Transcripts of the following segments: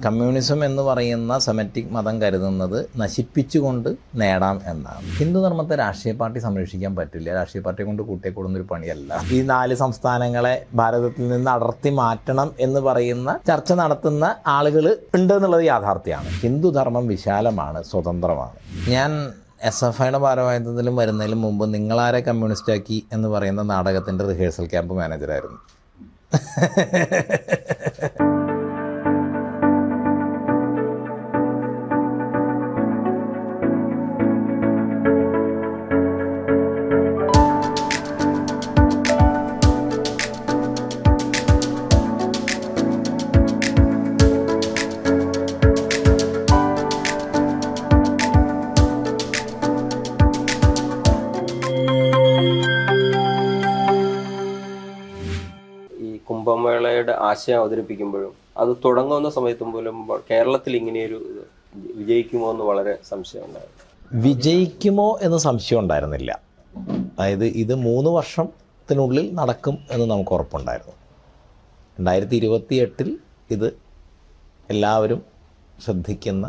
Communism എന്ന് പറയുന്ന Semitic മതം കരുതുന്നത് നശിപ്പിച്ചുകൊണ്ട് നേടാം എന്നാണ്. ഹിന്ദുധർമ്മത്തെ രാഷ്ട്രീയ പാർട്ടി സംരക്ഷിക്കാൻ പറ്റില്ല. രാഷ്ട്രീയ പാർട്ടിയെ കൊണ്ട് കൂട്ടിക്കൂടുന്നൊരു പണിയല്ല. ഈ 4 സംസ്ഥാനങ്ങളെ ഭാരതത്തിൽ നിന്ന് അടർത്തി മാറ്റണം എന്ന് പറയുന്ന ചർച്ച നടത്തുന്ന ആളുകൾ ഉണ്ട് എന്നുള്ളത് യാഥാർത്ഥ്യമാണ്. ഹിന്ദുധർമ്മം വിശാലമാണ്, സ്വതന്ത്രമാണ്. ഞാൻ SFIയുടെ ഭാരവാഹിത്വത്തിലും വരുന്നതിലും മുമ്പ് നിങ്ങളാരെ കമ്മ്യൂണിസ്റ്റാക്കി എന്ന് പറയുന്ന നാടകത്തിൻ്റെ റിഹേഴ്സൽ ക്യാമ്പ് മാനേജറായിരുന്നു. കുംഭമേളയുടെ ആശയം അവതരിപ്പിക്കുമ്പോഴും അത് തുടങ്ങുന്ന സമയത്തും പോലും കേരളത്തിൽ ഇങ്ങനെയൊരു വിജയിക്കുമോ എന്ന് വളരെ സംശയം ഉണ്ടായിരുന്നു. വിജയിക്കുമോ എന്ന് സംശയം ഉണ്ടായിരുന്നില്ല. അതായത് ഇത് 3 വർഷത്തിനുള്ളിൽ നടക്കും എന്ന് നമുക്ക് ഉറപ്പുണ്ടായിരുന്നു. 2028 ഇത് എല്ലാവരും ശ്രദ്ധിക്കുന്ന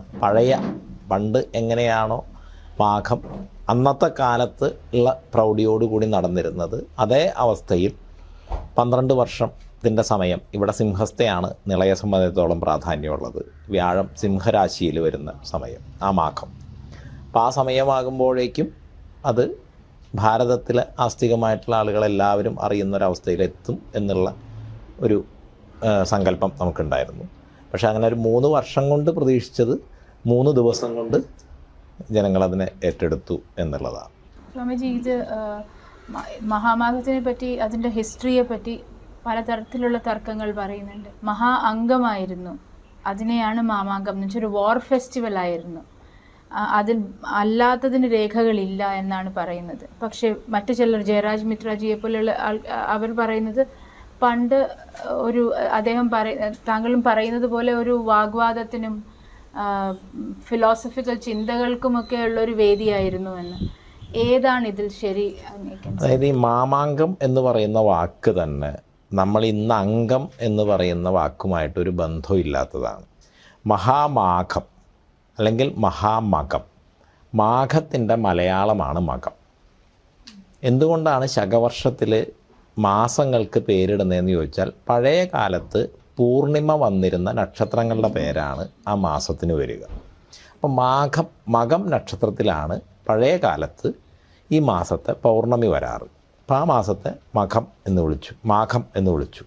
പണ്ട് എങ്ങനെയാണോ മാഘം അന്നത്തെ കാലത്ത് ഉള്ള പ്രൗഢിയോടുകൂടി നടന്നിരുന്നത്, അതേ അവസ്ഥയിൽ 12 വർഷത്തിൻ്റെ സമയം. ഇവിടെ സിംഹസ്ഥയാണ് നിളയെ സംബന്ധിച്ചിടത്തോളം പ്രാധാന്യമുള്ളത്. വ്യാഴം സിംഹരാശിയിൽ വരുന്ന സമയം, ആ മാഘം. അപ്പോൾ ആ സമയമാകുമ്പോഴേക്കും അത് ഭാരതത്തിലെ ആസ്തികമായിട്ടുള്ള ആളുകളെല്ലാവരും അറിയുന്നൊരവസ്ഥയിലെത്തും എന്നുള്ള ഒരു സങ്കല്പം നമുക്കുണ്ടായിരുന്നു. പക്ഷെ അങ്ങനെ ഒരു 3 വർഷം കൊണ്ട് പ്രതീക്ഷിച്ചത് 3 ദിവസം കൊണ്ട് ജനങ്ങളതിനെ ഏറ്റെടുത്തു എന്നുള്ളതാണ്. സ്വാമിജി, ഇത് മഹാമാഘത്തിനെ പറ്റി, അതിൻ്റെ ഹിസ്റ്ററിയെ പറ്റി പലതരത്തിലുള്ള തർക്കങ്ങൾ പറയുന്നുണ്ട്. അംഗമായിരുന്നു, അതിനെയാണ് മാമാങ്കം എന്ന് വെച്ചാൽ ഒരു വാർ ഫെസ്റ്റിവൽ ആയിരുന്നു. അതിൽ അല്ലാത്തതിന് രേഖകളില്ല എന്നാണ് പറയുന്നത്. പക്ഷേ മറ്റു ചിലർ, ജയരാജ് മിത്രജിയെ പോലെയുള്ള അവർ പറയുന്നത് പണ്ട് താങ്കളും പറയുന്നത് പോലെ ഒരു വാഗ്വാദത്തിനും ഫിലോസഫിക്കൽ ചിന്തകൾക്കുമൊക്കെ ഉള്ളൊരു വേദിയായിരുന്നു എന്ന്. ഏതാണ് ഇതിൽ ശരി? അതായത് ഈ മാമാങ്കം എന്ന് പറയുന്ന വാക്ക് തന്നെ നമ്മൾ ഇന്ന് അംഗം എന്ന് പറയുന്ന വാക്കുമായിട്ടൊരു ബന്ധമില്ലാത്തതാണ്. മഹാമാഘം അല്ലെങ്കിൽ മഹാമകം, മാഘത്തിൻ്റെ മലയാളമാണ് മകം. എന്തുകൊണ്ടാണ് ശകവർഷത്തിൽ മാസങ്ങൾക്ക് പേരിടുന്നതെന്ന് ചോദിച്ചാൽ, പഴയ കാലത്ത് പൂർണിമ വന്നിരുന്ന നക്ഷത്രങ്ങളുടെ പേരാണ് ആ മാസത്തിന് വരിക. അപ്പം മകം നക്ഷത്രത്തിലാണ് പഴയ കാലത്ത് ഈ മാസത്തെ പൗർണമി വരാറ്. അപ്പോൾ ആ മാസത്തെ മാഘം എന്ന് വിളിച്ചു.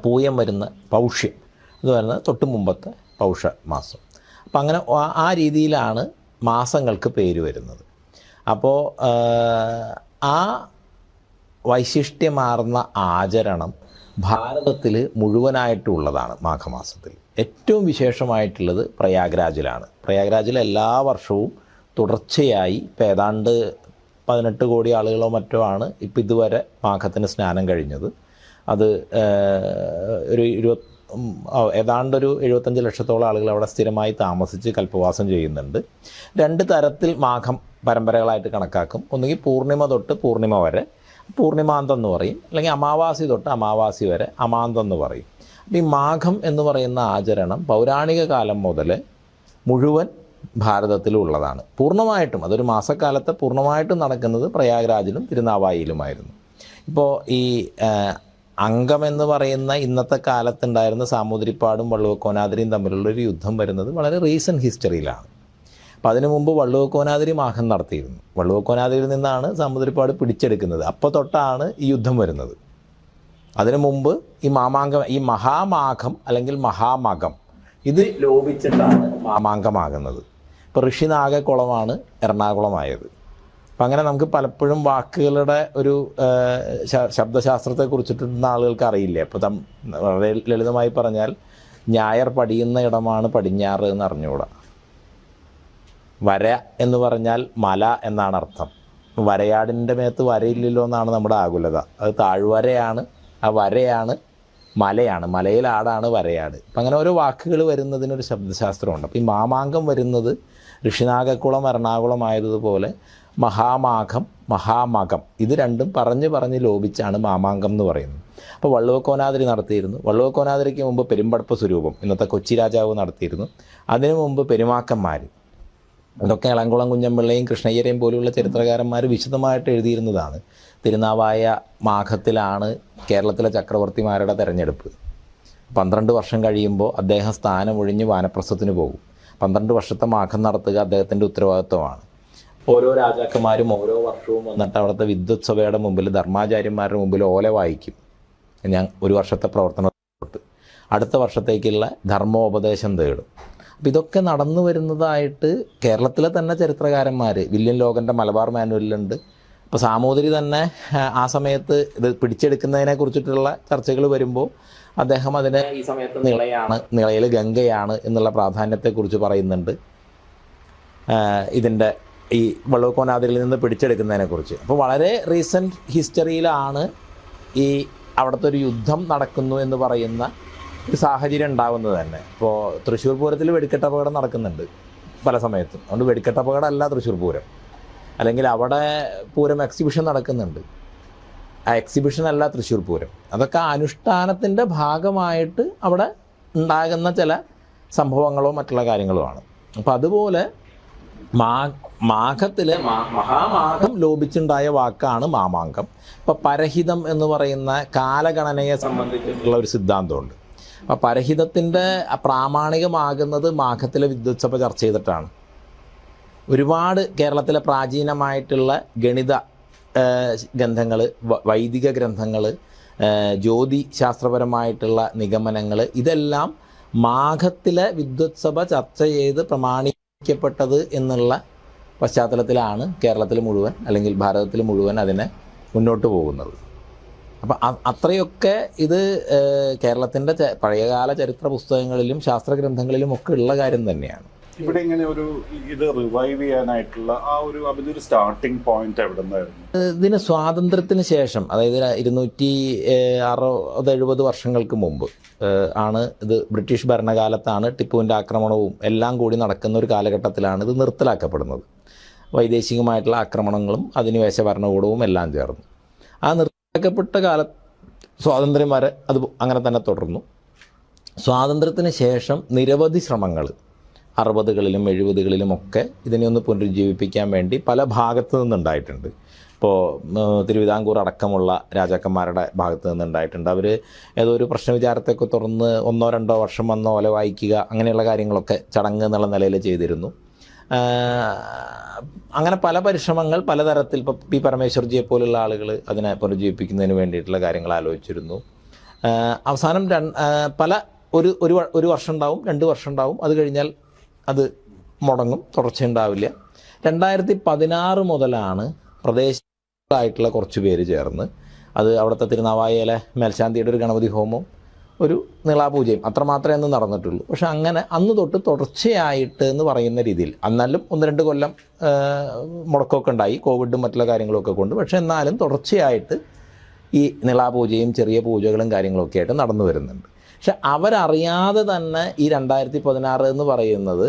പൂയം വരുന്ന പൗഷ്യം എന്ന് പറയുന്നത് തൊട്ട് മുമ്പത്തെ പൗഷ മാസം. അപ്പം അങ്ങനെ ആ രീതിയിലാണ് മാസങ്ങൾക്ക് പേര് വരുന്നത്. അപ്പോൾ ആ വൈശിഷ്ട്യമാർന്ന ആചരണം ഭാരതത്തിൽ മുഴുവനായിട്ടുള്ളതാണ്. മാഘമാസത്തിൽ ഏറ്റവും വിശേഷമായിട്ടുള്ളത് പ്രയാഗ്രാജിലാണ്. പ്രയാഗ്രാജിൽ എല്ലാ വർഷവും തുടർച്ചയായി ഏതാണ്ട് 18 കോടി ആളുകളോ മറ്റോ ആണ് ഇപ്പോൾ ഇതുവരെ മാഘത്തിന് സ്നാനം കഴിഞ്ഞത്. അത് ഏതാണ്ടൊരു 75 ലക്ഷത്തോളം ആളുകൾ അവിടെ സ്ഥിരമായി താമസിച്ച് കൽപ്പവാസം ചെയ്യുന്നുണ്ട്. 2 തരത്തിൽ മാഘം പരമ്പരകളായിട്ട് കണക്കാക്കും. ഒന്നുകിൽ പൂർണിമ തൊട്ട് പൂർണിമ വരെ പൂർണിമാന്തം എന്ന് പറയും, അല്ലെങ്കിൽ അമാവാസി തൊട്ട് അമാവാസി വരെ അമാന്തം എന്ന് പറയും. അപ്പോൾ ഈ മാഘം എന്ന് പറയുന്ന ആചരണം പൗരാണിക കാലം മുതൽ മുഴുവൻ ഭാരതത്തിലുള്ളതാണ്. പൂർണ്ണമായിട്ടും അതൊരു മാസക്കാലത്ത് പൂർണ്ണമായിട്ടും നടക്കുന്നത് പ്രയാഗ്രാജിലും തിരുനാവായിലുമായിരുന്നു. ഇപ്പോൾ ഈ അംഗമെന്ന് പറയുന്ന ഇന്നത്തെ കാലത്തുണ്ടായിരുന്ന സാമൂതിരിപ്പാടും വള്ളുവക്കോനാതിരിയും തമ്മിലുള്ളൊരു യുദ്ധം വരുന്നത് വളരെ റീസെൻറ്റ് ഹിസ്റ്ററിയിലാണ്. അപ്പോൾ അതിനു മുമ്പ് വള്ളുവക്കോനാതിരി മാഘം നടത്തിയിരുന്നു. വള്ളുവക്കോനാതിരിയിൽ നിന്നാണ് സാമൂതിരിപ്പാട് പിടിച്ചെടുക്കുന്നത്. അപ്പോൾ തൊട്ടാണ് ഈ യുദ്ധം വരുന്നത്. അതിനു മുമ്പ് ഈ മഹാമാഘം അല്ലെങ്കിൽ മഹാമകം ഇത് ലോപിച്ചിട്ടാണ് മാമാങ്കമാകുന്നത്. ഇപ്പോൾ ഋഷിനാഗക്കുളമാണ് എറണാകുളമായത്. അപ്പം അങ്ങനെ നമുക്ക് പലപ്പോഴും വാക്കുകളുടെ ഒരു ശബ്ദശാസ്ത്രത്തെ കുറിച്ചിട്ടുള്ള ആളുകൾക്ക് അറിയില്ലേ. അപ്പോൾ വളരെ ലളിതമായി പറഞ്ഞാൽ ഞായർ പടിയുന്ന ഇടമാണ് പടിഞ്ഞാറ് എന്ന് അറിഞ്ഞുകൂടാ. വര എന്ന് പറഞ്ഞാൽ മല എന്നാണ് അർത്ഥം. വരയാടിൻ്റെ മേത്ത് വരയില്ലല്ലോ എന്നാണ് നമ്മുടെ ആകുലത. അത് താഴ്വരയാണ്, ആ വരയാണ് മലയാണ്, മലയിൽ ആടാണ് വരയാട്. അപ്പം അങ്ങനെ ഓരോ വാക്കുകൾ വരുന്നതിനൊരു ശബ്ദശാസ്ത്രമുണ്ട്. അപ്പോൾ ഈ മാമാങ്കം വരുന്നത് ഋഷിനാഗക്കുളം എറണാകുളം ആയതുപോലെ മഹാമാഘം മഹാമകം, ഇത് രണ്ടും പറഞ്ഞ് ലോപിച്ചാണ് മാമാങ്കം എന്ന് പറയുന്നത്. അപ്പോൾ വള്ളുവക്കോനാതിരി നടത്തിയിരുന്നു. വള്ളുവക്കോനാതിരിക്ക് മുമ്പ് പെരുമ്പടപ്പ് സ്വരൂപം, ഇന്നത്തെ കൊച്ചി രാജാവ് നടത്തിയിരുന്നു. അതിനു മുമ്പ് പെരുമാക്കന്മാർ, ഇതൊക്കെ ഇളംകുളം കുഞ്ഞമ്പിള്ളയും കൃഷ്ണയ്യരെയും പോലുള്ള ചരിത്രകാരന്മാർ വിശദമായിട്ട് എഴുതിയിരുന്നതാണ്. തിരുനാവായ മാഘത്തിലാണ് കേരളത്തിലെ ചക്രവർത്തിമാരുടെ തെരഞ്ഞെടുപ്പ്. 12 വർഷം കഴിയുമ്പോൾ അദ്ദേഹം സ്ഥാനമൊഴിഞ്ഞ് വാനപ്രസ്ഥത്തിന് പോകും. 12 വർഷത്തെ മാഘം നടത്തുക അദ്ദേഹത്തിൻ്റെ ഉത്തരവാദിത്വമാണ്. ഓരോ രാജാക്കന്മാരും ഓരോ വർഷവും വന്നിട്ട് അവിടുത്തെ വിദ്വത് സഭയുടെ മുമ്പിൽ, ധർമാചാര്യന്മാരുടെ മുമ്പിൽ ഓല വായിക്കും. ഞാൻ ഒരു വർഷത്തെ പ്രവർത്തനം തൊട്ട് അടുത്ത വർഷത്തേക്കുള്ള ധർമ്മോപദേശം തേടും. അപ്പോൾ ഇതൊക്കെ നടന്നു വരുന്നതായിട്ട് കേരളത്തിലെ തന്നെ ചരിത്രകാരന്മാർ, വില്യം ലോഗൻ്റെ മലബാർ മാനുവലിലുണ്ട്. ഇപ്പോൾ സാമൂതിരി തന്നെ ആ സമയത്ത് ഇത് പിടിച്ചെടുക്കുന്നതിനെ കുറിച്ചിട്ടുള്ള ചർച്ചകൾ വരുമ്പോൾ അദ്ദേഹം അതിന് ഈ സമയത്ത് നിളയിൽ ഗംഗയാണ് എന്നുള്ള പ്രാധാന്യത്തെക്കുറിച്ച് പറയുന്നുണ്ട്, ഇതിൻ്റെ ഈ വള്ളുവക്കോനാതിരിൽ നിന്ന് പിടിച്ചെടുക്കുന്നതിനെക്കുറിച്ച്. അപ്പോൾ വളരെ റീസെൻറ്റ് ഹിസ്റ്ററിയിലാണ് ഈ അവിടുത്തെ ഒരു യുദ്ധം നടക്കുന്നു എന്ന് പറയുന്ന ഒരു സാഹചര്യം ഉണ്ടാകുന്നത് തന്നെ. ഇപ്പോൾ തൃശ്ശൂർ പൂരത്തിൽ വെടിക്കെട്ടപകടം നടക്കുന്നുണ്ട് പല സമയത്തും. അതുകൊണ്ട് വെടിക്കെട്ടപകടമല്ല തൃശ്ശൂർ പൂരം, അല്ലെങ്കിൽ അവിടെ പൂരം എക്സിബിഷൻ നടക്കുന്നുണ്ട്, ആ എക്സിബിഷനല്ല തൃശ്ശൂർ പൂരം. അതൊക്കെ അനുഷ്ഠാനത്തിൻ്റെ ഭാഗമായിട്ട് അവിടെ ഉണ്ടാകുന്ന ചില സംഭവങ്ങളോ മറ്റുള്ള കാര്യങ്ങളോ ആണ്. അപ്പോൾ അതുപോലെ മാഘത്തിൽ മഹാമാഘം ലോപിച്ചുണ്ടായ വാക്കാണ് മാമാങ്കം. ഇപ്പോൾ പരഹിതം എന്ന് പറയുന്ന കാലഗണനയെ സംബന്ധിച്ചിട്ടുള്ള ഒരു സിദ്ധാന്തമുണ്ട്. അപ്പോൾ പരഹിതത്തിൻ്റെ പ്രാമാണികമാകുന്നത് മാഘത്തിലെ വിദ്വത് സഭ ചർച്ച ചെയ്തിട്ടാണ്. ഒരുപാട് കേരളത്തിലെ പ്രാചീനമായിട്ടുള്ള ഗണിത ഗ്രന്ഥങ്ങൾ, വൈദിക ഗ്രന്ഥങ്ങൾ, ജ്യോതിശാസ്ത്രപരമായിട്ടുള്ള നിഗമനങ്ങൾ, ഇതെല്ലാം മാഘത്തിലെ വിദ്വത് സഭ ചർച്ച ചെയ്ത് പ്രമാണിക്കപ്പെട്ടത് എന്നുള്ള പശ്ചാത്തലത്തിലാണ് കേരളത്തിൽ മുഴുവൻ അല്ലെങ്കിൽ ഭാരതത്തിൽ മുഴുവൻ അതിനെ മുന്നോട്ട് പോകുന്നത്. അപ്പം അത്രയൊക്കെ ഇത് കേരളത്തിൻ്റെ പഴയകാല ചരിത്ര പുസ്തകങ്ങളിലും ശാസ്ത്രഗ്രന്ഥങ്ങളിലും ഒക്കെ ഉള്ള കാര്യം തന്നെയാണ്. ഇവിടെ ഇങ്ങനെ ഒരു ഇത് റിവൈവ് ചെയ്യാനായിട്ടുള്ള ആ ഒരു അതിനൊരു സ്റ്റാർട്ടിംഗ് പോയിന്റ് എവിടെ നിന്നായിരുന്നു? ഇതിന് സ്വാതന്ത്ര്യത്തിന് ശേഷം, അതായത് 260-70 വർഷങ്ങൾക്ക് മുമ്പ് ആണ് ഇത്. ബ്രിട്ടീഷ് ഭരണകാലത്താണ് ടിപ്പുവിൻ്റെ ആക്രമണവും എല്ലാം കൂടി നടക്കുന്ന ഒരു കാലഘട്ടത്തിലാണ് ഇത് നിർത്തലാക്കപ്പെടുന്നത്. വൈദേശികമായിട്ടുള്ള ആക്രമണങ്ങളും അധിനിവേശ ഭരണകൂടവും എല്ലാം ചേർന്നു. ആ നിർത്തലാക്കപ്പെട്ട സ്വാതന്ത്ര്യം വരെ അത് അങ്ങനെ തന്നെ തുടർന്നു. സ്വാതന്ത്ര്യത്തിന് ശേഷം നിരവധി ശ്രമങ്ങൾ 60കളിലും 70കളിലും ഒക്കെ ഇതിനെ ഒന്ന് പുനരുജ്ജീവിപ്പിക്കാൻ വേണ്ടി പല ഭാഗത്തു നിന്നുണ്ടായിട്ടുണ്ട്. ഇപ്പോൾ തിരുവിതാംകൂർ അടക്കമുള്ള രാജാക്കന്മാരുടെ ഭാഗത്ത് നിന്നുണ്ടായിട്ടുണ്ട്. അവർ ഏതോ ഒരു പ്രശ്നവിചാരത്തെയൊക്കെ തുറന്ന് 1-2 വർഷം വന്ന് ഓല വായിക്കുക, അങ്ങനെയുള്ള കാര്യങ്ങളൊക്കെ ചടങ്ങ് എന്നുള്ള നിലയിൽ ചെയ്തിരുന്നു. അങ്ങനെ പല പരിശ്രമങ്ങൾ പലതരത്തിൽ, ഇപ്പോൾ പി പരമേശ്വർജിയെ പോലുള്ള ആളുകൾ അതിനെ പുനരുജ്ജീവിപ്പിക്കുന്നതിന് വേണ്ടിയിട്ടുള്ള കാര്യങ്ങൾ ആലോചിച്ചിരുന്നു. അവസാനം ഒരു വർഷം ഉണ്ടാവും, 2 വർഷം ഉണ്ടാവും, അത് കഴിഞ്ഞാൽ അത് മുടങ്ങും, തുടർച്ചയുണ്ടാവില്ല. 2016 മുതലാണ് പ്രദേശത്തായിട്ടുള്ള കുറച്ച് പേര് ചേർന്ന്, അത് അവിടുത്തെ തിരുനാവായയിലെ മേൽശാന്തിയുടെ ഒരു ഗണപതി ഹോമവും ഒരു നിളാപൂജയും അത്രമാത്രമേ അന്ന് നടന്നിട്ടുള്ളൂ. പക്ഷെ അങ്ങനെ അന്ന് തൊട്ട് തുടർച്ചയായിട്ട് എന്ന് പറയുന്ന രീതിയിൽ, എന്നാലും 1-2 കൊല്ലം മുടക്കമൊക്കെ ഉണ്ടായി, കോവിഡും മറ്റുള്ള കാര്യങ്ങളൊക്കെ കൊണ്ട്. പക്ഷെ എന്നാലും തുടർച്ചയായിട്ട് ഈ നിളാപൂജയും ചെറിയ പൂജകളും കാര്യങ്ങളൊക്കെ ആയിട്ട് നടന്നു വരുന്നുണ്ട്. പക്ഷെ അവരറിയാതെ തന്നെ ഈ 2016 എന്ന് പറയുന്നത്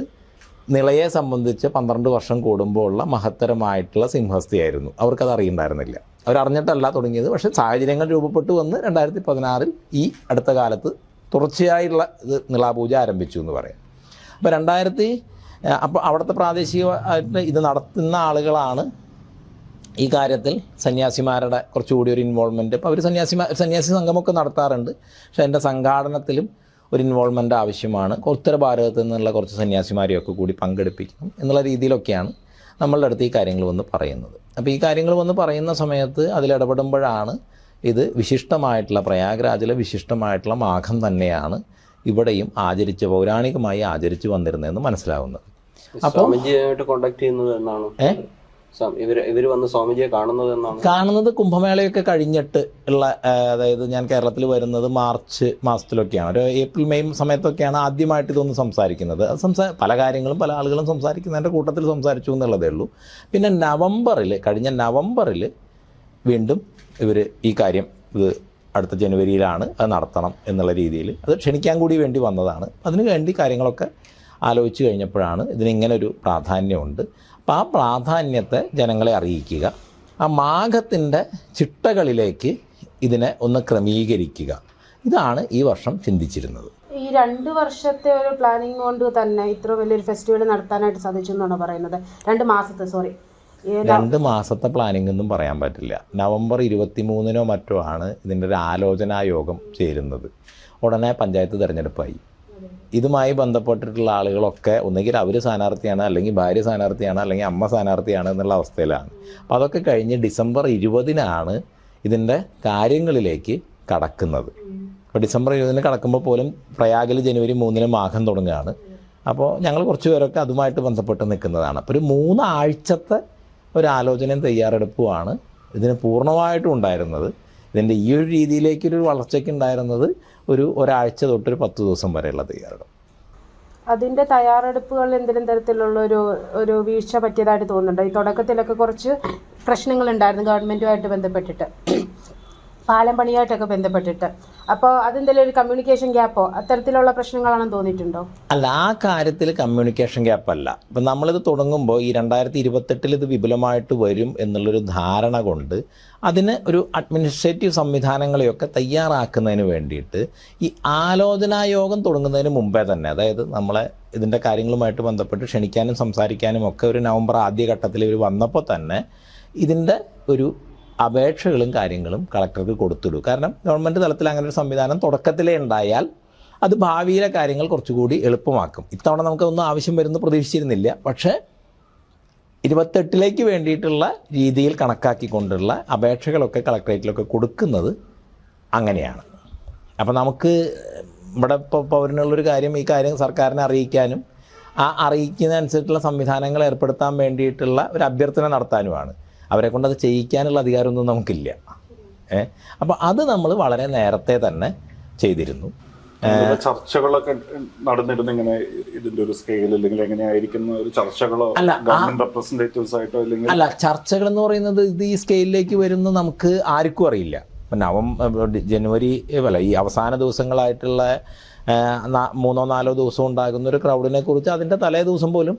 നിളയെ സംബന്ധിച്ച് 12 വർഷം കൂടുമ്പോൾ ഉള്ള മഹത്തരമായിട്ടുള്ള സിംഹസ്ഥിയായിരുന്നു. അവർക്കത് അറിയണ്ടായിരുന്നില്ല, അവരറിഞ്ഞിട്ടല്ല തുടങ്ങിയത്. പക്ഷേ സാഹചര്യങ്ങൾ രൂപപ്പെട്ടു വന്ന് 2016 ഈ അടുത്ത കാലത്ത് തുടർച്ചയായുള്ള ഇത് നിളാപൂജ ആരംഭിച്ചു എന്ന് പറയാം. അപ്പോൾ അവിടുത്തെ പ്രാദേശികമായിട്ട് ഇത് നടത്തുന്ന ആളുകളാണ് ഈ കാര്യത്തിൽ സന്യാസിമാരുടെ കുറച്ചുകൂടി ഒരു ഇൻവോൾവ്മെൻറ്റ്. ഇപ്പോൾ അവർ സന്യാസി സംഗമമൊക്കെ നടത്താറുണ്ട്, പക്ഷേ എൻ്റെ സംഘാടനത്തിലും ഒരു ഇൻവോൾവ്മെൻ്റ് ആവശ്യമാണ്. ഉത്തര ഭാരതത്തിൽ നിന്നുള്ള കുറച്ച് സന്യാസിമാരെയൊക്കെ കൂടി പങ്കെടുപ്പിക്കണം എന്നുള്ള രീതിയിലൊക്കെയാണ് നമ്മളുടെ അടുത്ത് ഈ കാര്യങ്ങൾ വന്ന് പറയുന്നത്. അപ്പോൾ ഈ കാര്യങ്ങൾ വന്ന് പറയുന്ന സമയത്ത് അതിലിടപെടുമ്പോഴാണ് ഇത് വിശിഷ്ടമായിട്ടുള്ള, പ്രയാഗ്രാജിലെ വിശിഷ്ടമായിട്ടുള്ള മാഘം തന്നെയാണ് ഇവിടെയും പൗരാണികമായി ആചരിച്ചു വന്നിരുന്നതെന്ന് മനസ്സിലാവുന്നത്. അപ്പോൾ സ്വാമിജിയായിട്ട് കോണ്ടാക്ട് ചെയ്യുന്നത് എന്നാണ് ഇവർ വന്ന് സ്വാമിജിയെ കാണുന്നത് കുംഭമേളയൊക്കെ കഴിഞ്ഞിട്ട് ഉള്ള, അതായത് ഞാൻ കേരളത്തിൽ വരുന്നത് മാർച്ച് മാസത്തിലൊക്കെയാണ്, ഒരു ഏപ്രിൽ മെയ് സമയത്തൊക്കെയാണ് ആദ്യമായിട്ട് ഇതൊന്ന് സംസാരിക്കുന്നത്. പല കാര്യങ്ങളും പല ആളുകളും സംസാരിക്കുന്നതിൻ്റെ കൂട്ടത്തിൽ സംസാരിച്ചു എന്നുള്ളതേ ഉള്ളൂ. പിന്നെ കഴിഞ്ഞ നവംബറിൽ വീണ്ടും ഇവർ ഈ കാര്യം, ഇത് അടുത്ത ജനുവരിയിലാണ് അത് നടത്തണം എന്നുള്ള രീതിയിൽ അത് ക്ഷണിക്കാൻ കൂടി വേണ്ടി വന്നതാണ്. അതിനു വേണ്ടി കാര്യങ്ങളൊക്കെ ആലോചിച്ച് കഴിഞ്ഞപ്പോഴാണ് ഇതിനിങ്ങനൊരു പ്രാധാന്യമുണ്ട്. അപ്പോൾ ആ പ്രാധാന്യത്തെ ജനങ്ങളെ അറിയിക്കുക, ആ മാഘത്തിൻ്റെ ചിട്ടകളിലേക്ക് ഇതിനെ ഒന്ന് ക്രമീകരിക്കുക. ഇതാണ് ഈ വർഷം ചിന്തിച്ചിരുന്നത്. ഈ 2 വർഷത്തെ ഒരു പ്ലാനിങ് കൊണ്ട് തന്നെ ഇത്ര വലിയൊരു ഫെസ്റ്റിവൽ നടത്താനായിട്ട് സാധിച്ചു എന്നാണ് പറയുന്നത്. 2 മാസത്തെ 2 മാസത്തെ പ്ലാനിംഗ് ഒന്നും പറയാൻ പറ്റില്ല. നവംബർ 23 മറ്റോ ആണ് ഇതിൻ്റെ ഒരു ആലോചനാ യോഗം ചേരുന്നത്. ഉടനെ പഞ്ചായത്ത് തിരഞ്ഞെടുപ്പായി. ഇതുമായി ബന്ധപ്പെട്ടിട്ടുള്ള ആളുകളൊക്കെ ഒന്നുകിൽ അവർ സ്ഥാനാർത്ഥിയാണ്, അല്ലെങ്കിൽ ഭാര്യ സ്ഥാനാർത്ഥിയാണ്, അല്ലെങ്കിൽ അമ്മ സ്ഥാനാർത്ഥിയാണ് എന്നുള്ള അവസ്ഥയിലാണ്. അപ്പോൾ അതൊക്കെ കഴിഞ്ഞ് ഡിസംബർ 20 ഇതിൻ്റെ കാര്യങ്ങളിലേക്ക് കടക്കുന്നത്. അപ്പോൾ ഡിസംബർ 20 കടക്കുമ്പോൾ പോലും പ്രയാഗിൽ ജനുവരി 3 മാഘം തുടങ്ങുകയാണ്. അപ്പോൾ ഞങ്ങൾ കുറച്ച് പേരൊക്കെ അതുമായിട്ട് ബന്ധപ്പെട്ട് നിൽക്കുന്നതാണ്. അപ്പോൾ ഒരു 3 ആഴ്ചത്തെ ഒരു ആലോചനയും തയ്യാറെടുപ്പുമാണ് ഇതിന് പൂർണ്ണമായിട്ടും ഉണ്ടായിരുന്നത്. ഇതിൻ്റെ ഈ ഒരു രീതിയിലേക്കൊരു വളർച്ചയ്ക്ക് ഉണ്ടായിരുന്നത് ഒരാഴ്ച തൊട്ടൊരു 10 ദിവസം വരെയുള്ള തയ്യാറെടുപ്പ്. അതിൻ്റെ തയ്യാറെടുപ്പുകൾ എന്തെങ്കിലും തരത്തിലുള്ള ഒരു വീഴ്ച പറ്റിയതായിട്ട് തോന്നുന്നുണ്ടോ? ഈ തുടക്കത്തിലൊക്കെ കുറച്ച് പ്രശ്നങ്ങളുണ്ടായിരുന്നു ഗവൺമെൻറ്റുമായിട്ട് ബന്ധപ്പെട്ടിട്ട്, പാലം പണിയായിട്ടൊക്കെ ബന്ധപ്പെട്ടിട്ട്. അപ്പോൾ അതെന്തെങ്കിലും ഒരു കമ്മ്യൂണിക്കേഷൻ ഗ്യാപ്പോ അത്തരത്തിലുള്ള പ്രശ്നങ്ങളാണെന്ന് തോന്നിയിട്ടുണ്ടോ? അല്ല, ആ കാര്യത്തിൽ കമ്മ്യൂണിക്കേഷൻ ഗ്യാപ്പല്ല. ഇപ്പം നമ്മളിത് തുടങ്ങുമ്പോൾ ഈ 2028 ഇത് വിപുലമായിട്ട് വരും എന്നുള്ളൊരു ധാരണ കൊണ്ട് അതിന് ഒരു അഡ്മിനിസ്ട്രേറ്റീവ് സംവിധാനങ്ങളെയൊക്കെ തയ്യാറാക്കുന്നതിന് വേണ്ടിയിട്ട് ഈ ആലോചനാ യോഗം തുടങ്ങുന്നതിന് മുമ്പേ തന്നെ, അതായത് നമ്മളെ ഇതിൻ്റെ കാര്യങ്ങളുമായിട്ട് ബന്ധപ്പെട്ട് ക്ഷണിക്കാനും സംസാരിക്കാനും ഒക്കെ ഒരു നവംബർ ആദ്യഘട്ടത്തിൽ ഇവർ വന്നപ്പോൾ തന്നെ ഇതിൻ്റെ ഒരു അപേക്ഷകളും കാര്യങ്ങളും കളക്ടർക്ക് കൊടുത്തിടും. കാരണം ഗവൺമെൻറ് തലത്തിൽ അങ്ങനെ ഒരു സംവിധാനം തുടക്കത്തിലേ ഉണ്ടായാൽ അത് ഭാവിയിലെ കാര്യങ്ങൾ കുറച്ചുകൂടി എളുപ്പമാക്കും. ഇത്തവണ നമുക്കൊന്നും ആവശ്യം വരുമെന്ന് പ്രതീക്ഷിച്ചിരുന്നില്ല. പക്ഷേ 28 വേണ്ടിയിട്ടുള്ള രീതിയിൽ കണക്കാക്കിക്കൊണ്ടുള്ള അപേക്ഷകളൊക്കെ കളക്ടറേറ്റിലൊക്കെ കൊടുക്കുന്നത് അങ്ങനെയാണ്. അപ്പോൾ നമുക്ക് ഇവിടെ ഇപ്പോൾ പൗരനുള്ളൊരു കാര്യം, ഈ കാര്യം സർക്കാരിനെ അറിയിക്കാനും ആ അറിയിക്കുന്നതനുസരിച്ചുള്ള സംവിധാനങ്ങൾ ഏർപ്പെടുത്താൻ വേണ്ടിയിട്ടുള്ള ഒരു അഭ്യർത്ഥന നടത്താനുമാണ്. അവരെ കൊണ്ട് അത് ചെയ്യിക്കാനുള്ള അധികാരമൊന്നും നമുക്കില്ല. അപ്പോൾ അത് നമ്മൾ വളരെ നേരത്തെ തന്നെ ചെയ്തിരുന്നു. ചർച്ചകളൊക്കെ നടന്നിരുന്നു ഇങ്ങനെ ഇതിന്റെ ഒരു സ്കെയിൽ, അല്ലെങ്കിൽ എങ്ങനെയായിരിക്കുന്ന ഒരു ചർച്ചകളോ ഗവൺമെന്റ് റെപ്രസെന്റേറ്റീവ്സ് ആയിട്ടോ അല്ലെങ്കിൽ അല്ല, ചർച്ചകൾ എന്ന് പറയുന്നത് ഇത് ഈ സ്കെയിലിലേക്ക് വരുന്ന നമുക്ക് ആർക്കും അറിയില്ല. ജനുവരി ഈ അവസാന ദിവസങ്ങളായിട്ടുള്ള 3-4 ദിവസം ഉണ്ടാകുന്ന ഒരു ക്രൗഡിനെ കുറിച്ച് അതിൻ്റെ തലേ ദിവസം പോലും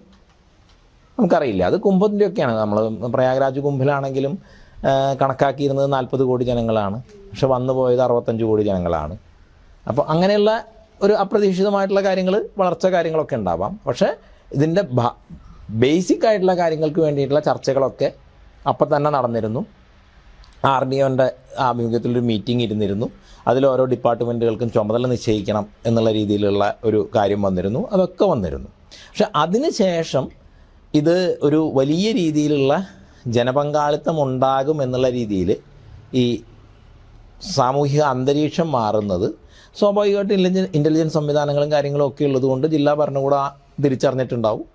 നമുക്കറിയില്ല. അത് കുംഭത്തിൻ്റെയൊക്കെയാണ്. നമ്മൾ പ്രയാഗ്രാജ് കുംഭിലാണെങ്കിലും കണക്കാക്കിയിരുന്നത് 40 കോടി ജനങ്ങളാണ്. പക്ഷെ വന്നു പോയത് 65 കോടി ജനങ്ങളാണ്. അപ്പോൾ അങ്ങനെയുള്ള ഒരു അപ്രതീക്ഷിതമായിട്ടുള്ള കാര്യങ്ങൾ, വളർച്ച കാര്യങ്ങളൊക്കെ ഉണ്ടാവാം. പക്ഷേ ഇതിൻ്റെ ബേസിക് ആയിട്ടുള്ള കാര്യങ്ങൾക്ക് വേണ്ടിയിട്ടുള്ള ചർച്ചകളൊക്കെ അപ്പം തന്നെ നടന്നിരുന്നു. RDOൻ്റെ ആഭിമുഖ്യത്തിലൊരു മീറ്റിംഗ് ഇരുന്നിരുന്നു. അതിൽ ഓരോ ഡിപ്പാർട്ട്മെൻറ്റുകൾക്കും ചുമതല നിശ്ചയിക്കണം എന്നുള്ള രീതിയിലുള്ള ഒരു കാര്യം വന്നിരുന്നു. അതൊക്കെ വന്നിരുന്നു. പക്ഷെ അതിന് ശേഷം ഇത് ഒരു വലിയ രീതിയിലുള്ള ജനപങ്കാളിത്തം ഉണ്ടാകും എന്നുള്ള രീതിയിൽ ഈ സാമൂഹിക അന്തരീക്ഷം മാറുന്നത് സ്വാഭാവികമായിട്ട് ഇൻ്റലിജൻസ് സംവിധാനങ്ങളും കാര്യങ്ങളും ഒക്കെ ഉള്ളതുകൊണ്ട് ജില്ലാ ഭരണകൂടം തിരിച്ചറിഞ്ഞിട്ടുണ്ടാവും.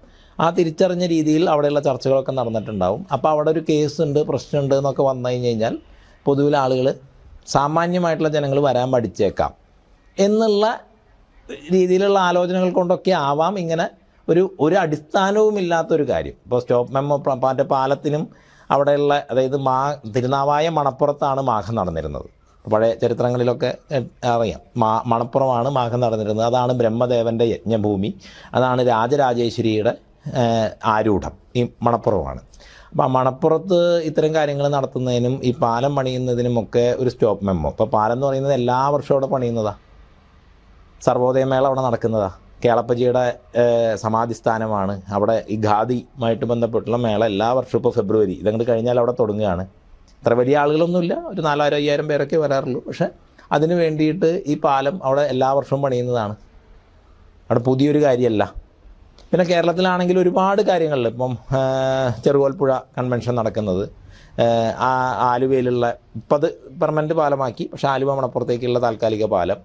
ആ തിരിച്ചറിഞ്ഞ രീതിയിൽ അവിടെയുള്ള ചർച്ചകളൊക്കെ നടന്നിട്ടുണ്ടാവും. അപ്പോൾ അവിടെ ഒരു കേസുണ്ട്, പ്രശ്നമുണ്ട് എന്നൊക്കെ വന്നു കഴിഞ്ഞാൽ പൊതുവിൽ ആളുകൾ, സാമാന്യമായിട്ടുള്ള ജനങ്ങൾ വരാൻ പഠിച്ചേക്കാം എന്നുള്ള രീതിയിലുള്ള ആലോചനകൾ കൊണ്ടൊക്കെ ആവാം ഇങ്ങനെ ഒരു അടിസ്ഥാനവുമില്ലാത്തൊരു കാര്യം. ഇപ്പോൾ സ്റ്റോപ്പ് മെമ്മോ മറ്റേ പാലത്തിനും അവിടെയുള്ള, അതായത് തിരുനാവായ മണപ്പുറത്താണ് മാഘം നടന്നിരുന്നത്. പഴയ ചരിത്രങ്ങളിലൊക്കെ അറിയാം, മണപ്പുറമാണ് മാഘം നടന്നിരുന്നത്. അതാണ് ബ്രഹ്മദേവൻ്റെ യജ്ഞഭൂമി, അതാണ് രാജരാജേശ്വരിയുടെ ആരൂഢം ഈ മണപ്പുറമാണ്. അപ്പോൾ ആ മണപ്പുറത്ത് ഇത്തരം കാര്യങ്ങൾ നടത്തുന്നതിനും ഈ പാലം പണിയുന്നതിനുമൊക്കെ ഒരു സ്റ്റോപ്പ് മെമ്മോ. ഇപ്പോൾ പാലം എന്ന് പറയുന്നത് എല്ലാ വർഷവും അവിടെ പണിയുന്നതാണ്. സർവോദയമേള അവിടെ നടക്കുന്നതാണ്. കേളപ്പജിയുടെ സമാധിസ്ഥാനമാണ്. അവിടെ ഈ ഖാദിയുമായിട്ട് ബന്ധപ്പെട്ടുള്ള മേള എല്ലാ വർഷവും ഇപ്പോൾ ഫെബ്രുവരി ഇതങ്ങോട്ട് കഴിഞ്ഞാൽ അവിടെ തുടങ്ങുകയാണ്. അത്ര വലിയ ആളുകളൊന്നുമില്ല, ഒരു 4000-5000 പേരൊക്കെ വരാറുള്ളൂ. പക്ഷേ അതിന് വേണ്ടിയിട്ട് ഈ പാലം അവിടെ എല്ലാ വർഷവും പണിയുന്നതാണ്. അവിടെ പുതിയൊരു കാര്യമല്ല. പിന്നെ കേരളത്തിലാണെങ്കിൽ ഒരുപാട് കാര്യങ്ങളിൽ, ഇപ്പം ചെറുകോൽപ്പുഴ കൺവെൻഷൻ നടക്കുന്നത്, ആലുവയിലുള്ള ഇപ്പം അത് പെർമനൻറ്റ് പാലമാക്കി, പക്ഷേ ആലുവ മണപ്പുറത്തേക്കുള്ള താൽക്കാലിക പാലം.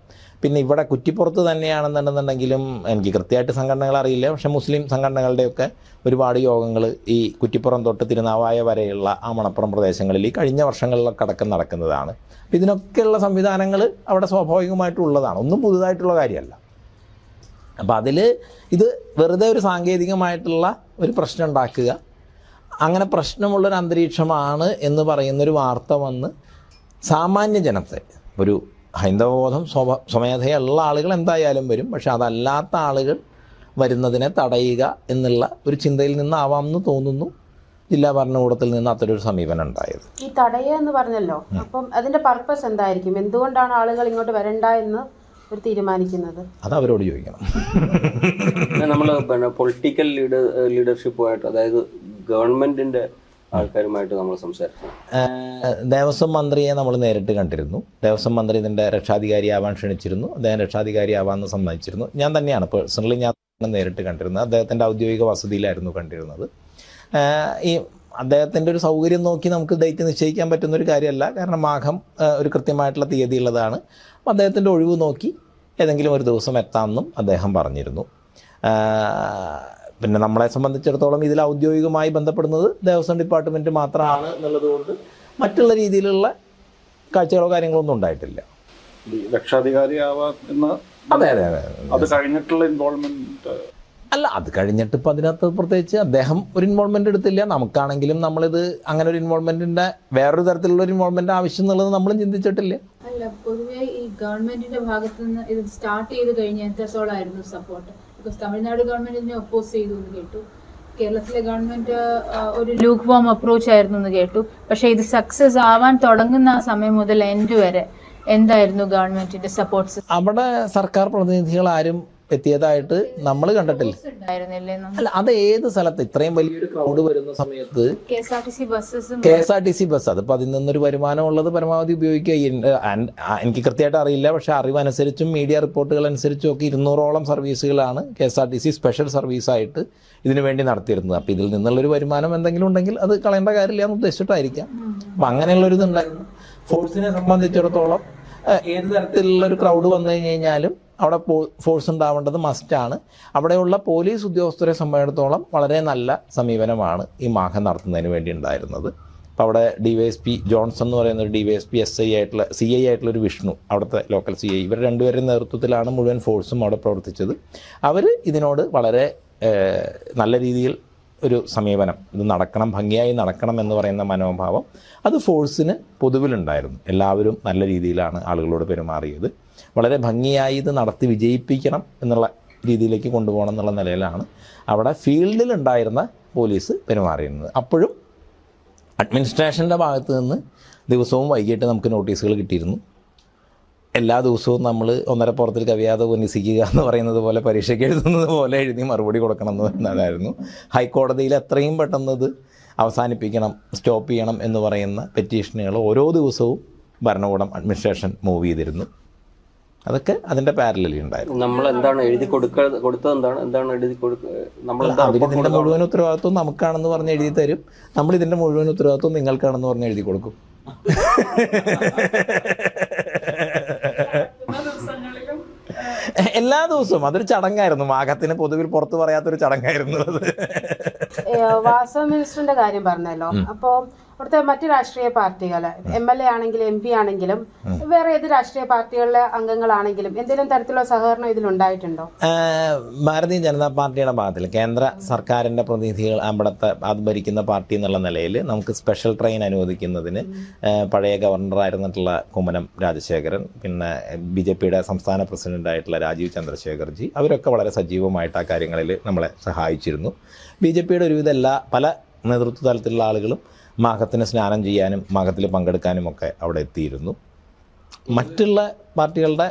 പിന്നെ ഇവിടെ കുറ്റിപ്പുറത്ത് തന്നെയാണെന്നുണ്ടെന്നുണ്ടെങ്കിലും എനിക്ക് കൃത്യമായിട്ട് സംഘടനകൾ അറിയില്ല. പക്ഷേ മുസ്ലിം സംഘടനകളുടെയൊക്കെ ഒരുപാട് യോഗങ്ങൾ ഈ കുറ്റിപ്പുറം തൊട്ട് തിരുനാവായ വരെയുള്ള ആ മണപ്പുറം പ്രദേശങ്ങളിൽ ഈ കഴിഞ്ഞ വർഷങ്ങളിലൊക്കെ അടക്കം നടക്കുന്നതാണ്. അപ്പം ഇതിനൊക്കെയുള്ള സംവിധാനങ്ങൾ അവിടെ സ്വാഭാവികമായിട്ടുള്ളതാണ്, ഒന്നും പുതുതായിട്ടുള്ള കാര്യമല്ല. അപ്പോൾ അതിൽ ഇത് വെറുതെ ഒരു സാങ്കേതികമായിട്ടുള്ള ഒരു പ്രശ്നം ഉണ്ടാക്കുക, അങ്ങനെ പ്രശ്നമുള്ളൊരു അന്തരീക്ഷമാണ് എന്ന് പറയുന്നൊരു വാർത്ത വന്ന് സാമാന്യ ജനത്തെ, ഒരു ഹൈന്ദവബോധം സ്വമേധയുള്ള ആളുകൾ എന്തായാലും വരും, പക്ഷെ അതല്ലാത്ത ആളുകൾ വരുന്നതിനെ തടയുക എന്നുള്ള ഒരു ചിന്തയിൽ നിന്നാവാമെന്ന് തോന്നുന്നു. ജില്ലാ ഭരണകൂടത്തിൽ നിന്ന് അത്തരൊരു സമീപനം ഉണ്ടായത്. ഈ തടയുക എന്ന് പറഞ്ഞല്ലോ, അപ്പം അതിന്റെ പർപ്പസ് എന്തായിരിക്കും? എന്തുകൊണ്ടാണ് ആളുകൾ ഇങ്ങോട്ട് വരണ്ട എന്ന് ഒരു തീരുമാനിക്കുന്നത്? അത് അവരോട് ചോദിക്കണം. നമ്മൾ പിന്നെ പൊളിറ്റിക്കൽ ലീഡർഷിപ്പുമായിട്ട്, അതായത് ഗവൺമെന്റിന്റെ ആൾക്കാരുമായിട്ട് നമ്മൾ സംസാരിച്ചു. ദേവസ്വം മന്ത്രിയെ നമ്മൾ നേരിട്ട് കണ്ടിരുന്നു. ദേവസ്വം മന്ത്രി ഇതിൻ്റെ രക്ഷാധികാരിയാവാൻ ക്ഷണിച്ചിരുന്നു. അദ്ദേഹം രക്ഷാധികാരിയാവാമെന്ന് സമ്മതിച്ചിരുന്നു. ഞാൻ തന്നെയാണ് പേഴ്സണലി ഞാൻ നേരിട്ട് കണ്ടിരുന്നത്. അദ്ദേഹത്തിൻ്റെ ഔദ്യോഗിക വസതിയിലായിരുന്നു കണ്ടിരുന്നത്. ഈ അദ്ദേഹത്തിൻ്റെ ഒരു സൗകര്യം നോക്കി നമുക്ക് ഡേറ്റ് നിശ്ചയിക്കാൻ പറ്റുന്നൊരു കാര്യമല്ല. കാരണം മാഘം ഒരു കൃത്യമായിട്ടുള്ള തീയതി ഉള്ളതാണ്. അപ്പോൾ അദ്ദേഹത്തിൻ്റെ ഒഴിവ് നോക്കി ഏതെങ്കിലും ഒരു ദിവസം എത്താമെന്നും അദ്ദേഹം പറഞ്ഞിരുന്നു. പിന്നെ നമ്മളെ സംബന്ധിച്ചിടത്തോളം ഇതിൽ ഔദ്യോഗികമായി ബന്ധപ്പെടുന്നത് ദേവസ്വം ഡിപ്പാർട്ട്മെൻറ്റ് മാത്രമാണ് എന്നുള്ളതുകൊണ്ട് മറ്റുള്ള രീതിയിലുള്ള കാഴ്ചകളോ കാര്യങ്ങളോ ഒന്നും ഉണ്ടായിട്ടില്ല. രക്ഷാധികാരിയാവാന്ന് അതെ അത് കഴിഞ്ഞിട്ടുള്ള ഇൻവോൾവ്മെന്റ് അല്ല, അത് കഴിഞ്ഞിട്ട് ഇപ്പം അതിനകത്ത് പ്രത്യേകിച്ച് അദ്ദേഹം ഒരു ഇൻവോൾവ്മെൻ്റ് എടുത്തില്ല. നമുക്കാണെങ്കിലും നമ്മളിത് അങ്ങനെ ഒരു ഇൻവോൾവ്മെൻറ്റിൻ്റെ വേറൊരു തരത്തിലുള്ള ഒരു ഇൻവോൾവ്മെൻ്റ് ആവശ്യം എന്നുള്ളത് നമ്മളും ചിന്തിച്ചിട്ടില്ല. അല്ല, പൊതുവെ ഈ ഗവൺമെന്റിന്റെ ഭാഗത്തു നിന്ന് ഇത് സ്റ്റാർട്ട് ചെയ്ത് കഴിഞ്ഞ എത്രത്തോളമായിരുന്നു സപ്പോർട്ട്? ബിക്കോസ് തമിഴ്നാട് ഗവൺമെന്റ് ഇതിനെ ഒപ്പോസ് ചെയ്തു എന്ന് കേട്ടു. കേരളത്തിലെ ഗവൺമെന്റ് ഒരു ലൂക്ക് വാം അപ്രോച്ച് ആയിരുന്നു എന്ന് കേട്ടു. പക്ഷേ ഇത് സക്സസ് ആവാൻ തുടങ്ങുന്ന ആ സമയം മുതൽ എൻഡ് വരെ എന്തായിരുന്നു ഗവൺമെന്റിന്റെ സപ്പോർട്ട്സ്? അവിടെ സർക്കാർ പ്രതിനിധികൾ ആരും എത്തിയതായിട്ട് നമ്മൾ കണ്ടിട്ടില്ല. അല്ല, അത് ഏത് സ്ഥലത്ത് ഇത്രയും വലിയൊരു ക്രൗഡ് വരുന്ന സമയത്ത് KSRTC ബസ്, അതിപ്പോൾ അതിൽ നിന്നൊരു വരുമാനമുള്ളത് പരമാവധി ഉപയോഗിക്കുക. എനിക്ക് കൃത്യമായിട്ട് അറിയില്ല, പക്ഷേ അറിവനുസരിച്ചും മീഡിയ റിപ്പോർട്ടുകൾ അനുസരിച്ചും ഒക്കെ 200ഓളം സർവീസുകളാണ് KSRTC സ്പെഷ്യൽ സർവീസായിട്ട് ഇതിനു വേണ്ടി നടത്തിയിരുന്നത്. അപ്പോൾ ഇതിൽ നിന്നുള്ളൊരു വരുമാനം എന്തെങ്കിലും ഉണ്ടെങ്കിൽ അത് കളയേണ്ട കാര്യമില്ല എന്ന് ഉദ്ദേശിച്ചിട്ടായിരിക്കാം. അപ്പം അങ്ങനെയുള്ളൊരിതുണ്ടായിരുന്നു. ഫോഴ്സിനെ സംബന്ധിച്ചിടത്തോളം ഏത് തരത്തിലുള്ളൊരു ക്രൗഡ് വന്നു കഴിഞ്ഞ് കഴിഞ്ഞാലും അവിടെ ഫോഴ്സ് ഉണ്ടാവേണ്ടത് മസ്റ്റാണ്. അവിടെയുള്ള പോലീസ് ഉദ്യോഗസ്ഥരെ സംബന്ധിച്ചിടത്തോളം വളരെ നല്ല സമീപനമാണ് ഈ മാഘം നടത്തുന്നതിന് വേണ്ടി ഉണ്ടായിരുന്നത്. അപ്പോൾ അവിടെ DYSP ജോൺസൺ എന്ന് പറയുന്ന ഒരു DYSP CI ആയിട്ടുള്ളൊരു വിഷ്ണു, അവിടുത്തെ ലോക്കൽ CI, ഇവർ രണ്ടുപേരുടെ നേതൃത്വത്തിലാണ് മുഴുവൻ ഫോഴ്സും അവിടെ പ്രവർത്തിച്ചത്. അവർ ഇതിനോട് വളരെ നല്ല രീതിയിൽ ഒരു സമീപനം, ഇത് നടക്കണം, ഭംഗിയായി നടക്കണം എന്ന് പറയുന്ന മനോഭാവം അത് ഫോഴ്സിന് പൊതുവിലുണ്ടായിരുന്നു. എല്ലാവരും നല്ല രീതിയിലാണ് ആളുകളോട് പെരുമാറിയത്. വളരെ ഭംഗിയായി ഇത് നടത്തി വിജയിപ്പിക്കണം എന്നുള്ള രീതിയിലേക്ക് കൊണ്ടുപോകണം എന്നുള്ള നിലയിലാണ് അവിടെ ഫീൽഡിലുണ്ടായിരുന്ന പോലീസ് പെരുമാറിയിരുന്നത്. അപ്പോഴും അഡ്മിനിസ്ട്രേഷൻ്റെ ഭാഗത്ത് നിന്ന് ദിവസവും വൈകിട്ട് നമുക്ക് നോട്ടീസുകൾ കിട്ടിയിരുന്നു. എല്ലാ ദിവസവും നമ്മൾ ഒന്നര പുറത്തിൽ കവിയാതെ ഉന്നസിക്കുക എന്ന് പറയുന്നത് പോലെ, പരീക്ഷയ്ക്ക് എഴുതുന്നത് പോലെ എഴുതി മറുപടി കൊടുക്കണം എന്നതായിരുന്നു. ഹൈക്കോടതിയിൽ എത്രയും പെട്ടെന്ന് ഇത് അവസാനിപ്പിക്കണം, സ്റ്റോപ്പ് ചെയ്യണം എന്ന് പറയുന്ന പെറ്റീഷനുകൾ ഓരോ ദിവസവും ഭരണകൂടം അഡ്മിനിസ്ട്രേഷൻ മൂവ് ചെയ്തിരുന്നു. അതൊക്കെ അതിൻ്റെ പാരലലി ഉണ്ടായിരുന്നു. നമ്മൾ എന്താണ് എഴുതി കൊടുത്തത്, എന്താണ് എഴുതി അവരിതിൻ്റെ മുഴുവൻ ഉത്തരവാദിത്വം നമുക്കാണെന്ന് പറഞ്ഞ് എഴുതി തരും. നമ്മളിതിൻ്റെ മുഴുവൻ ഉത്തരവാദിത്വം നിങ്ങൾക്കാണെന്ന് പറഞ്ഞ് എഴുതി കൊടുക്കും. എല്ലാ ദിവസവും അതൊരു ചടങ്ങായിരുന്നു. മാഘത്തിന് പൊതുവിൽ പുറത്തു പറയാത്തൊരു ചടങ്ങായിരുന്നു അത്. വാസവ മിനിസ്റ്ററിന്റെ കാര്യം പറഞ്ഞല്ലോ, അപ്പോൾ അവിടുത്തെ മറ്റ് രാഷ്ട്രീയ പാർട്ടികൾ, MLA ആണെങ്കിലും MP ആണെങ്കിലും വേറെ ഏത് രാഷ്ട്രീയ പാർട്ടികളിലെ അംഗങ്ങളാണെങ്കിലും എന്തെങ്കിലും തരത്തിലുള്ള സഹകരണം ഇതിലുണ്ടായിട്ടുണ്ടോ? ഭാരതീയ ജനതാ പാർട്ടിയുടെ ഭാഗത്തിൽ കേന്ദ്ര സർക്കാരിൻ്റെ പ്രതിനിധികൾ അവിടുത്തെ അത് ഭരിക്കുന്ന പാർട്ടി എന്നുള്ള നിലയിൽ നമുക്ക് സ്പെഷ്യൽ ട്രെയിൻ അനുവദിക്കുന്നതിന് പഴയ ഗവർണറായിരുന്നിട്ടുള്ള കുമ്മനം രാജശേഖരൻ, പിന്നെ BJPയുടെ സംസ്ഥാന പ്രസിഡൻ്റായിട്ടുള്ള രാജീവ് ചന്ദ്രശേഖർജി, അവരൊക്കെ വളരെ സജീവമായിട്ട് ആ കാര്യങ്ങളിൽ നമ്മളെ സഹായിച്ചിരുന്നു. BJPയുടെ ഒരുവിധ പല നേതൃത്വ തലത്തിലുള്ള ആളുകളും മാഘത്തിന് സ്നാനം ചെയ്യാനും മാഘത്തിൽ പങ്കെടുക്കാനും ഒക്കെ അവിടെ എത്തിയിരുന്നു. മറ്റുള്ള പാർട്ടികളുടെ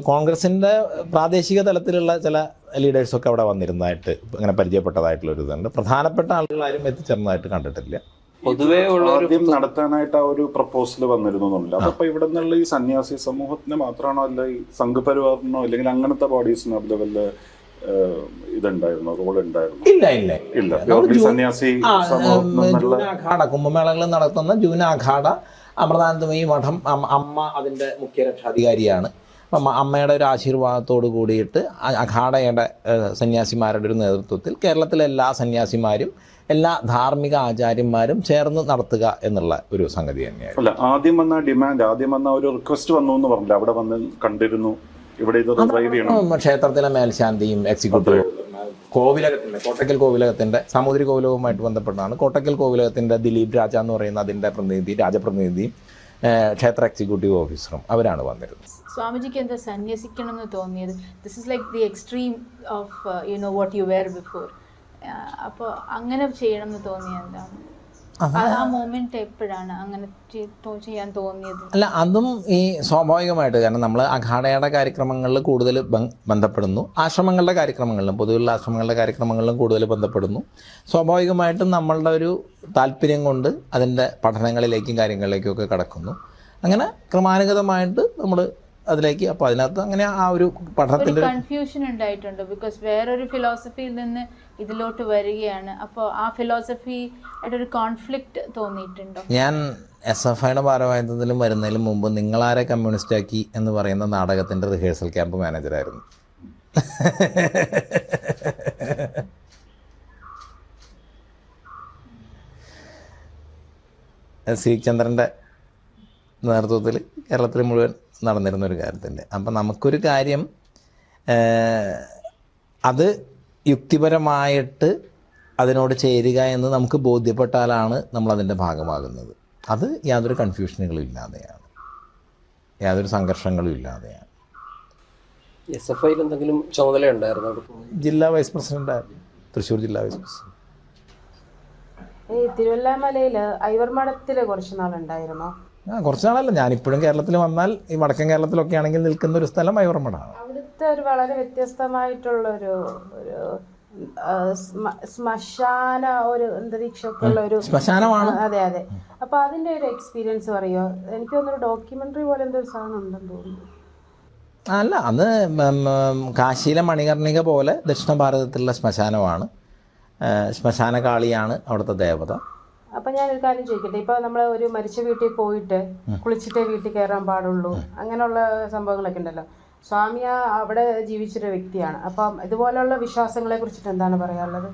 കോൺഗ്രസിൻ്റെ പ്രാദേശിക തലത്തിലുള്ള ചില ലീഡേഴ്സൊക്കെ അവിടെ വന്നിരുന്നതായിട്ട് അങ്ങനെ പരിചയപ്പെട്ടതായിട്ടുള്ളൊരു ഇതുണ്ട്. പ്രധാനപ്പെട്ട ആളുകളാരും എത്തിച്ചേർന്നതായിട്ട് കണ്ടിട്ടില്ല. പൊതുവേ ആദ്യം നടത്താനായിട്ട് ആ ഒരു പ്രപ്പോസൽ വന്നിരുന്നില്ല. അതപ്പോ ഇവിടെ നിന്നുള്ള ഈ സന്യാസി സമൂഹത്തിന് മാത്രമാണോ, അല്ല ഈ സംഘപരിവാറിനോ അല്ലെങ്കിൽ അങ്ങനത്തെ ബോഡീസിനോ അതിൽ വല്ല ഇതുണ്ടായിരുന്നു, റോൾ ഉണ്ടായിരുന്നു? ഇല്ല. സന്യാസി ജൂനാഘാട കുംഭമേളകൾ നടത്തുന്ന ജൂനാഘാട അമൃതാനന്ദമയി മഠം അമ്മ അതിൻ്റെ മുഖ്യ രക്ഷാധികാരിയാണ്. അപ്പം അമ്മയുടെ ഒരു ആശീർവാദത്തോട് കൂടിയിട്ട് അഖാഡയുടെ സന്യാസിമാരുടെ ഒരു നേതൃത്വത്തിൽ കേരളത്തിലെ എല്ലാ സന്യാസിമാരും എല്ലാ ധാർമ്മിക ആചാര്യന്മാരും ചേർന്ന് നടത്തുക എന്നുള്ള ഒരു സംഗതി തന്നെയായിരുന്നു. അല്ല, ആദ്യം വന്ന ഒരു റിക്വസ്റ്റ് വന്നു എന്ന് പറഞ്ഞില്ല, അവിടെ വന്ന് കണ്ടിരുന്നു, ഇവിടെ ഇത് ഡ്രൈവ് ചെയ്യണം. ക്ഷേത്രത്തിലെ മേൽശാന്തിയും എക്സിക്യൂട്ടീവ് കോവിലകത്തിൻ്റെ കോട്ടക്കൽ കോവിലകത്തിൻ്റെ സാമൂതിരി കോവിലകവുമായിട്ട് ബന്ധപ്പെട്ടാണ്. കോട്ടക്കൽ കോവിലകത്തിൻ്റെ ദിലീപ് രാജ എന്ന് പറയുന്ന അതിൻ്റെ രാജപ്രതിനിധിയും ക്ഷേത്ര എക്സിക്യൂട്ടീവ് ഓഫീസറും അവരാണ് വന്നിരുന്നത്. സ്വാമിജിക്ക് എന്താ സന്യസിക്കണം എന്ന് തോന്നിയത്? This is like the extreme of what you were before. അപ്പോൾ അങ്ങനെ ചെയ്യണം എന്ന് തോന്നിയത് എന്താണ്? ആ മൊമെന്റ് എപ്പോഴാണ് അങ്ങനെ ചെയ്യാൻ തോന്നിയത്? അല്ല, അതും ഈ സ്വാഭാവികമായിട്ട്, കാരണം നമ്മൾ അഖാഡയുടെ കാര്യക്രമങ്ങളിൽ കൂടുതൽ ബന്ധപ്പെടുന്നു, ആശ്രമങ്ങളുടെ കാര്യക്രമങ്ങളിലും പൊതുവെയുള്ള ആശ്രമങ്ങളുടെ കാര്യക്രമങ്ങളിലും കൂടുതൽ ബന്ധപ്പെടുന്നു. സ്വാഭാവികമായിട്ടും നമ്മളുടെ ഒരു താല്പര്യം കൊണ്ട് അതിൻ്റെ പഠനങ്ങളിലേക്കും കാര്യങ്ങളിലേക്കും ഒക്കെ കടക്കുന്നു. അങ്ങനെ ക്രമാനുഗതമായിട്ട് നമ്മൾ അതിലേക്ക്, അപ്പോൾ അതിനകത്ത് അങ്ങനെ ആ ഒരു പഠനത്തിൻ്റെ കൺഫ്യൂഷൻ ഉണ്ടായിട്ടുണ്ട്. ബിക്കോസ് വേറൊരു ഫിലോസഫിയിൽ നിന്ന് ഇതിലോട്ട് വരികയാണ്. അപ്പോൾ ആ ഫിലോസഫി ആയിട്ട് ഒരു കോൺഫ്ലിക്റ്റ് തോന്നിയിട്ടുണ്ടോ? ഞാൻ SFIയുടെ ഭാരവാഹിത്വത്തിലും വരുന്നതിന് മുമ്പ് നിങ്ങളാരെ കമ്മ്യൂണിസ്റ്റാക്കി എന്ന് പറയുന്ന നാടകത്തിൻ്റെ റിഹേഴ്സൽ ക്യാമ്പ് മാനേജറായിരുന്നു. സി ചന്ദ്രൻ്റെ നേതൃത്വത്തിൽ കേരളത്തിൽ മുഴുവൻ നടന്നിരുന്നൊരു കാര്യത്തിൻ്റെ. അപ്പം നമുക്കൊരു കാര്യം അത് യുക്തിപരമായിട്ട് അതിനോട് ചേരുക എന്ന് നമുക്ക് ബോധ്യപ്പെട്ടാലാണ് നമ്മളതിൻ്റെ ഭാഗമാകുന്നത്. അത് യാതൊരു കൺഫ്യൂഷനുകളും ഇല്ലാതെയാണ്, യാതൊരു സംഘർഷങ്ങളും ഇല്ലാതെയാണ്. SFIയിൽ എന്തെങ്കിലും ചുമതല ഉണ്ടായിരുന്നു? ജില്ലാ വൈസ് പ്രസിഡൻ്റായിരുന്നു, തൃശ്ശൂർ ജില്ലാ വൈസ് പ്രസിഡന്റ്. ഈ തിരുവല്ലാമലയിൽ ഐവർമഠത്തിൽ കുറച്ച് നാളുണ്ടായിരുന്നോ? കുറച്ച് നാളല്ല, ഞാനിപ്പോഴും കേരളത്തിൽ വന്നാൽ ഈ വടക്കൻ കേരളത്തിലൊക്കെ ആണെങ്കിൽ നിൽക്കുന്ന ഒരു സ്ഥലം ഐവർമഠമാണ്. അവിടുത്തെ ഒരു വളരെ വ്യത്യസ്തമായിട്ടുള്ളൊരു ഒരു ശ്മശാന ഒരു അന്തരീക്ഷമൊക്കെ ഉള്ള ഒരു ശ്മശാനമാണ്. അതെ അതെ. അപ്പോൾ അതിൻ്റെ ഒരു എക്സ്പീരിയൻസ് പറയുമോ? എനിക്ക് തോന്നുന്നു ഡോക്യുമെൻ്ററി പോലെ എന്തോ ഒരു സാധനം ഉണ്ടെന്ന് തോന്നുന്നു. അല്ല, അന്ന് കാശിയിലെ മണികർണിക പോലെ ദക്ഷിണ ഭാരതത്തിലുള്ള ശ്മശാനമാണ്. ശ്മശാന കാളിയാണ് അവിടുത്തെ ദേവത. അപ്പം ഞാനൊരു കാര്യം ചോദിക്കട്ടെ, ഇപ്പോൾ നമ്മൾ ഒരു മരിച്ച വീട്ടിൽ പോയിട്ട് കുളിച്ചിട്ടേ വീട്ടിൽ കയറാൻ പാടുള്ളൂ, അങ്ങനെയുള്ള സംഭവങ്ങളൊക്കെ ഉണ്ടല്ലോ. സ്വാമി അവിടെ ജീവിച്ചൊരു വ്യക്തിയാണ്. അപ്പം ഇതുപോലെയുള്ള വിശ്വാസങ്ങളെ കുറിച്ചിട്ട് എന്താണ് പറയാനുള്ളത്?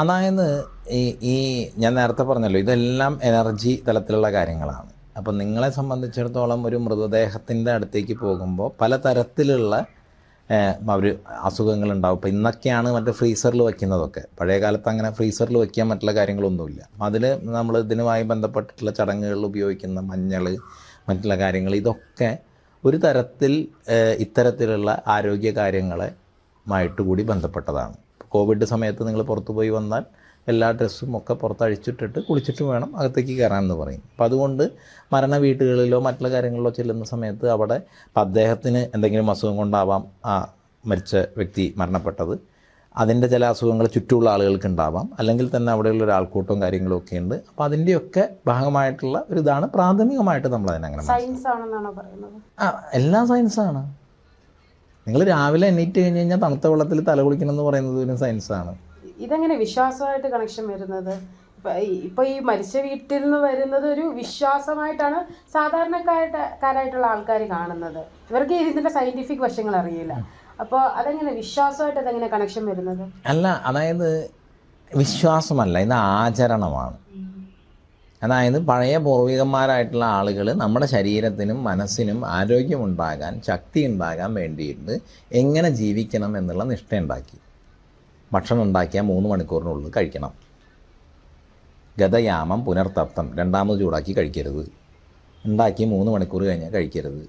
അതായത് ഈ ഞാൻ നേരത്തെ പറഞ്ഞല്ലോ, ഇതെല്ലാം എനർജി തലത്തിലുള്ള കാര്യങ്ങളാണ്. അപ്പം നിങ്ങളെ സംബന്ധിച്ചിടത്തോളം ഒരു മൃതദേഹത്തിൻ്റെ അടുത്തേക്ക് പോകുമ്പോൾ പലതരത്തിലുള്ള അവർ അസുഖങ്ങളുണ്ടാവും. ഇപ്പോൾ ഇന്നൊക്കെയാണ് മറ്റേ ഫ്രീസറിൽ വയ്ക്കുന്നതൊക്കെ. പഴയ കാലത്ത് അങ്ങനെ ഫ്രീസറിൽ വയ്ക്കാൻ മറ്റുള്ള കാര്യങ്ങളൊന്നുമില്ല. അതിൽ നമ്മൾ ഇതിനുമായി ബന്ധപ്പെട്ടിട്ടുള്ള ചടങ്ങുകളിൽ ഉപയോഗിക്കുന്ന മഞ്ഞൾ, മറ്റുള്ള കാര്യങ്ങൾ, ഇതൊക്കെ ഒരു തരത്തിൽ ഇത്തരത്തിലുള്ള ആരോഗ്യ കാര്യങ്ങളുമായിട്ട് കൂടി ബന്ധപ്പെട്ടതാണ്. കോവിഡ് സമയത്ത് നിങ്ങൾ പുറത്തു പോയി വന്നാൽ എല്ലാ ഡ്രസ്സും ഒക്കെ പുറത്തഴിച്ചിട്ടിട്ട് കുളിച്ചിട്ട് വേണം അകത്തേക്ക് കയറാമെന്ന് പറയും. അപ്പം അതുകൊണ്ട് മരണ വീട്ടുകളിലോ മറ്റുള്ള കാര്യങ്ങളിലോ ചെല്ലുന്ന സമയത്ത് അവിടെ അദ്ദേഹത്തിന് എന്തെങ്കിലും അസുഖം കൊണ്ടാവാം ആ മരിച്ച വ്യക്തി മരണപ്പെട്ടത്, അതിൻ്റെ ചില അസുഖങ്ങൾ ചുറ്റുമുള്ള ആളുകൾക്ക് ഉണ്ടാവാം, അല്ലെങ്കിൽ തന്നെ അവിടെയുള്ള ഒരു ആൾക്കൂട്ടവും കാര്യങ്ങളും ഒക്കെ ഉണ്ട്. അപ്പോൾ അതിൻ്റെയൊക്കെ ഭാഗമായിട്ടുള്ള ഒരു ഇതാണ് പ്രാഥമികമായിട്ട് നമ്മൾ അതിനങ്ങനെ. സയൻസ് ആണെന്നാണോ പറയുന്നത്? എല്ലാം സയൻസാണ്. നിങ്ങൾ രാവിലെ എണീറ്റ് കഴിഞ്ഞ് കഴിഞ്ഞാൽ തണുത്ത വെള്ളത്തിൽ തല കുളിക്കണം എന്ന് പറയുന്നത് ഒരു സയൻസാണ്. ഇതെങ്ങനെ വിശ്വാസമായിട്ട് കണക്ഷൻ വരുന്നത്? ഇപ്പോൾ ഈ മരിച്ച വീട്ടിൽ നിന്ന് വരുന്നത് ഒരു വിശ്വാസമായിട്ടാണ് സാധാരണക്കാരായിട്ടുള്ള ആൾക്കാർ കാണുന്നത്. ഇവർക്ക് ഇതിൻ്റെ സയൻറ്റിഫിക് വശങ്ങൾ അറിയില്ല. അപ്പോൾ അതെങ്ങനെ വിശ്വാസമായിട്ട് അതെങ്ങനെ കണക്ഷൻ വരുന്നത്? അല്ല, അതായത് വിശ്വാസമല്ല, ഇത് ആചരണമാണ്. അതായത് പഴയ പൂർവികന്മാരായിട്ടുള്ള ആളുകൾ നമ്മുടെ ശരീരത്തിനും മനസ്സിനും ആരോഗ്യമുണ്ടാകാൻ, ശക്തി ഉണ്ടാകാൻ വേണ്ടിയിട്ട് എങ്ങനെ ജീവിക്കണം എന്നുള്ള നിഷ്ഠയുണ്ടാക്കി. ഭക്ഷണം ഉണ്ടാക്കിയാൽ 3 മണിക്കൂറിനുള്ളിൽ കഴിക്കണം. ഗതയാമം പുനർത്തപ്തം, രണ്ടാമത് ചൂടാക്കി കഴിക്കരുത്. ഉണ്ടാക്കി 3 മണിക്കൂർ കഴിഞ്ഞാൽ കഴിക്കരുത്.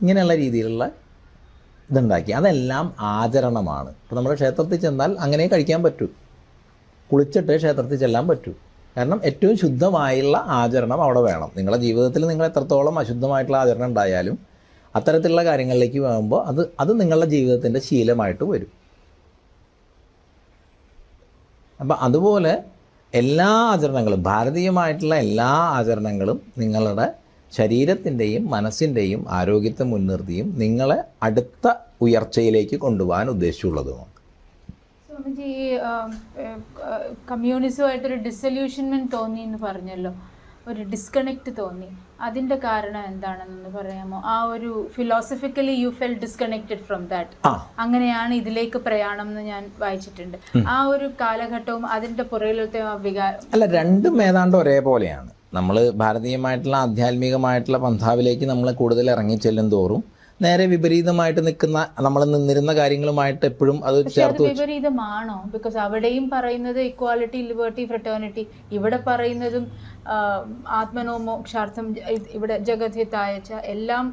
ഇങ്ങനെയുള്ള രീതിയിലുള്ള ഇതുണ്ടാക്കി. അതെല്ലാം ആചരണമാണ്. ഇപ്പോൾ നമ്മൾ ക്ഷേത്രത്തിൽ ചെന്നാൽ അങ്ങനെ കഴിക്കാൻ പറ്റൂ, കുളിച്ചിട്ട് ക്ഷേത്രത്തിൽ ചെല്ലാൻ പറ്റൂ. കാരണം ഏറ്റവും ശുദ്ധമായുള്ള ആചരണം അവിടെ വേണം. നിങ്ങളുടെ ജീവിതത്തിൽ നിങ്ങൾ എത്രത്തോളം അശുദ്ധമായിട്ടുള്ള ആചരണം ഉണ്ടായാലും അത്തരത്തിലുള്ള കാര്യങ്ങളിലേക്ക് പോകുമ്പോൾ അത് നിങ്ങളുടെ ജീവിതത്തിൻ്റെ ശീലമായിട്ട് വരും. അപ്പം അതുപോലെ എല്ലാ ആചരണങ്ങളും, ഭാരതീയമായിട്ടുള്ള എല്ലാ ആചരണങ്ങളും നിങ്ങളുടെ ശരീരത്തിൻ്റെയും മനസ്സിൻ്റെയും ആരോഗ്യത്തെ മുൻനിർത്തിയും നിങ്ങളെ അടുത്ത ഉയർച്ചയിലേക്ക് കൊണ്ടുപോകാൻ ഉദ്ദേശിച്ചുള്ളതുമാണ്. സ്വാമിജി, കമ്മ്യൂണിസമായിട്ടൊരു ഡിസൊല്യൂഷൻമെൻറ്റ് തോന്നി എന്ന് പറഞ്ഞല്ലോ, ഒരു ഡിസ്കണക്റ്റ് തോന്നി. അതിൻ്റെ കാരണം എന്താണെന്ന് പറയാമോ? ആ ഒരു philosophically you felt disconnected from that. അങ്ങനെയാണ് ഇതിലേക്ക് പ്രയാണം എന്ന് ഞാൻ വായിച്ചിട്ടുണ്ട്. ആ ഒരു കാലഘട്ടവും അതിൻ്റെ പുറകിലത്തെ വികാരം അല്ല, രണ്ടും ഏതാണ്ട് ഒരേപോലെയാണ്. നമ്മൾ ഭാരതീയമായിട്ടുള്ള ആധ്യാത്മികമായിട്ടുള്ള പന്ഥാവിലേക്ക് നമ്മൾ കൂടുതൽ ഇറങ്ങിച്ചെല്ലും തോറും നേരെ വിപരീതമായിട്ട് നിൽക്കുന്ന, നമ്മൾ നിന്നിരുന്ന കാര്യങ്ങളുമായിട്ട് എപ്പോഴും അത് ചേർത്ത്. വിപരീതമാണോ? ബിക്കോസ് അവിടെയും പറയുന്നത് ഇക്വാലിറ്റി, ലിബർട്ടി, ഫ്രറ്റേണിറ്റി. ഇവിടെ പറയുന്നതും ആത്മനോ മോക്ഷാർത്ഥം, ഇവിടെ ജഗദ്ഹിതായച്ച, എല്ലാം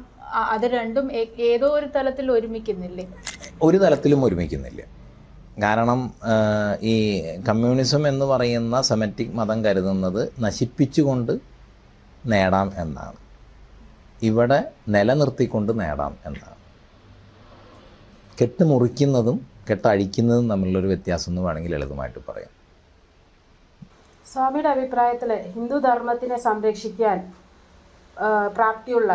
അത് രണ്ടും ഏതോ ഒരു തലത്തിൽ ഒരുമിക്കുന്നില്ലേ? ഒരു തലത്തിലും ഒരുമിക്കുന്നില്ല. കാരണം ഈ കമ്മ്യൂണിസം എന്ന് പറയുന്ന സെമറ്റിക് മതം കരുതുന്നത് നശിപ്പിച്ചുകൊണ്ട് നേടാം എന്നാണ്. ഇവിടെ നിലനിർത്തിക്കൊണ്ട് നേടാം എന്നാണ്. കെട്ട് മുറിക്കുന്നതും കെട്ടഴിക്കുന്നതും തമ്മിലുള്ളൊരു വ്യത്യാസം എന്ന് വേണമെങ്കിൽ ലളിതമായിട്ട് പറയാം. സ്വാമിയുടെ അഭിപ്രായത്തിൽ ഹിന്ദു ധർമ്മത്തിനെ സംരക്ഷിക്കാൻ പ്രാപ്തിയുള്ള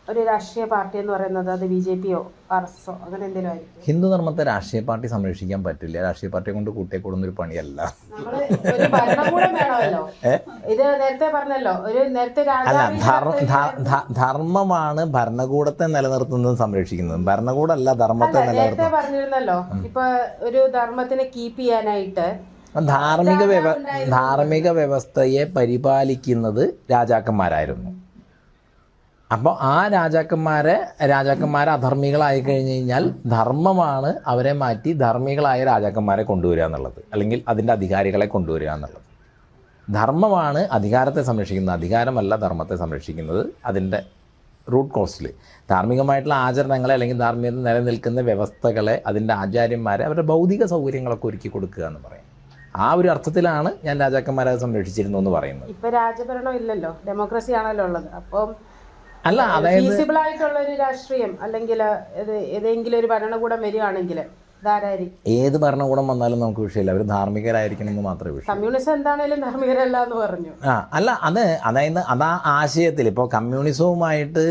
ഒരു രാഷ്ട്രീയ പാർട്ടി എന്ന് പറയുന്നത് അത് BJPയോ RSSോ അങ്ങനെ എന്തെങ്കിലും ആയിരിക്കും? ഹിന്ദു ധർമ്മത്തെ രാഷ്ട്രീയ പാർട്ടി സംരക്ഷിക്കാൻ പറ്റില്ല. രാഷ്ട്രീയ പാർട്ടിയെ കൊണ്ട് കൂട്ടിയെ കൂടുന്നൊരു പണിയല്ല. നമ്മള് ഒരു ഭരണകൂടം വേണമല്ലോ. ഇത് നേരത്തെ പറഞ്ഞല്ലോ, ഒരു നേരത്തെ അല്ല, ധർമ്മമാണ് ഭരണകൂടത്തെ നിലനിർത്തുന്നതും സംരക്ഷിക്കുന്നതും. ഭരണകൂടമല്ല ധർമ്മത്തെ നേരത്തെ നിലനിർത്തുന്നത്. പറഞ്ഞിരുന്നല്ലോ, ഇപ്പൊ ഒരു ധർമ്മത്തിനെ കീപ്പ് ചെയ്യാനായിട്ട് ധാർമ്മിക വ്യവസ്ഥയെ പരിപാലിക്കുന്നത് രാജാക്കന്മാരായിരുന്നു. അപ്പോൾ ആ രാജാക്കന്മാരെ അധർമ്മികളായി കഴിഞ്ഞ് കഴിഞ്ഞാൽ ധർമ്മമാണ് അവരെ മാറ്റി ധാർമ്മികളായ രാജാക്കന്മാരെ കൊണ്ടുവരിക എന്നുള്ളത്, അല്ലെങ്കിൽ അതിൻ്റെ അധികാരികളെ കൊണ്ടുവരിക എന്നുള്ളത്. ധർമ്മമാണ് അധികാരത്തെ സംരക്ഷിക്കുന്നത്, അധികാരമല്ല ധർമ്മത്തെ സംരക്ഷിക്കുന്നത്. അതിൻ്റെ റൂട്ട് കോസ്റ്റിൽ ധാർമ്മികമായിട്ടുള്ള ആചരണങ്ങളെ അല്ലെങ്കിൽ ധാർമ്മികത നിലനിൽക്കുന്ന വ്യവസ്ഥകളെ, അതിൻ്റെ ആചാര്യന്മാരെ അവരുടെ ഭൗതിക സൗകര്യങ്ങളൊക്കെ ഒരുക്കി കൊടുക്കുക എന്ന് പറയും. ആ ഒരു അർത്ഥത്തിലാണ് ഞാൻ രാജാക്കന്മാരെ സംരക്ഷിച്ചിരുന്നു എന്ന് പറയുന്നത്. ഇപ്പൊ രാജഭരണം ഇല്ലല്ലോ, ഡെമോക്രസി ആണല്ലോ ഉള്ളത്. അപ്പം അല്ല, അതായത് ഫീസിബിൾ ആയിട്ടുള്ള ഒരു രാഷ്ട്രീയം അല്ലെങ്കിൽ ഏതെങ്കിലും ഒരു ഭരണകൂടം വരികയാണെങ്കിൽ ധാരായിരിക്കും. ഏത് ഭരണകൂടം വന്നാലും നമുക്ക് വിഷയമില്ല, അവർ ധാർമ്മികരായിരിക്കണം എന്ന് മാത്രമേ വിഷയം. കമ്മ്യൂണിസം എന്താണേലും ധാർമ്മികരല്ല എന്ന് പറഞ്ഞു. അല്ല, അതായത് അതാ ആശയത്തിൽ. ഇപ്പോൾ കമ്മ്യൂണിസവുമായിട്ട്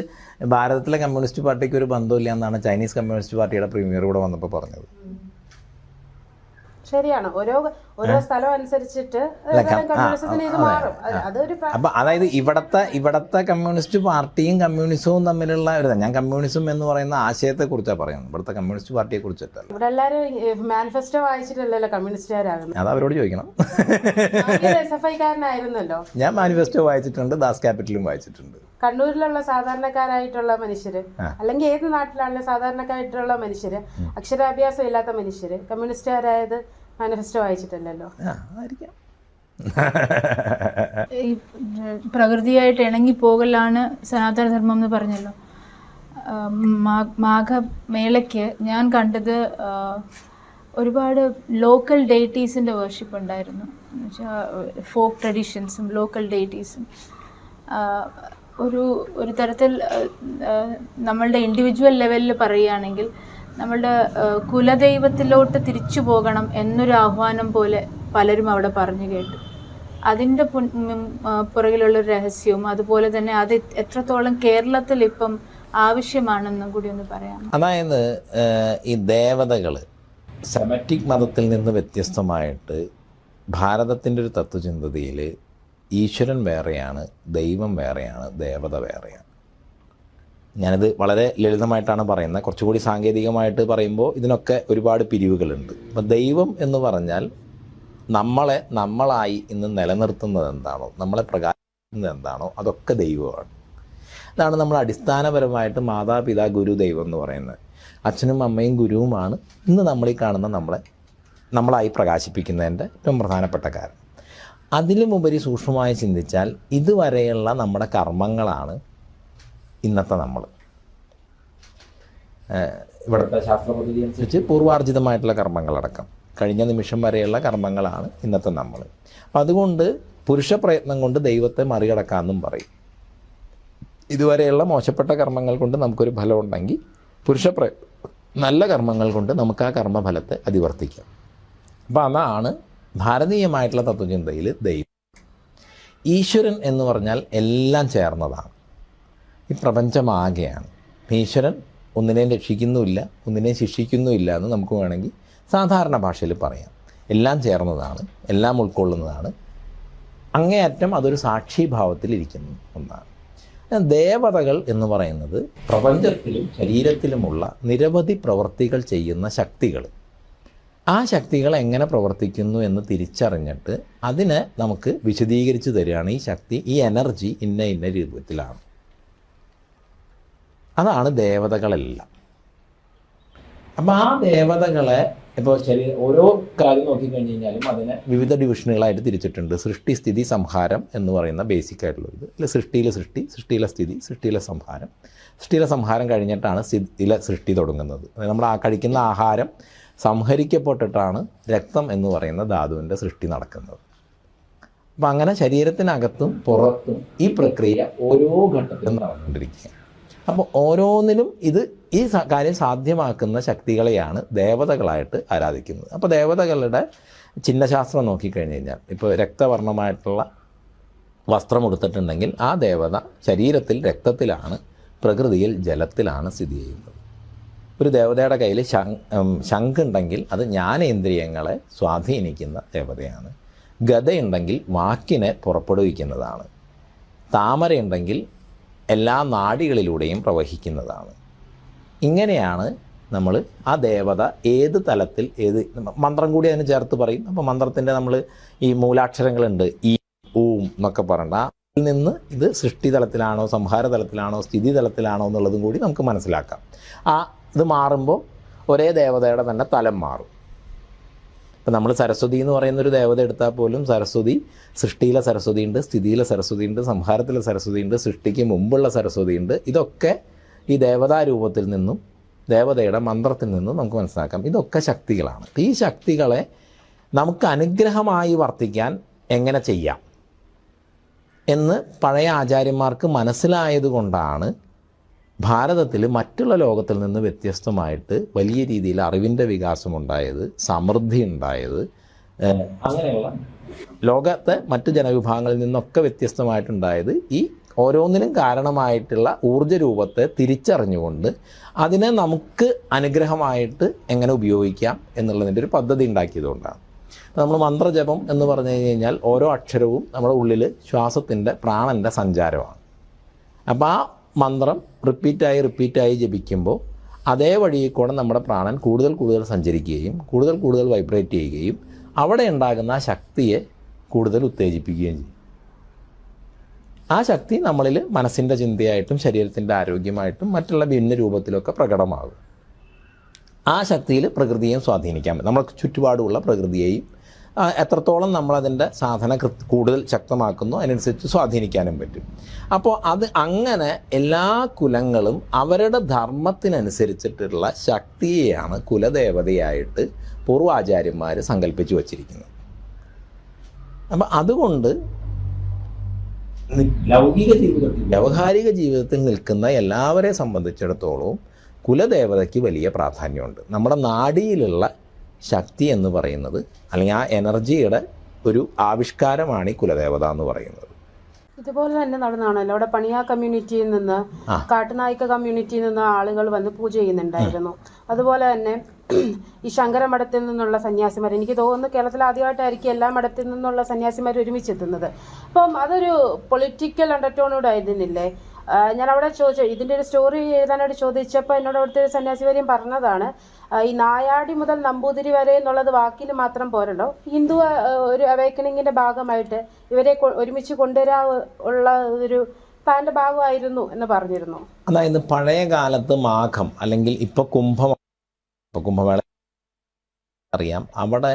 ഭാരതത്തിലെ കമ്മ്യൂണിസ്റ്റ് പാർട്ടിക്ക് ഒരു ബന്ധമില്ല എന്നാണ് ചൈനീസ് കമ്മ്യൂണിസ്റ്റ് പാർട്ടിയുടെ പ്രീമിയർ കൂടെ വന്നപ്പോൾ പറഞ്ഞത്. ശരിയാണ്, ഓരോ സ്ഥലം അനുസരിച്ചിട്ട് കമ്മ്യൂണിസത്തിന് ഇത് മാറും. അതൊരു അപ്പം അതായത് ഇവിടത്തെ കമ്മ്യൂണിസ്റ്റ് പാർട്ടിയും കമ്മ്യൂണിസവും തമ്മിലുള്ള ഒരു, ഞാൻ കമ്മ്യൂണിസം എന്ന് പറയുന്ന ആശയത്തെക്കുറിച്ചാണ് പറയുന്നത്, ഇവിടുത്തെ കമ്മ്യൂണിസ്റ്റ് പാർട്ടിയെ കുറിച്ചിട്ടല്ല. ഇവിടെ എല്ലാവരും മാനിഫെസ്റ്റോ വായിച്ചിട്ടല്ലല്ലോ കമ്മ്യൂണിസ്റ്റുകാരാകുന്നത്. അത് അവരോട് ചോദിക്കണം. SFI കാരനായിരുന്നല്ലോ. ഞാൻ മാനിഫെസ്റ്റോ വായിച്ചിട്ടുണ്ട്, ദാസ് ക്യാപിറ്റലും വായിച്ചിട്ടുണ്ട്. കണ്ണൂരിലുള്ള സാധാരണക്കാരായിട്ടുള്ള മനുഷ്യര്, അല്ലെങ്കിൽ ഏത് നാട്ടിലാണെങ്കിലും സാധാരണക്കാരായിട്ടുള്ള മനുഷ്യര്, അക്ഷരാഭ്യാസം ഇല്ലാത്ത മനുഷ്യര് കമ്മ്യൂണിസ്റ്റുകാരായത് മാനിഫെസ്റ്റോ വായിച്ചിട്ടല്ലോ. ഈ പ്രകൃതിയായിട്ട് ഇണങ്ങി പോകലാണ് സനാതനധർമ്മം എന്ന് പറഞ്ഞല്ലോ. മാഘമേളയ്ക്ക് ഞാൻ കണ്ടത് ഒരുപാട് ലോക്കൽ ഡെയ്റ്റീസിൻ്റെ വർഷിപ്പ് ഉണ്ടായിരുന്നു. എന്നുവെച്ചാൽ ഫോക്ക് ട്രഡീഷൻസും ലോക്കൽ ഡെയ്റ്റീസും ഒരു തരത്തിൽ നമ്മളുടെ ഇൻഡിവിജ്വൽ ലെവലിൽ പറയുകയാണെങ്കിൽ നമ്മളുടെ കുലദൈവത്തിലോട്ട് തിരിച്ചു പോകണം എന്നൊരു ആഹ്വാനം പോലെ പലരും അവിടെ പറഞ്ഞു കേട്ടു. അതിൻ്റെ പുറകിലുള്ളൊരു രഹസ്യവും അതുപോലെ തന്നെ അത് എത്രത്തോളം കേരളത്തിൽ ഇപ്പം ആവശ്യമാണെന്നും കൂടി ഒന്ന് പറയാം. അതായത് ഈ ദേവതകൾ സെമറ്റിക് മതത്തിൽ നിന്ന് വ്യത്യസ്തമായിട്ട് ഭാരതത്തിൻ്റെ ഒരു തത്വചിന്തതയിൽ ഈശ്വരൻ വേറെയാണ്, ദൈവം വേറെയാണ്, ദേവത വേറെയാണ്. ഞാനിത് വളരെ ലളിതമായിട്ടാണ് പറയുന്നത്. കുറച്ചുകൂടി സാങ്കേതികമായിട്ട് പറയുമ്പോൾ ഇതിനൊക്കെ ഒരുപാട് പിരിവുകളുണ്ട്. അപ്പം ദൈവം എന്ന് പറഞ്ഞാൽ നമ്മളായി ഇന്ന് നിലനിർത്തുന്നത് എന്താണോ, നമ്മളെ പ്രകാശിക്കുന്നത് എന്താണോ, അതൊക്കെ ദൈവമാണ്. അതാണ് നമ്മൾ അടിസ്ഥാനപരമായിട്ട് മാതാപിതാ ഗുരു ദൈവം എന്ന് പറയുന്നത്. അച്ഛനും അമ്മയും ഗുരുവുമാണ് ഇന്ന് നമ്മളീ കാണുന്ന നമ്മളായി പ്രകാശിപ്പിക്കുന്നതിൻ്റെ ഏറ്റവും പ്രധാനപ്പെട്ട കാരണം. അതിലുമുപരി സൂക്ഷ്മമായി ചിന്തിച്ചാൽ ഇതുവരെയുള്ള നമ്മുടെ കർമ്മങ്ങളാണ് ഇന്നത്തെ നമ്മൾ. ഇവിടുത്തെ ശാസ്ത്രപദ്ധതി അനുസരിച്ച് പൂർവാർജിതമായിട്ടുള്ള കർമ്മങ്ങളടക്കം കഴിഞ്ഞ നിമിഷം വരെയുള്ള കർമ്മങ്ങളാണ് ഇന്നത്തെ നമ്മൾ. അപ്പം അതുകൊണ്ട് പുരുഷ പ്രയത്നം കൊണ്ട് ദൈവത്തെ മറികടക്കാമെന്നും പറയും. ഇതുവരെയുള്ള മോശപ്പെട്ട കർമ്മങ്ങൾ കൊണ്ട് നമുക്കൊരു ഫലം ഉണ്ടെങ്കിൽ നല്ല കർമ്മങ്ങൾ കൊണ്ട് നമുക്ക് ആ കർമ്മഫലത്തെ അതിവർത്തിക്കാം. അപ്പം അതാണ് ഭാരതീയമായിട്ടുള്ള തത്വചിന്തയിൽ ദൈവം. ഈശ്വരൻ എന്ന് പറഞ്ഞാൽ എല്ലാം ചേർന്നതാണ്, ഈ പ്രപഞ്ചമാകെയാണ്. ഈശ്വരൻ ഒന്നിനെയും രക്ഷിക്കുന്നുമില്ല, ഒന്നിനെയും ശിക്ഷിക്കുന്നുമില്ല എന്ന് നമുക്ക് വേണമെങ്കിൽ സാധാരണ ഭാഷയിൽ പറയാം. എല്ലാം ചേർന്നതാണ്, എല്ലാം ഉൾക്കൊള്ളുന്നതാണ്, അങ്ങേയറ്റം അതൊരു സാക്ഷിഭാവത്തിലിരിക്കുന്ന ഒന്നാണ്. ദേവതകൾ എന്ന് പറയുന്നത് പ്രപഞ്ചത്തിലും ശരീരത്തിലുമുള്ള നിരവധി പ്രവൃത്തികൾ ചെയ്യുന്ന ശക്തികൾ. ആ ശക്തികൾ എങ്ങനെ പ്രവർത്തിക്കുന്നു എന്ന് തിരിച്ചറിഞ്ഞിട്ട് അതിനെ നമുക്ക് വിശദീകരിച്ച് തരികയാണ്. ഈ ശക്തി, ഈ എനർജി ഇന്ന രൂപത്തിലാണ്. അതാണ് ദേവതകളെല്ലാം. അപ്പോൾ ആ ദേവതകളെ ഇപ്പോൾ ഓരോ കാര്യം നോക്കിക്കഴിഞ്ഞ് കഴിഞ്ഞാലും അതിനെ വിവിധ ഡിവിഷനുകളായിട്ട് തിരിച്ചിട്ടുണ്ട്. സൃഷ്ടി, സ്ഥിതി, സംഹാരം എന്ന് പറയുന്ന ബേസിക് ആയിട്ടുള്ളത്. അല്ല, സൃഷ്ടിയിലെ സ്ഥിതി, സൃഷ്ടിയിലെ സംഹാരം. സൃഷ്ടിയിലെ സംഹാരം കഴിഞ്ഞിട്ടാണ് സ്ഥിതിയിലെ സൃഷ്ടി തുടങ്ങുന്നത്. നമ്മൾ കഴിക്കുന്ന ആഹാരം സംഹരിക്കപ്പെട്ടിട്ടാണ് രക്തം എന്ന് പറയുന്ന ധാതുവിൻ്റെ സൃഷ്ടി നടക്കുന്നത്. അപ്പം അങ്ങനെ ശരീരത്തിനകത്തും പുറത്തും ഈ പ്രക്രിയ ഓരോ ഘട്ടത്തിലും നടന്നുകൊണ്ടിരിക്കുക. അപ്പോൾ ഓരോന്നിലും ഈ കാര്യം സാധ്യമാക്കുന്ന ശക്തികളെയാണ് ദേവതകളായിട്ട് ആരാധിക്കുന്നത്. അപ്പോൾ ദേവതകളുടെ ചിഹ്നശാസ്ത്രം നോക്കിക്കഴിഞ്ഞ് കഴിഞ്ഞാൽ, ഇപ്പോൾ രക്തവർണ്ണമായിട്ടുള്ള വസ്ത്രം ഉടുത്തിട്ടുണ്ടെങ്കിൽ ആ ദേവത ശരീരത്തിൽ രക്തത്തിലാണ്, പ്രകൃതിയിൽ ജലത്തിലാണ് സ്ഥിതി ചെയ്യുന്നത്. ഒരു ദേവതയുടെ കയ്യിൽ ശംഖുണ്ടെങ്കിൽ അത് ജ്ഞാനേന്ദ്രിയങ്ങളെ സ്വാധീനിക്കുന്ന ദേവതയാണ്. ഗദയുണ്ടെങ്കിൽ വാക്കിനെ പുറപ്പെടുവിക്കുന്നതാണ്. താമരയുണ്ടെങ്കിൽ എല്ലാ നാഡികളിലൂടെയും പ്രവഹിക്കുന്നതാണ്. ഇങ്ങനെയാണ് നമ്മൾ ആ ദേവത ഏത് തലത്തിൽ മന്ത്രം കൂടി അതിന് ചേർത്ത് പറയും. അപ്പോൾ മന്ത്രത്തിൻ്റെ നമ്മൾ ഈ മൂലാക്ഷരങ്ങളുണ്ട്, ഈ ഊം എന്നൊക്കെ പറയണ്ട, അതിൽ നിന്ന് ഇത് സൃഷ്ടി തലത്തിലാണോ സംഹാര തലത്തിലാണോ സ്ഥിതി തലത്തിലാണോ എന്നുള്ളതും കൂടി നമുക്ക് മനസ്സിലാക്കാം. ഇത് മാറുമ്പോൾ ഒരേ ദേവതയുടെ തന്നെ തലം മാറും. ഇപ്പം നമ്മൾ സരസ്വതി എന്ന് പറയുന്നൊരു ദേവത എടുത്താൽ പോലും സരസ്വതി സൃഷ്ടിയിലെ സരസ്വതിയുണ്ട്, സ്ഥിതിയിലെ സരസ്വതിയുണ്ട്, സംഹാരത്തിലെ സരസ്വതിയുണ്ട്, സൃഷ്ടിക്ക് മുമ്പുള്ള സരസ്വതിയുണ്ട്. ഇതൊക്കെ ഈ ദേവതാരൂപത്തിൽ നിന്നും ദേവതയുടെ മന്ത്രത്തിൽ നിന്നും നമുക്ക് മനസ്സിലാക്കാം. ഇതൊക്കെ ശക്തികളാണ്. ഈ ശക്തികളെ നമുക്ക് അനുഗ്രഹമായി വർത്തിക്കാൻ എങ്ങനെ ചെയ്യാം എന്ന് പഴയ ആചാര്യന്മാർക്ക് മനസ്സിലായതുകൊണ്ടാണ് ഭാരതത്തിൽ മറ്റുള്ള ലോകത്തിൽ നിന്ന് വ്യത്യസ്തമായിട്ട് വലിയ രീതിയിൽ അറിവിൻ്റെ വികാസമുണ്ടായത്, സമൃദ്ധി ഉണ്ടായത്. അങ്ങനെയുള്ള ലോകത്തെ മറ്റ് ജനവിഭാഗങ്ങളിൽ നിന്നൊക്കെ വ്യത്യസ്തമായിട്ടുണ്ടായത് ഈ ഓരോന്നിനും കാരണമായിട്ടുള്ള ഊർജ്ജ രൂപത്തെ തിരിച്ചറിഞ്ഞുകൊണ്ട് അതിനെ നമുക്ക് അനുഗ്രഹമായിട്ട് എങ്ങനെ ഉപയോഗിക്കാം എന്നുള്ളതിൻ്റെ ഒരു പദ്ധതി ഉണ്ടാക്കിയതുകൊണ്ടാണ്. നമ്മൾ മന്ത്രജപം എന്ന് പറഞ്ഞു കഴിഞ്ഞാൽ ഓരോ അക്ഷരവും നമ്മുടെ ഉള്ളിൽ ശ്വാസത്തിൻ്റെ പ്രാണൻ്റെ സഞ്ചാരമാണ്. അപ്പോൾ ആ മന്ത്രം റിപ്പീറ്റായി ജപിക്കുമ്പോൾ അതേ വഴിയിൽ കൂടെ നമ്മുടെ പ്രാണൻ കൂടുതൽ സഞ്ചരിക്കുകയും കൂടുതൽ വൈബ്രേറ്റ് ചെയ്യുകയും അവിടെ ഉണ്ടാകുന്ന ആ ശക്തിയെ കൂടുതൽ ഉത്തേജിപ്പിക്കുകയും ചെയ്യും. ആ ശക്തി നമ്മളിൽ മനസ്സിൻ്റെ ചിന്തയായിട്ടും ശരീരത്തിൻ്റെ ആരോഗ്യമായിട്ടും മറ്റുള്ള ഭിന്ന രൂപത്തിലൊക്കെ പ്രകടമാകും. ആ ശക്തിയിൽ പ്രകൃതിയെയും സ്വാധീനിക്കാൻ പറ്റും. നമ്മൾ ചുറ്റുപാടുമുള്ള പ്രകൃതിയെയും എത്രത്തോളം നമ്മളതിൻ്റെ സാധന കൂടുതൽ ശക്തമാക്കുന്നു അതിനനുസരിച്ച് സ്വാധീനിക്കാനും പറ്റും. അപ്പോൾ അങ്ങനെ എല്ലാ കുലങ്ങളും അവരുടെ ധർമ്മത്തിനനുസരിച്ചിട്ടുള്ള ശക്തിയെയാണ് കുലദേവതയായിട്ട് പൂർവാചാര്യന്മാർ സങ്കല്പിച്ച് വച്ചിരിക്കുന്നത്. അപ്പം അതുകൊണ്ട് ലൗകിക ജീവിതത്തിൽ വ്യാവഹാരിക ജീവിതത്തിൽ നിൽക്കുന്ന എല്ലാവരെ സംബന്ധിച്ചിടത്തോളം കുലദേവതയ്ക്ക് വലിയ പ്രാധാന്യമുണ്ട്. നമ്മുടെ നാഡിയിലുള്ള ശക്തി എന്ന് പറയുന്നത് അല്ലെങ്കിൽ ആ എനർജിയുടെ ഒരു ആവിഷ്കാരമാണ് ഈ കുലദേവത എന്ന് പറയുന്നത്. ഇതുപോലെ തന്നെ നടന്നാണല്ലോ അവിടെ പണിയാ കമ്മ്യൂണിറ്റിയിൽ നിന്ന് കാട്ടുനായിക്ക കമ്മ്യൂണിറ്റിയിൽ നിന്ന് ആളുകൾ വന്ന് പൂജ ചെയ്യുന്നുണ്ടായിരുന്നു. അതുപോലെ തന്നെ ഈ ശങ്കര മഠത്തിൽ നിന്നുള്ള സന്യാസിമാർ, എനിക്ക് തോന്നുന്നു കേരളത്തിൽ ആദ്യമായിട്ടായിരിക്കും എല്ലാ മഠത്തിൽ നിന്നുള്ള സന്യാസിമാർ ഒരുമിച്ചെത്തുന്നത്. അപ്പം അതൊരു പൊളിറ്റിക്കൽ അണ്ടർടോണോട് ആയിരുന്നില്ലേ? ഞാൻ അവിടെ ചോദിച്ചു, ഇതിൻ്റെ ഒരു സ്റ്റോറി എഴുതാനായിട്ട് ചോദിച്ചപ്പോൾ എന്നോട് അവിടുത്തെ ഒരു സന്യാസിവര്യം പറഞ്ഞതാണ്, ഈ നായാടി മുതൽ നമ്പൂതിരി വരെ എന്നുള്ളത് വാക്കിൽ മാത്രം പോരല്ലോ, ഹിന്ദു ഒരു അവേക്കണിങ്ങിൻ്റെ ഭാഗമായിട്ട് ഇവരെ ഒരുമിച്ച് കൊണ്ടുവരാ ഉള്ള ഒരു പ്ലാൻ്റെ ഭാഗമായിരുന്നു എന്ന് പറഞ്ഞിരുന്നു. അതായത് പഴയ കാലത്ത് മാഘം അല്ലെങ്കിൽ ഇപ്പോൾ കുംഭമേള അറിയാം, അവിടെ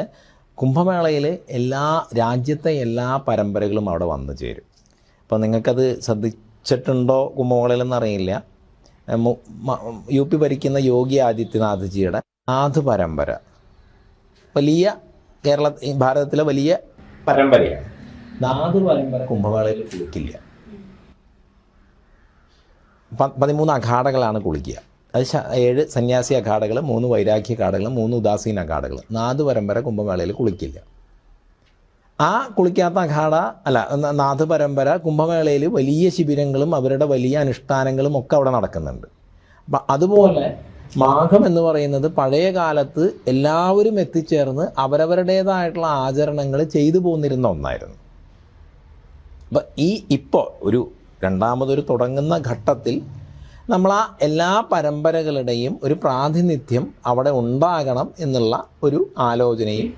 കുംഭമേളയിൽ രാജ്യത്തെ എല്ലാ പരമ്പരകളും അവിടെ വന്നു ചേരും. അപ്പോൾ നിങ്ങൾക്കത് ശ്രദ്ധിച്ചിട്ടുണ്ടോ കുംഭമേളയിലെന്ന് അറിയില്ല. UP ഭരിക്കുന്ന യോഗി ആദിത്യനാഥ്ജിയുടെ നാഥ് പരമ്പര വലിയ ഭാരതത്തിലെ വലിയ പരമ്പരയാണ്. നാഥ് പരമ്പര കുംഭമേളയിൽ കുളിക്കില്ല. 13 അഖാഡകളാണ് കുളിക്കുക. അത് 7 സന്യാസി അഖാഡകൾ, 3 വൈരാഗ്യ അഖാഡകൾ, 3 ഉദാസീന അഖാഡകൾ. നാഥ് പരമ്പര കുംഭമേളയിൽ കുളിക്കില്ല. ആ കുളിക്കാത്ത നാഥ് പരമ്പര കുംഭമേളയിൽ വലിയ ശിബിരങ്ങളും അവരുടെ വലിയ അനുഷ്ഠാനങ്ങളും ഒക്കെ അവിടെ നടക്കുന്നുണ്ട്. അപ്പം അതുപോലെ മാഘം എന്ന് പറയുന്നത് പഴയ കാലത്ത് എല്ലാവരും എത്തിച്ചേർന്ന് അവരവരുടേതായിട്ടുള്ള ആചരണങ്ങൾ ചെയ്തു പോന്നിരുന്ന ഒന്നായിരുന്നു. അപ്പം ഇപ്പോൾ ഒരു രണ്ടാമതൊരു തുടങ്ങുന്ന ഘട്ടത്തിൽ നമ്മൾ ആ എല്ലാ പരമ്പരകളുടെയും ഒരു പ്രാതിനിധ്യം അവിടെ ഉണ്ടാകണം എന്നുള്ള ഒരു ആലോചനയും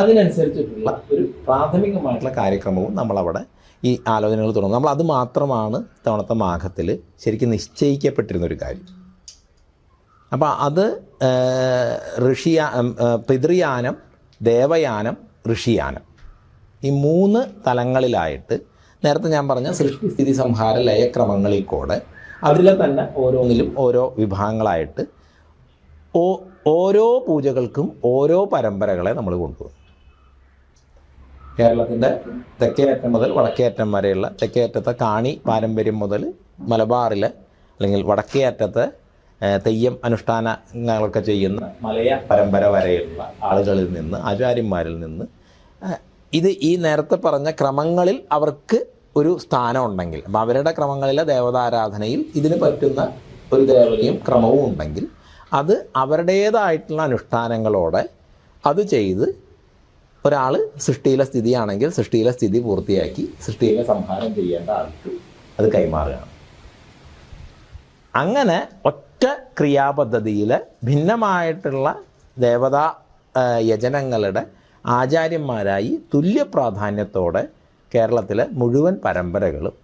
അതിനനുസരിച്ചിട്ടുള്ള ഒരു പ്രാഥമികമായിട്ടുള്ള കാര്യക്രമവും നമ്മളവിടെ ഈ ആലോചനകൾ തുടങ്ങും. നമ്മൾ അത് മാത്രമാണ് തവണത്തെ മാഘത്തിൽ ശരിക്കും നിശ്ചയിക്കപ്പെട്ടിരുന്നൊരു കാര്യം. അപ്പോൾ അത് പിതൃയാനം, ദേവയാനം, ഋഷിയാനം, ഈ 3 തലങ്ങളിലായിട്ട് നേരത്തെ ഞാൻ പറഞ്ഞ സൃഷ്ടി സ്ഥിതി സംഹാര ലയക്രമങ്ങളിൽ കൂടെ അതിലെ തന്നെ ഓരോന്നിലും ഓരോ വിഭാഗങ്ങളായിട്ട് ഓരോ പൂജകൾക്കും ഓരോ പരമ്പരകളെ നമ്മൾ കൊണ്ടുവന്നു. കേരളത്തിൻ്റെ തെക്കേ അറ്റം മുതൽ വടക്കേ അറ്റം വരെയുള്ള തെക്കേ അറ്റത്തെ കാണി പാരമ്പര്യം മുതൽ മലബാറിലെ അല്ലെങ്കിൽ വടക്കേ അറ്റത്തെ തെയ്യം അനുഷ്ഠാനങ്ങളൊക്കെ ചെയ്യുന്ന മലയ പരമ്പര വരെയുള്ള ആളുകളിൽ നിന്ന്, ആചാര്യന്മാരിൽ നിന്ന് ഇത് ഈ നേരത്തെ പറഞ്ഞ ക്രമങ്ങളിൽ അവർക്ക് ഒരു സ്ഥാനം ഉണ്ടെങ്കിൽ, അപ്പം അവരുടെ ക്രമങ്ങളിലെ ദേവതാരാധനയിൽ ഇതിന് പറ്റുന്ന ഒരു ദേവതയും ക്രമവും ഉണ്ടെങ്കിൽ അത് അവരുടേതായിട്ടുള്ള അനുഷ്ഠാനങ്ങളോടെ അത് ചെയ്ത് ഒരാൾ സൃഷ്ടിയിലെ സ്ഥിതിയാണെങ്കിൽ സൃഷ്ടിയിലെ സ്ഥിതി പൂർത്തിയാക്കി സൃഷ്ടിയിലെ സംഹാരം ചെയ്യേണ്ട ആൾക്ക് അത് കൈമാറുകയാണ്. അങ്ങനെ ഒറ്റ ക്രിയാപദ്ധതിയിൽ ഭിന്നമായിട്ടുള്ള ദേവതാ യജനങ്ങളുടെ ആചാര്യന്മാരായി തുല്യ പ്രാധാന്യത്തോടെ കേരളത്തിലെ മുഴുവൻ പരമ്പരകളും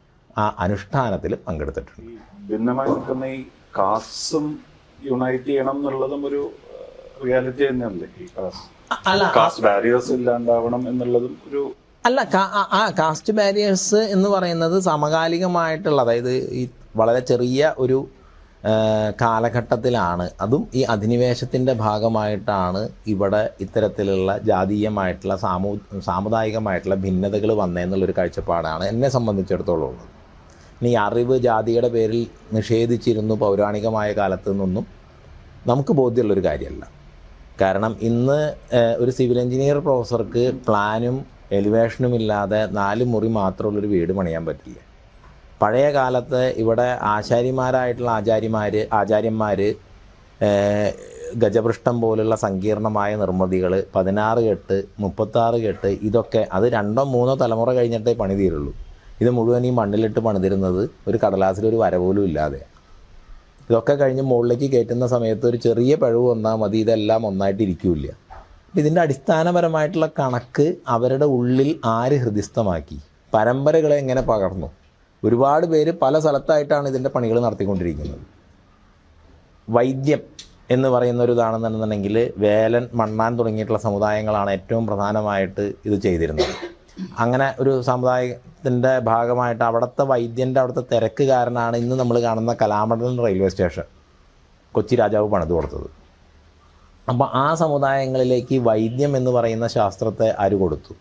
ആ അനുഷ്ഠാനത്തിൽ പങ്കെടുത്തിട്ടുണ്ട്. ഭിന്നമായി നിൽക്കുന്ന ഈ കാസ്റ്റും യുണൈറ്റ് ചെയ്യണം എന്നുള്ളതും ഒരു റിയാലിറ്റി തന്നെയല്ലേ? ഈ കാസ്റ്റ് ബാരിയേഴ്സ് ഇല്ലാണ്ടാവണം എന്നുള്ളതും ഒരു കാസ്റ്റ് ബാരിയേഴ്സ് എന്ന് പറയുന്നത് സമകാലികമായിട്ടുള്ള, അതായത് ഈ വളരെ ചെറിയ ഒരു കാലഘട്ടത്തിലാണ്, അതും ഈ അധിനിവേശത്തിൻ്റെ ഭാഗമായിട്ടാണ് ഇവിടെ ഇത്തരത്തിലുള്ള ജാതീയമായിട്ടുള്ള സാമുദായികമായിട്ടുള്ള ഭിന്നതകൾ വന്നതെന്നുള്ളൊരു കാഴ്ചപ്പാടാണ് എന്നെ സംബന്ധിച്ചിടത്തോളം ഉള്ളത്. ഇനി അറിവ് ജാതിയുടെ പേരിൽ നിഷേധിച്ചിരുന്നു പൗരാണികമായ കാലത്ത് നിന്നൊന്നും നമുക്ക് ബോധ്യമുള്ളൊരു കാര്യമല്ല. കാരണം ഇന്ന് ഒരു സിവിൽ എഞ്ചിനീയർ പ്രൊഫസർക്ക് പ്ലാനും എലിവേഷനും ഇല്ലാതെ 4 മുറി മാത്രമുള്ളൊരു വീട് പണിയാൻ പറ്റില്ല. പഴയ കാലത്ത് ഇവിടെ ആശാരിമാരായിട്ടുള്ള ആചാര്യന്മാർ ഗജപൃഷ്ഠം പോലുള്ള സങ്കീർണമായ നിർമ്മിതികൾ 16 കെട്ട് 36 കെട്ട് ഇതൊക്കെ അത് 2 or 3 തലമുറ കഴിഞ്ഞിട്ടേ പണി തീരുള്ളൂ. ഇത് മുഴുവൻ ഈ മണ്ണിലിട്ട് പണിതിരുന്നത് ഒരു കടലാസിലൊരു വര പോലും ഇല്ലാതെ. ഇതൊക്കെ കഴിഞ്ഞ് മുകളിലേക്ക് കയറ്റുന്ന സമയത്ത് ഒരു ചെറിയ പിഴവ് വന്നാൽ മതി, ഇതെല്ലാം ഒന്നായിട്ട് ഇരിക്കില്ല. ഇതിൻ്റെ അടിസ്ഥാനപരമായിട്ടുള്ള കണക്ക് അവരുടെ ഉള്ളിൽ ആര് ഹൃദിസ്ഥമാക്കി, പരമ്പരകളെ എങ്ങനെ പകർന്നു. ഒരുപാട് പേര് പല സ്ഥലത്തായിട്ടാണ് ഇതിൻ്റെ പണികൾ നടത്തിക്കൊണ്ടിരിക്കുന്നത്. വൈദ്യം എന്ന് പറയുന്ന ഒരു ഇതാണെന്നുണ്ടെങ്കിൽ വേലൻ, മണ്ണാൻ തുടങ്ങിയിട്ടുള്ള സമുദായങ്ങളാണ് ഏറ്റവും പ്രധാനമായിട്ട് ഇത് ചെയ്തിരുന്നത്. അങ്ങനെ ഒരു സമുദായത്തിൻ്റെ ഭാഗമായിട്ട് അവിടുത്തെ വൈദ്യൻ്റെ അവിടുത്തെ തിരക്ക് കാരണമാണ് ഇന്ന് നമ്മൾ കാണുന്ന കലാമണ്ഡലം റെയിൽവേ സ്റ്റേഷൻ കൊച്ചി രാജാവ് പണിത് കൊടുത്തത്. അപ്പോൾ ആ സമുദായങ്ങളിലേക്ക് വൈദ്യം എന്ന് പറയുന്ന ശാസ്ത്രത്തെ ആര് കൊടുത്തു?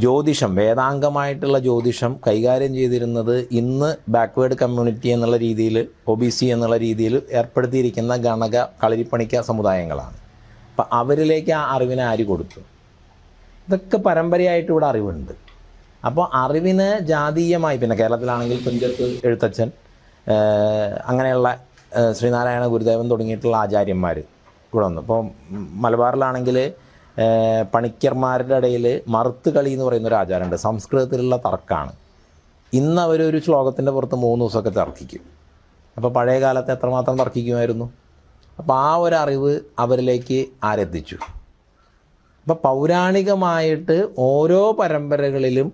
ജ്യോതിഷം, വേദാംഗമായിട്ടുള്ള ജ്യോതിഷം കൈകാര്യം ചെയ്തിരുന്നത് ഇന്ന് ബാക്ക്വേർഡ് കമ്മ്യൂണിറ്റി എന്നുള്ള രീതിയിൽ, OBC എന്നുള്ള രീതിയിൽ ഏർപ്പെടുത്തിയിരിക്കുന്ന ഗണക കളരിപ്പണിക്ക സമുദായങ്ങളാണ്. അപ്പം അവരിലേക്ക് ആ അറിവിനെ ആര് കൊടുത്തു? ഇതൊക്കെ പരമ്പരയായിട്ട് ഇവിടെ അറിവുണ്ട്. അപ്പോൾ അറിവിന് ജാതീയമായി, പിന്നെ കേരളത്തിലാണെങ്കിൽ തുഞ്ചത്ത് എഴുത്തച്ഛൻ, അങ്ങനെയുള്ള ശ്രീനാരായണ ഗുരുദേവൻ തുടങ്ങിയിട്ടുള്ള ആചാര്യന്മാർ ഇവിടെ വന്നു. ഇപ്പോൾ മലബാറിലാണെങ്കിൽ പണിക്കർമാരുടെ ഇടയിൽ മറുത്ത് കളി എന്ന് പറയുന്നൊരു ആചാരമുണ്ട്. സംസ്കൃതത്തിലുള്ള തർക്കമാണ്. ഇന്ന് അവരൊരു ശ്ലോകത്തിൻ്റെ പുറത്ത് 3 ദിവസമൊക്കെ തർക്കിക്കും. അപ്പോൾ പഴയ കാലത്ത് എത്രമാത്രം തർക്കിക്കുമായിരുന്നു? അപ്പോൾ ആ ഒരു അറിവ് അവരിലേക്ക് ആരെത്തിച്ചു? അപ്പോൾ പൗരാണികമായിട്ട് ഓരോ പരമ്പരകളിലും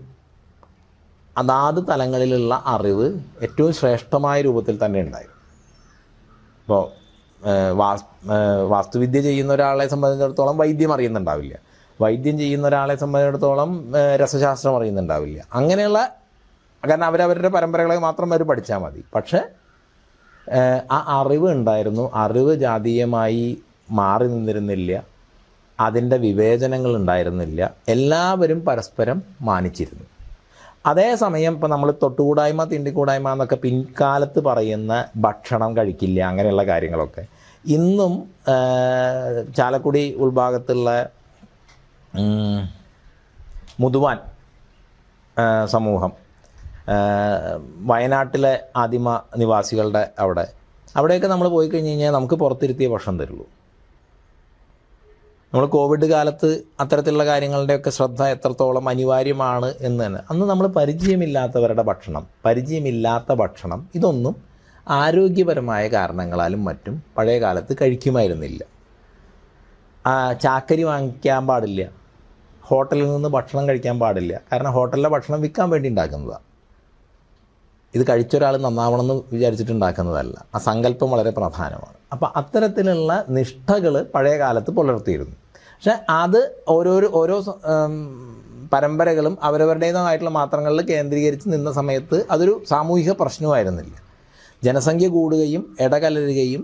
അതാത് തലങ്ങളിലുള്ള അറിവ് ഏറ്റവും ശ്രേഷ്ഠമായ രൂപത്തിൽ തന്നെ ഉണ്ടായിരുന്നു. ഇപ്പോൾ വാസ്തുവിദ്യ ചെയ്യുന്ന ഒരാളെ സംബന്ധിച്ചിടത്തോളം വൈദ്യം അറിയുന്നുണ്ടാവില്ല, വൈദ്യം ചെയ്യുന്ന ഒരാളെ സംബന്ധിച്ചിടത്തോളം രസശാസ്ത്രം അറിയുന്നുണ്ടാവില്ല. അങ്ങനെയുള്ള, കാരണം അവരവരുടെ പരമ്പരകളെ മാത്രം അവർ പഠിച്ചാൽ മതി. പക്ഷേ ആ അറിവ് ഉണ്ടായിരുന്നു. അറിവ് ജാതീയമായി മാറി നിന്നിരുന്നില്ല, അതിൻ്റെ വിവേചനങ്ങൾ ഉണ്ടായിരുന്നില്ല. എല്ലാവരും പരസ്പരം മാനിച്ചിരുന്നു. അതേസമയം ഇപ്പോൾ നമ്മൾ തൊട്ടുകൂടായ്മ തിണ്ടിക്കൂടായ്മ എന്നൊക്കെ പിൻകാലത്ത് പറയുന്ന ഭക്ഷണം കഴിക്കില്ല, അങ്ങനെയുള്ള കാര്യങ്ങളൊക്കെ ഇന്നും ചാലക്കുടി ഉൾഭാഗത്തുള്ള മുതുവാൻ സമൂഹം, വയനാട്ടിലെ ആദിമ നിവാസികളുടെ അവിടെയൊക്കെ നമ്മൾ പോയി കഴിഞ്ഞ് കഴിഞ്ഞാൽ നമുക്ക് പുറത്തിരുത്തിയ ഭക്ഷണം തരുള്ളൂ. നമ്മൾ കോവിഡ് കാലത്ത് അത്തരത്തിലുള്ള കാര്യങ്ങളുടെയൊക്കെ ശ്രദ്ധ എത്രത്തോളം അനിവാര്യമാണ് എന്ന് തന്നെ. അന്ന് നമ്മൾ പരിചയമില്ലാത്ത ഭക്ഷണം ഇതൊന്നും ആരോഗ്യപരമായ കാരണങ്ങളാലും മറ്റും പഴയ കാലത്ത് കഴിക്കുമായിരുന്നില്ല. ചാക്കരി വാങ്ങിക്കാൻ പാടില്ല, ഹോട്ടലിൽ നിന്ന് ഭക്ഷണം കഴിക്കാൻ പാടില്ല. കാരണം ഹോട്ടലിലെ ഭക്ഷണം വിൽക്കാൻ വേണ്ടി ഉണ്ടാക്കുന്നതാണ്. ഇത് കഴിച്ചൊരാൾ നന്നാവണമെന്ന് വിചാരിച്ചിട്ടുണ്ടാക്കുന്നതല്ല. ആ സങ്കല്പം വളരെ പ്രധാനമാണ്. അപ്പോൾ അത്തരത്തിലുള്ള നിഷ്ഠകൾ പഴയ കാലത്ത് പുലർത്തിയിരുന്നു. പക്ഷെ അത് ഓരോ പരമ്പരകളും അവരവരുടേതായിട്ടുള്ള മാത്രങ്ങളിൽ കേന്ദ്രീകരിച്ച് നിന്ന സമയത്ത് അതൊരു സാമൂഹിക പ്രശ്നമായിരുന്നില്ല. ജനസംഖ്യ കൂടുകയും ഇടകലരുകയും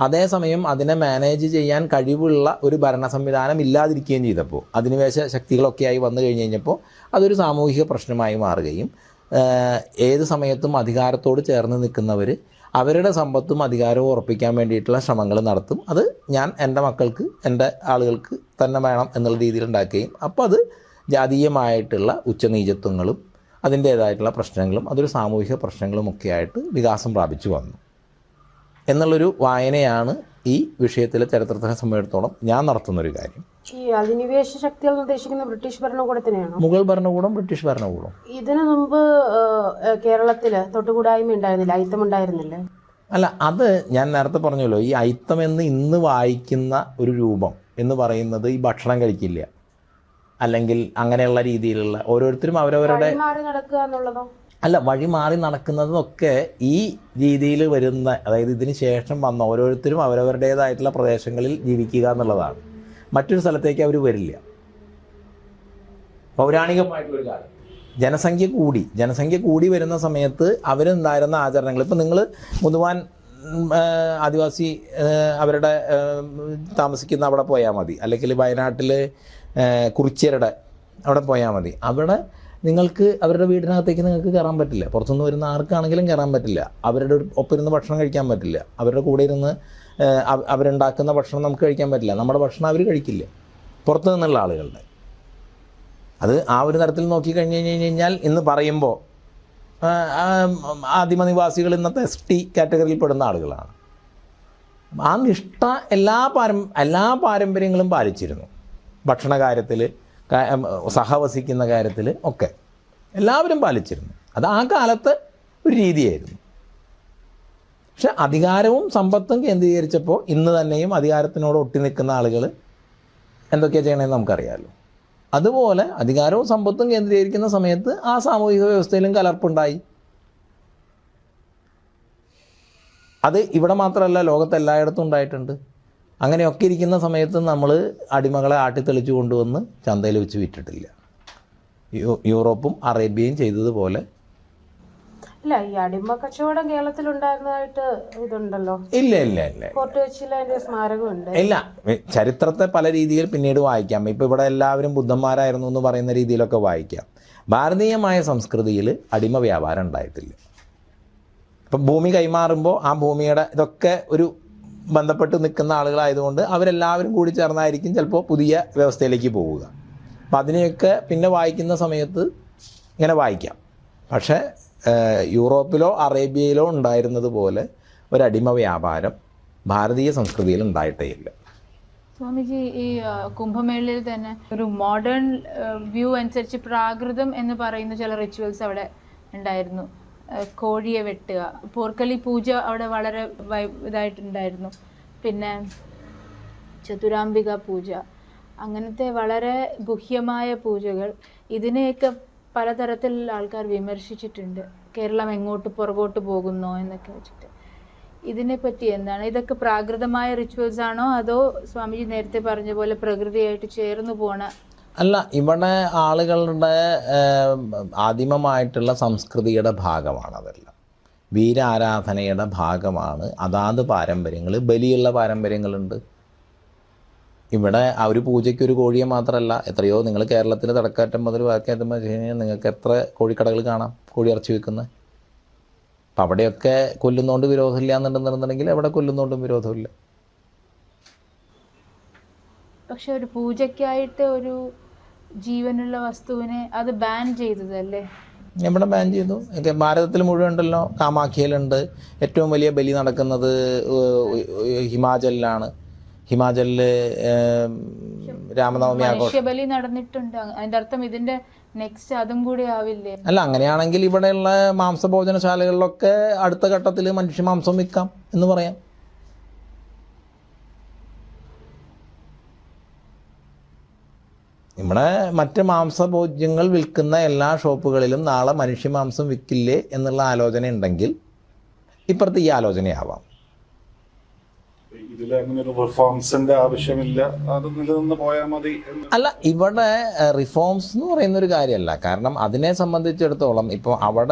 അതേസമയം അതിനെ മാനേജ് ചെയ്യാൻ കഴിവുള്ള ഒരു ഭരണ സംവിധാനം ഇല്ലാതിരിക്കുകയും ചെയ്തപ്പോൾ അധിനിവേശ ശക്തികളൊക്കെയായി വന്നു കഴിഞ്ഞ് കഴിഞ്ഞപ്പോൾ അതൊരു സാമൂഹിക പ്രശ്നമായി മാറുകയും ഏത് സമയത്തും അധികാരത്തോട് ചേർന്ന് നിൽക്കുന്നവർ അവരുടെ സമ്പത്തും അധികാരവും ഉറപ്പിക്കാൻ വേണ്ടിയിട്ടുള്ള ശ്രമങ്ങൾ നടത്തും. അത് ഞാൻ എൻ്റെ മക്കൾക്ക്, എൻ്റെ ആളുകൾക്ക് തന്നെ വേണം എന്നുള്ള രീതിയിൽ ഉണ്ടാക്കുകയും അപ്പോൾ അത് ജാതീയമായിട്ടുള്ള ഉച്ചനീചത്വങ്ങളും അതിൻ്റേതായിട്ടുള്ള പ്രശ്നങ്ങളും അതൊരു സാമൂഹിക പ്രശ്നങ്ങളുമൊക്കെ ആയിട്ട് വികാസം പ്രാപിച്ചു വന്നു എന്നുള്ളൊരു വായനയാണ് ഈ വിഷയത്തിലെ ചരിത്രത്തിനെ സംബന്ധിച്ചിടത്തോളം ഞാൻ നടത്തുന്നൊരു കാര്യം. ഈ അധിനിവേശ ശക്തികൾ ഉദ്ദേശിക്കുന്ന ബ്രിട്ടീഷ് ഭരണകൂടത്തിനെയാണോ? മുഗൾ ഭരണകൂടം, ബ്രിട്ടീഷ് ഭരണകൂടം. ഇതിനു മുമ്പ് കേരളത്തിൽ തൊട്ടുകൂടായ്മ ഉണ്ടായിരുന്നില്ല, അയിത്തം ഉണ്ടായിരുന്നില്ലേ? അല്ല, അത് ഞാൻ നേരത്തെ പറഞ്ഞല്ലോ, ഈ അയിത്തം എന്ന് ഇന്ന് വായിക്കുന്ന ഒരു രൂപം എന്ന് പറയുന്നത് ഈ ഭക്ഷണം കഴിക്കില്ല, അല്ലെങ്കിൽ അങ്ങനെയുള്ള രീതിയിലുള്ള ഓരോരുത്തരും അവരവരുടെ മാറി നടക്കുക എന്നുള്ളതോ? അല്ല, വഴി മാറി നടക്കുന്നതൊക്കെ ഈ രീതിയിൽ വരുന്ന, അതായത് ഇതിന് ശേഷം വന്ന ഓരോരുത്തരും അവരവരുടേതായിട്ടുള്ള പ്രദേശങ്ങളിൽ ജീവിക്കുക എന്നുള്ളതാണ്. മറ്റൊരു സ്ഥലത്തേക്ക് അവർ വരില്ല. പൗരാണികമായിട്ടുള്ളൊരു കാലം ജനസംഖ്യ കൂടി വരുന്ന സമയത്ത് അവരുണ്ടായിരുന്ന ആചരണങ്ങൾ, ഇപ്പം നിങ്ങൾ മുതുവാൻ ആദിവാസി അവരുടെ താമസിക്കുന്ന അവിടെ പോയാൽ മതി, അല്ലെങ്കിൽ വയനാട്ടിൽ കുറിച്യരുടെ അവിടെ പോയാൽ മതി. അവിടെ നിങ്ങൾക്ക് അവരുടെ വീടിനകത്തേക്ക് നിങ്ങൾക്ക് കയറാൻ പറ്റില്ല. പുറത്തുനിന്ന് വരുന്ന ആർക്കാണെങ്കിലും കയറാൻ പറ്റില്ല. അവരുടെ ഒപ്പം ഇരുന്ന് ഭക്ഷണം കഴിക്കാൻ പറ്റില്ല. അവരുടെ കൂടെ ഇരുന്ന് അവരുണ്ടാക്കുന്ന ഭക്ഷണം നമുക്ക് കഴിക്കാൻ പറ്റില്ല. നമ്മുടെ ഭക്ഷണം അവർ കഴിക്കില്ല, പുറത്തു നിന്നുള്ള ആളുകളുടെ. അത് ആ ഒരു തരത്തിൽ നോക്കിക്കഴിഞ്ഞ് കഴിഞ്ഞാൽ ഇന്ന് പറയുമ്പോൾ ആദിമനിവാസികൾ ഇന്നത്തെ ST കാറ്റഗറിയിൽ പെടുന്ന ആളുകളാണ്. ആ നിഷ്ഠ എല്ലാ പാരമ്പര്യങ്ങളും പാലിച്ചിരുന്നു. ഭക്ഷണ കാര്യത്തിൽ, സഹവസിക്കുന്ന കാര്യത്തിൽ ഒക്കെ എല്ലാവരും പാലിച്ചിരുന്നു. അത് ആ കാലത്ത് ഒരു രീതിയായിരുന്നു. പക്ഷെ അധികാരവും സമ്പത്തും കേന്ദ്രീകരിച്ചപ്പോൾ ഇന്ന് തന്നെയും അധികാരത്തിനോട് ഒട്ടി നിൽക്കുന്ന ആളുകൾ എന്തൊക്കെയാണ് ചെയ്യണമെന്ന് നമുക്കറിയാമല്ലോ. അതുപോലെ അധികാരവും സമ്പത്തും കേന്ദ്രീകരിക്കുന്ന സമയത്ത് ആ സാമൂഹിക വ്യവസ്ഥയിലും കലർപ്പുണ്ടായി. അത് ഇവിടെ മാത്രമല്ല, ലോകത്തെല്ലായിടത്തും ഉണ്ടായിട്ടുണ്ട്. അങ്ങനെയൊക്കെ ഇരിക്കുന്ന സമയത്ത് നമ്മൾ അടിമകളെ ആട്ടിത്തെളിച്ച് കൊണ്ടുവന്ന് ചന്തയിൽ വെച്ച് വിറ്റിട്ടില്ല. യൂറോപ്പും അറേബ്യയും ചെയ്തതുപോലെ. ഇല്ല, ഈ അടിമ കച്ചവടം കേരളത്തിലുണ്ടായിരുന്നതായിട്ട് ഇതുണ്ടല്ലോ. ഇല്ല ഫോർട്ട് കൊച്ചിയിൽ അതിന്റെ സ്മാരകമുണ്ട്. ഇല്ല, ചരിത്രത്തെ പല രീതിയിൽ പിന്നീട് വായിക്കാം. ഇപ്പോൾ ഇവിടെ എല്ലാവരും ബുദ്ധന്മാരായിരുന്നു എന്ന് പറയുന്ന രീതിയിലൊക്കെ വായിക്കാം. ഭാരതീയമായ സംസ്കൃതിയിൽ അടിമ വ്യാപാരം ഉണ്ടായിട്ടില്ല. ഇപ്പം ഭൂമി കൈമാറുമ്പോൾ ആ ഭൂമിയുടെ ഇതൊക്കെ ഒരു ബന്ധപ്പെട്ട് നിൽക്കുന്ന ആളുകളായതുകൊണ്ട് അവരെല്ലാവരും കൂടി ചേർന്നായിരിക്കും ചിലപ്പോൾ പുതിയ വ്യവസ്ഥയിലേക്ക് പോവുക. അപ്പം അതിനെയൊക്കെ പിന്നെ വായിക്കുന്ന സമയത്ത് ഇങ്ങനെ വായിക്കാം. പക്ഷേ യൂറോപ്പിലോ അറേബ്യയിലോ ഉണ്ടായിരുന്നത് പോലെ ഒരടിമ വ്യാപാരം ഭാരതീയ സംസ്കൃതിയിൽ ഉണ്ടായിട്ടേ ഇല്ല. സ്വാമിജി, ഈ കുംഭമേളയിൽ തന്നെ ഒരു മോഡേൺ വ്യൂ അനുസരിച്ച് പ്രാകൃതം എന്ന് പറയുന്ന ചില റിച്വൽസ് അവിടെ ഉണ്ടായിരുന്നു. കോഴിയെ വെട്ടുക, പോർക്കളി പൂജ അവിടെ വളരെ ഇതായിട്ടുണ്ടായിരുന്നു. പിന്നെ ചതുരാംബിക പൂജ, അങ്ങനത്തെ വളരെ ഗുഹ്യമായ പൂജകൾ. ഇതിനെയൊക്കെ പലതരത്തിലുള്ള ആൾക്കാർ വിമർശിച്ചിട്ടുണ്ട്. കേരളം എങ്ങോട്ട് പുറകോട്ട് പോകുന്നോ എന്നൊക്കെ വെച്ചിട്ട്. ഇതിനെപ്പറ്റി എന്താണ്? ഇതൊക്കെ പ്രാകൃതമായ റിച്വൽസ് ആണോ, അതോ സ്വാമിജി നേരത്തെ പറഞ്ഞ പോലെ പ്രകൃതിയായിട്ട് ചേർന്ന് പോണ? അല്ല, ഇവിടെ ആളുകളുടെ ആദിമമായിട്ടുള്ള സംസ്കൃതിയുടെ ഭാഗമാണ് അതെല്ലാം. വീരാരാധനയുടെ ഭാഗമാണ്. അതാത് പാരമ്പര്യങ്ങൾ, ബലിയുള്ള പാരമ്പര്യങ്ങളുണ്ട്. ഇവിടെ ആ ഒരു പൂജയ്ക്ക് ഒരു കോഴിയെ മാത്രമല്ല, എത്രയോ, നിങ്ങൾ കേരളത്തിൽ തടക്കാറ്റം മുതൽ വാക്കറ്റം വെച്ച് കഴിഞ്ഞാൽ നിങ്ങൾക്ക് എത്ര കോഴിക്കടകൾ കാണാം, കോഴി ഇറച്ചി വെക്കുന്നത്. അപ്പം അവിടെയൊക്കെ കൊല്ലുന്നതുകൊണ്ട് വിരോധമില്ല എന്നുണ്ടെന്നുണ്ടെങ്കിൽ അവിടെ കൊല്ലുന്നതുകൊണ്ടും വിരോധമില്ല. പക്ഷെ ഒരു പൂജയ്ക്കായിട്ട് ഒരു ജീവനുള്ള വസ്തുവിനെ അത് ബാൻ ചെയ്തതല്ലേ? എവിടെ ബാൻ ചെയ്തു? ഭാരതത്തിൽ മുഴുവൻ ഉണ്ടല്ലോ. കാമാഖ്യയിലുണ്ട്. ഏറ്റവും വലിയ ബലി നടക്കുന്നത് ഹിമാചലിലാണ്. ഹിമാചലിൽ രാമനവമി ആഘോഷം ബലി നടന്നിട്ടുണ്ട്. അതിന്റെ അർത്ഥം ഇതിന്റെ നെക്സ്റ്റ് അതും കൂടി ആവില്ലേ? അല്ല, അങ്ങനെയാണെങ്കിൽ ഇവിടെയുള്ള മാംസഭോജനശാലകളിലൊക്കെ അടുത്ത ഘട്ടത്തിൽ മനുഷ്യമാംസം വിൽക്കാം എന്ന് പറയാം. ഇവിടെ മറ്റ് മാംസഭോജ്യങ്ങൾ വിൽക്കുന്ന എല്ലാ ഷോപ്പുകളിലും നാളെ മനുഷ്യമാംസം വിൽക്കില്ലേ എന്നുള്ള ആലോചന ഉണ്ടെങ്കിൽ ഇപ്പുറത്ത് ഈ ആലോചനയാവാം. ഇതിലങ്ങനെ ഒരു റിഫോംസിന്റെ ആവശ്യമില്ല, അത് നിലനിന്ന് പോയാൽ മതി. അല്ല, ഇവിടെ റിഫോംസ് എന്ന് പറയുന്നൊരു കാര്യമല്ല. കാരണം അതിനെ സംബന്ധിച്ചിടത്തോളം ഇപ്പോൾ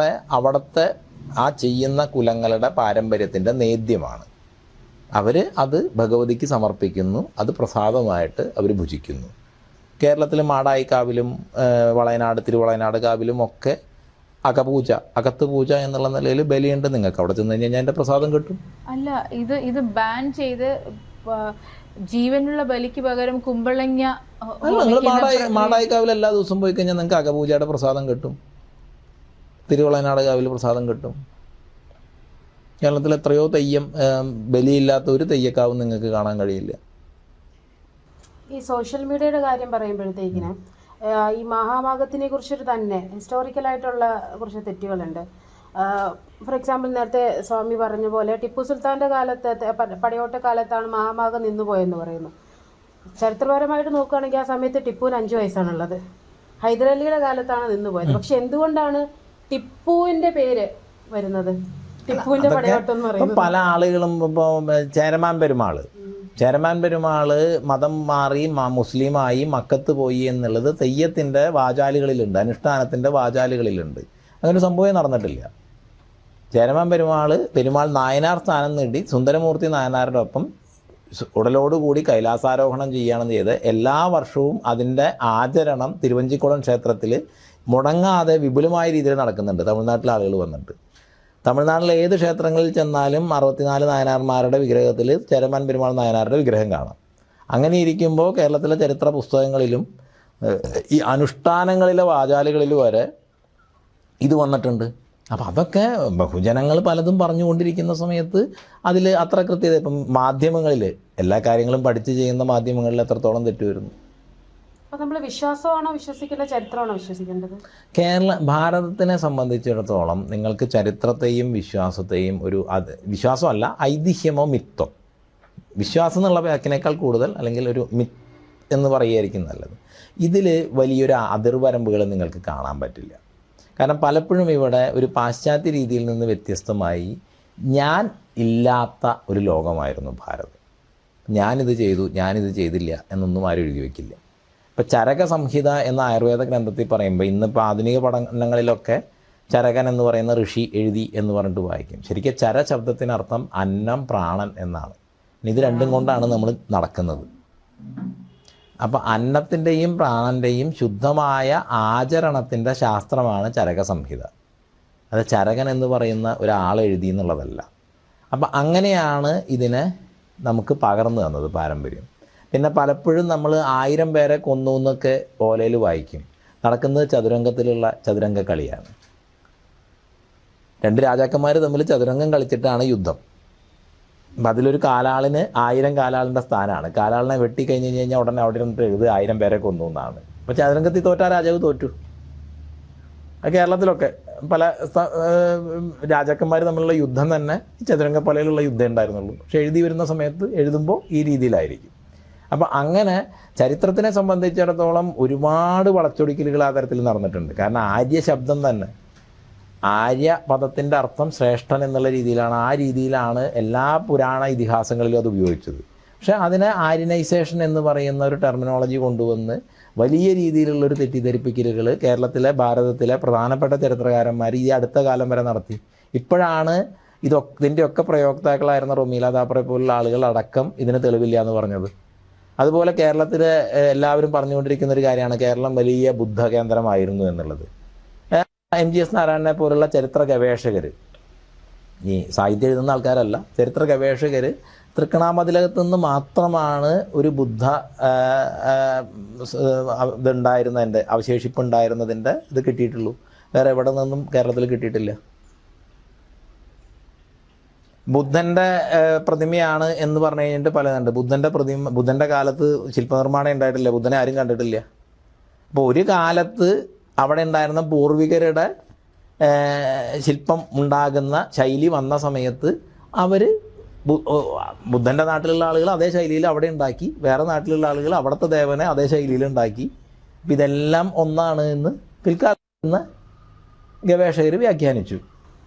അവിടുത്തെ ആ ചെയ്യുന്ന കുലങ്ങളുടെ പാരമ്പര്യത്തിൻ്റെ നേദ്യമാണ്. അവർ അത് ഭഗവതിക്ക് സമർപ്പിക്കുന്നു, അത് പ്രസാദമായിട്ട് അവർ ഭുജിക്കുന്നു. കേരളത്തിൽ മാടായിക്കാവിലും വളയനാട് തിരുവളയനാട് കാവിലും ഒക്കെ അകപൂജ, അകത്ത് പൂജ എന്നുള്ള നിലയിൽ ബലിയുണ്ട്. നിങ്ങൾക്ക് അവിടെ ചെന്ന് കഴിഞ്ഞാൽ എൻ്റെ പ്രസാദം കിട്ടും. അല്ല, ഇത് ബാൻ ചെയ്ത് ജീവനുള്ള ബലിക്ക് പകരം കുമ്പളങ്ങ നിങ്ങൾ മാടായിക്കാവിൽ എല്ലാ ദിവസവും പോയി കഴിഞ്ഞാൽ നിങ്ങൾക്ക് അകപൂജയുടെ പ്രസാദം കിട്ടും, തിരുവളയനാട് കാവിൽ പ്രസാദം കിട്ടും. കേരളത്തിൽ എത്രയോ തെയ്യം, ബലിയില്ലാത്ത ഒരു തെയ്യക്കാവും നിങ്ങൾക്ക് കാണാൻ കഴിയില്ല. ഈ സോഷ്യൽ മീഡിയയുടെ കാര്യം പറയുമ്പോഴത്തേക്കിന് ഈ മഹാമാഘത്തിനെ കുറിച്ചൊരു തന്നെ ഹിസ്റ്റോറിക്കലായിട്ടുള്ള കുറച്ച് തെറ്റുകളുണ്ട്. ഫോർ എക്സാമ്പിൾ, നേരത്തെ സ്വാമി പറഞ്ഞ പോലെ ടിപ്പു സുൽത്താൻ്റെ കാലത്ത്, പടയോട്ട കാലത്താണ് മഹാമാഘം നിന്നുപോയെന്ന് പറയുന്നു. ചരിത്രപരമായിട്ട് നോക്കുകയാണെങ്കിൽ ആ സമയത്ത് ടിപ്പുവിന് 5 വയസ്സാണുള്ളത്. ഹൈദരലിയുടെ കാലത്താണ് നിന്നുപോയത്. പക്ഷെ എന്തുകൊണ്ടാണ് ടിപ്പുവിൻ്റെ പേര് വരുന്നത്? ടിപ്പുവിൻ്റെ പടയോട്ടം എന്ന് പറയുന്നത് പല ആളുകളും ഇപ്പോൾ ചേരമാൻ പെരുമാൾ മതം മാറി മുസ്ലിമായി മക്കത്ത് പോയി എന്നുള്ളത് തെയ്യത്തിൻ്റെ വാചാലുകളിലുണ്ട്, അനുഷ്ഠാനത്തിൻ്റെ വാചാലുകളിലുണ്ട്. അങ്ങനെ സംഭവം നടന്നിട്ടില്ല. ചേരമാൻ പെരുമാൾ നായനാർ സ്ഥാനം നേടി സുന്ദരമൂർത്തി നായനാരുടെ ഒപ്പം ഉടലോടുകൂടി കൈലാസാരോഹണം ചെയ്യുകയാണ് ചെയ്ത്. എല്ലാ വർഷവും അതിൻ്റെ ആചരണം തിരുവഞ്ചിക്കുളം ക്ഷേത്രത്തിൽ മുടങ്ങാതെ വിപുലമായ രീതിയിൽ നടക്കുന്നുണ്ട്. തമിഴ്നാട്ടിലെ ആളുകൾ വന്നിട്ട് തമിഴ്നാട്ടിലെ ഏത് ക്ഷേത്രങ്ങളിൽ ചെന്നാലും 64 നായനാർമാരുടെ വിഗ്രഹത്തിൽ ചേരമാൻ പെരുമാൾ നായനാരുടെ വിഗ്രഹം കാണാം. അങ്ങനെ ഇരിക്കുമ്പോൾ കേരളത്തിലെ ചരിത്ര പുസ്തകങ്ങളിലും ഈ അനുഷ്ഠാനങ്ങളിലെ വാചാലുകളിൽ വരെ ഇത് വന്നിട്ടുണ്ട്. അപ്പം അതൊക്കെ ബഹുജനങ്ങൾ പലതും പറഞ്ഞുകൊണ്ടിരിക്കുന്ന സമയത്ത് അതിൽ അത്ര കൃത്യത, ഇപ്പം മാധ്യമങ്ങളിൽ എല്ലാ കാര്യങ്ങളും പഠിച്ച് ചെയ്യുന്ന മാധ്യമങ്ങളിൽ എത്രത്തോളം തെറ്റ് വരുന്നു. അപ്പോൾ നമ്മൾ വിശ്വാസമാണോ വിശ്വസിക്കേണ്ടത്, ചരിത്രമാണോ വിശ്വസിക്കേണ്ടത്? ഭാരതത്തിനെ സംബന്ധിച്ചിടത്തോളം നിങ്ങൾക്ക് ചരിത്രത്തെയും വിശ്വാസത്തെയും വിശ്വാസമല്ല, ഐതിഹ്യമോ മിത്തോ, വിശ്വാസം എന്നുള്ള വാക്കിനേക്കാൾ കൂടുതൽ അല്ലെങ്കിൽ ഒരു മിത്ത് എന്ന് പറയുകയായിരിക്കും നല്ലത്. ഇതിൽ വലിയൊരു അതിർവരമ്പുകൾ നിങ്ങൾക്ക് കാണാൻ പറ്റില്ല. കാരണം പലപ്പോഴും ഇവിടെ ഒരു പാശ്ചാത്യ രീതിയിൽ നിന്ന് വ്യത്യസ്തമായി ഞാൻ ഇല്ലാത്ത ഒരു ലോകമായിരുന്നു ഭാരതം. ഞാനിത് ചെയ്തു, ഞാനിത് ചെയ്തില്ല എന്നൊന്നും ആരും എഴുതി വയ്ക്കില്ല. ഇപ്പോൾ ചരക സംഹിത എന്ന ആയുർവേദ ഗ്രന്ഥത്തിൽ പറയുമ്പോൾ ഇന്നിപ്പോൾ ആധുനിക പഠനങ്ങളിലൊക്കെ ചരകൻ എന്ന് പറയുന്ന ഋഷി എഴുതി എന്ന് പറഞ്ഞിട്ട് വായിക്കും. ശരിക്കും ചര ശബ്ദത്തിനർത്ഥം അന്നം, പ്രാണൻ എന്നാണ്. ഇത് രണ്ടും കൊണ്ടാണ് നമ്മൾ നടക്കുന്നത്. അപ്പോൾ അന്നത്തിൻ്റെയും പ്രാണൻ്റെയും ശുദ്ധമായ ആചരണത്തിൻ്റെ ശാസ്ത്രമാണ് ചരക സംഹിത. അത് ചരകൻ എന്ന് പറയുന്ന ഒരാൾ എഴുതി എന്നുള്ളതല്ല. അപ്പം അങ്ങനെയാണ് ഇതിനെ നമുക്ക് പകർന്നു തന്നത് പാരമ്പര്യം. പിന്നെ പലപ്പോഴും നമ്മൾ 1000 പേരെ കൊന്നു എന്നൊക്കെ ഓലയിൽ വായിക്കും. നടക്കുന്നത് ചതുരംഗത്തിലുള്ള ചതുരംഗ കളിയാണ്. 2 രാജാക്കന്മാർ തമ്മിൽ ചതുരംഗം കളിച്ചിട്ടാണ് യുദ്ധം. അപ്പം അതിലൊരു കാലാളിന് 1000 കാലാളിൻ്റെ സ്ഥാനമാണ്. കാലാളിനെ വെട്ടിക്കഴിഞ്ഞ് കഴിഞ്ഞാൽ ഉടനെ അവിടെ ഇരുന്നിട്ട് 1000 പേരെ കൊന്നു എന്നാണ്. അപ്പോൾ ചതുരംഗത്തിൽ തോറ്റ രാജാവ് തോറ്റു. കേരളത്തിലൊക്കെ പല രാജാക്കന്മാർ തമ്മിലുള്ള യുദ്ധം തന്നെ ചതുരംഗപ്പലയിലുള്ള യുദ്ധം ഉണ്ടായിരുന്നുള്ളൂ. പക്ഷെ എഴുതി വരുന്ന സമയത്ത് എഴുതുമ്പോൾ ഈ രീതിയിലായിരിക്കും. അപ്പോൾ അങ്ങനെ ചരിത്രത്തിനെ സംബന്ധിച്ചിടത്തോളം ഒരുപാട് വളച്ചൊടിക്കലുകൾ ആ തരത്തിൽ നടന്നിട്ടുണ്ട്. കാരണം ആര്യ ശബ്ദം തന്നെ, ആര്യ പദത്തിൻ്റെ അർത്ഥം ശ്രേഷ്ഠൻ എന്നുള്ള രീതിയിലാണ്. ആ രീതിയിലാണ് എല്ലാ പുരാണ ഇതിഹാസങ്ങളിലും അത് ഉപയോഗിച്ചത്. പക്ഷേ അതിനെ ആര്യനൈസേഷൻ എന്ന് പറയുന്ന ഒരു ടെർമിനോളജി കൊണ്ടുവന്ന് വലിയ രീതിയിലുള്ളൊരു തെറ്റിദ്ധരിപ്പിക്കലുകൾ കേരളത്തിലെ, ഭാരതത്തിലെ പ്രധാനപ്പെട്ട ചരിത്രകാരന്മാർ ഈ അടുത്ത കാലം വരെ നടത്തി. ഇപ്പോഴാണ് ഇതിൻ്റെയൊക്കെ പ്രയോക്താക്കളായിരുന്ന റൊമീല താപ്പറെ പോലുള്ള ആളുകൾ അടക്കം ഇതിന് തെളിവില്ല എന്ന് പറഞ്ഞത്. അതുപോലെ കേരളത്തിലെ എല്ലാവരും പറഞ്ഞുകൊണ്ടിരിക്കുന്ന ഒരു കാര്യമാണ് കേരളം വലിയ ബുദ്ധ കേന്ദ്രമായിരുന്നു എന്നുള്ളത്. MGS നാരായണനെ പോലുള്ള ചരിത്ര ഗവേഷകർ, ഈ സാഹിത്യം എഴുതുന്ന ആൾക്കാരല്ല, ചരിത്ര ഗവേഷകർ തൃക്കണാമതിലകത്ത് നിന്ന് മാത്രമാണ് ഒരു ബുദ്ധ ഇതുണ്ടായിരുന്നതിൻ്റെ അവശേഷിപ്പുണ്ടായിരുന്നതിൻ്റെ ഇത് കിട്ടിയിട്ടുള്ളൂ. വേറെ എവിടെ നിന്നും കേരളത്തിൽ കിട്ടിയിട്ടില്ല. ബുദ്ധൻ്റെ പ്രതിമയാണ് എന്ന് പറഞ്ഞു കഴിഞ്ഞിട്ട് പലതുണ്ട്. ബുദ്ധൻ്റെ കാലത്ത് ശില്പനിർമ്മാണം ഉണ്ടായിട്ടില്ല. ബുദ്ധനെ ആരും കണ്ടിട്ടില്ല. അപ്പോൾ ഒരു കാലത്ത് അവിടെ ഉണ്ടായിരുന്ന പൂർവികരുടെ ശില്പം ഉണ്ടാകുന്ന ശൈലി വന്ന സമയത്ത് അവർ ബുദ്ധൻ്റെ നാട്ടിലുള്ള ആളുകൾ അതേ ശൈലിയിൽ അവിടെ ഉണ്ടാക്കി, വേറെ നാട്ടിലുള്ള ആളുകൾ അവിടുത്തെ ദേവനെ അതേ ശൈലിയിൽ ഉണ്ടാക്കി. അപ്പം ഇതെല്ലാം ഒന്നാണ് എന്ന് പിൽക്കാലത്ത് ഗവേഷകർ വ്യാഖ്യാനിച്ചു.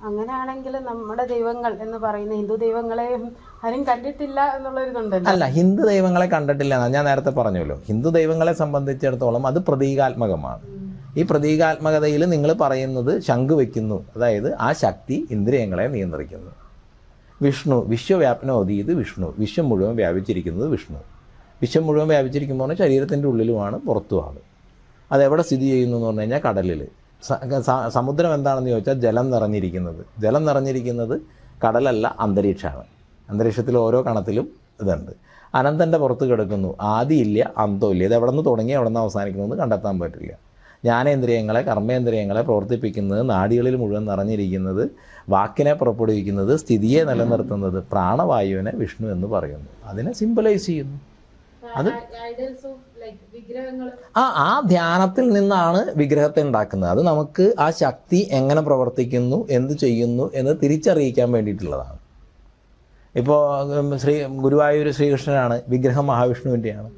അങ്ങനെയാണെങ്കിൽ നമ്മുടെ ദൈവങ്ങൾ എന്ന് പറയുന്ന ഹിന്ദു ദൈവങ്ങളെ ആരും കണ്ടിട്ടില്ല എന്നുള്ളൊരിതുണ്ടല്ലോ. അല്ല, ഹിന്ദു ദൈവങ്ങളെ കണ്ടിട്ടില്ല എന്നാണ് ഞാൻ നേരത്തെ പറഞ്ഞല്ലോ. ഹിന്ദു ദൈവങ്ങളെ സംബന്ധിച്ചിടത്തോളം അത് പ്രതീകാത്മകമാണ്. ഈ പ്രതീകാത്മകതയിൽ നിങ്ങൾ പറയുന്നത് ശംഖ് വയ്ക്കുന്നു, അതായത് ആ ശക്തി ഇന്ദ്രിയങ്ങളെ നിയന്ത്രിക്കുന്നു. വിഷ്ണു വിശ്വവ്യാപനോതി ഇത് വിഷ്ണു, വിശ്വം മുഴുവൻ വ്യാപിച്ചിരിക്കുന്നത് വിഷ്ണു. വിശ്വം മുഴുവൻ വ്യാപിച്ചിരിക്കുമ്പോൾ പറഞ്ഞാൽ ശരീരത്തിൻ്റെ ഉള്ളിലുമാണ് പുറത്തുമാണ്. അതെവിടെ സ്ഥിതി ചെയ്യുന്നു എന്ന് പറഞ്ഞു കഴിഞ്ഞാൽ കടലിൽ. സമുദ്രം എന്താണെന്ന് ചോദിച്ചാൽ ജലം നിറഞ്ഞിരിക്കുന്നത്. ജലം നിറഞ്ഞിരിക്കുന്നത് കടലല്ല, അന്തരീക്ഷമാണ്. അന്തരീക്ഷത്തിൽ ഓരോ കണത്തിലും ഇതുണ്ട്. അനന്തൻ്റെ പുറത്ത് കിടക്കുന്നു. ആദിയില്ല, അന്തമില്ല. ഇത് എവിടെ നിന്ന് തുടങ്ങി എവിടെ നിന്ന് അവസാനിക്കുന്നതെന്ന് കണ്ടെത്താൻ പറ്റില്ല. ജ്ഞാനേന്ദ്രിയങ്ങളെ, കർമ്മേന്ദ്രിയങ്ങളെ പ്രവർത്തിപ്പിക്കുന്നത്, നാഡികളിൽ മുഴുവൻ നിറഞ്ഞിരിക്കുന്നത്, വാക്കിനെ പുറപ്പെടുവിക്കുന്നത്, സ്ഥിതിയെ നിലനിർത്തുന്നത് പ്രാണവായുവിനെ വിഷ്ണു എന്ന് അതിനെ സിംബലൈസ് ചെയ്യുന്നു. അത് ആ ധ്യാനത്തിൽ നിന്നാണ് വിഗ്രഹത്തെ ഉണ്ടാക്കുന്നത്. അത് നമുക്ക് ആ ശക്തി എങ്ങനെ പ്രവർത്തിക്കുന്നു, എന്ത് ചെയ്യുന്നു എന്ന് തിരിച്ചറിയിക്കാൻ വേണ്ടിയിട്ടുള്ളതാണ്. ഇപ്പോൾ ഗുരുവായൂർ ശ്രീകൃഷ്ണനാണ്, വിഗ്രഹം മഹാവിഷ്ണുവിൻ്റെയാണ്.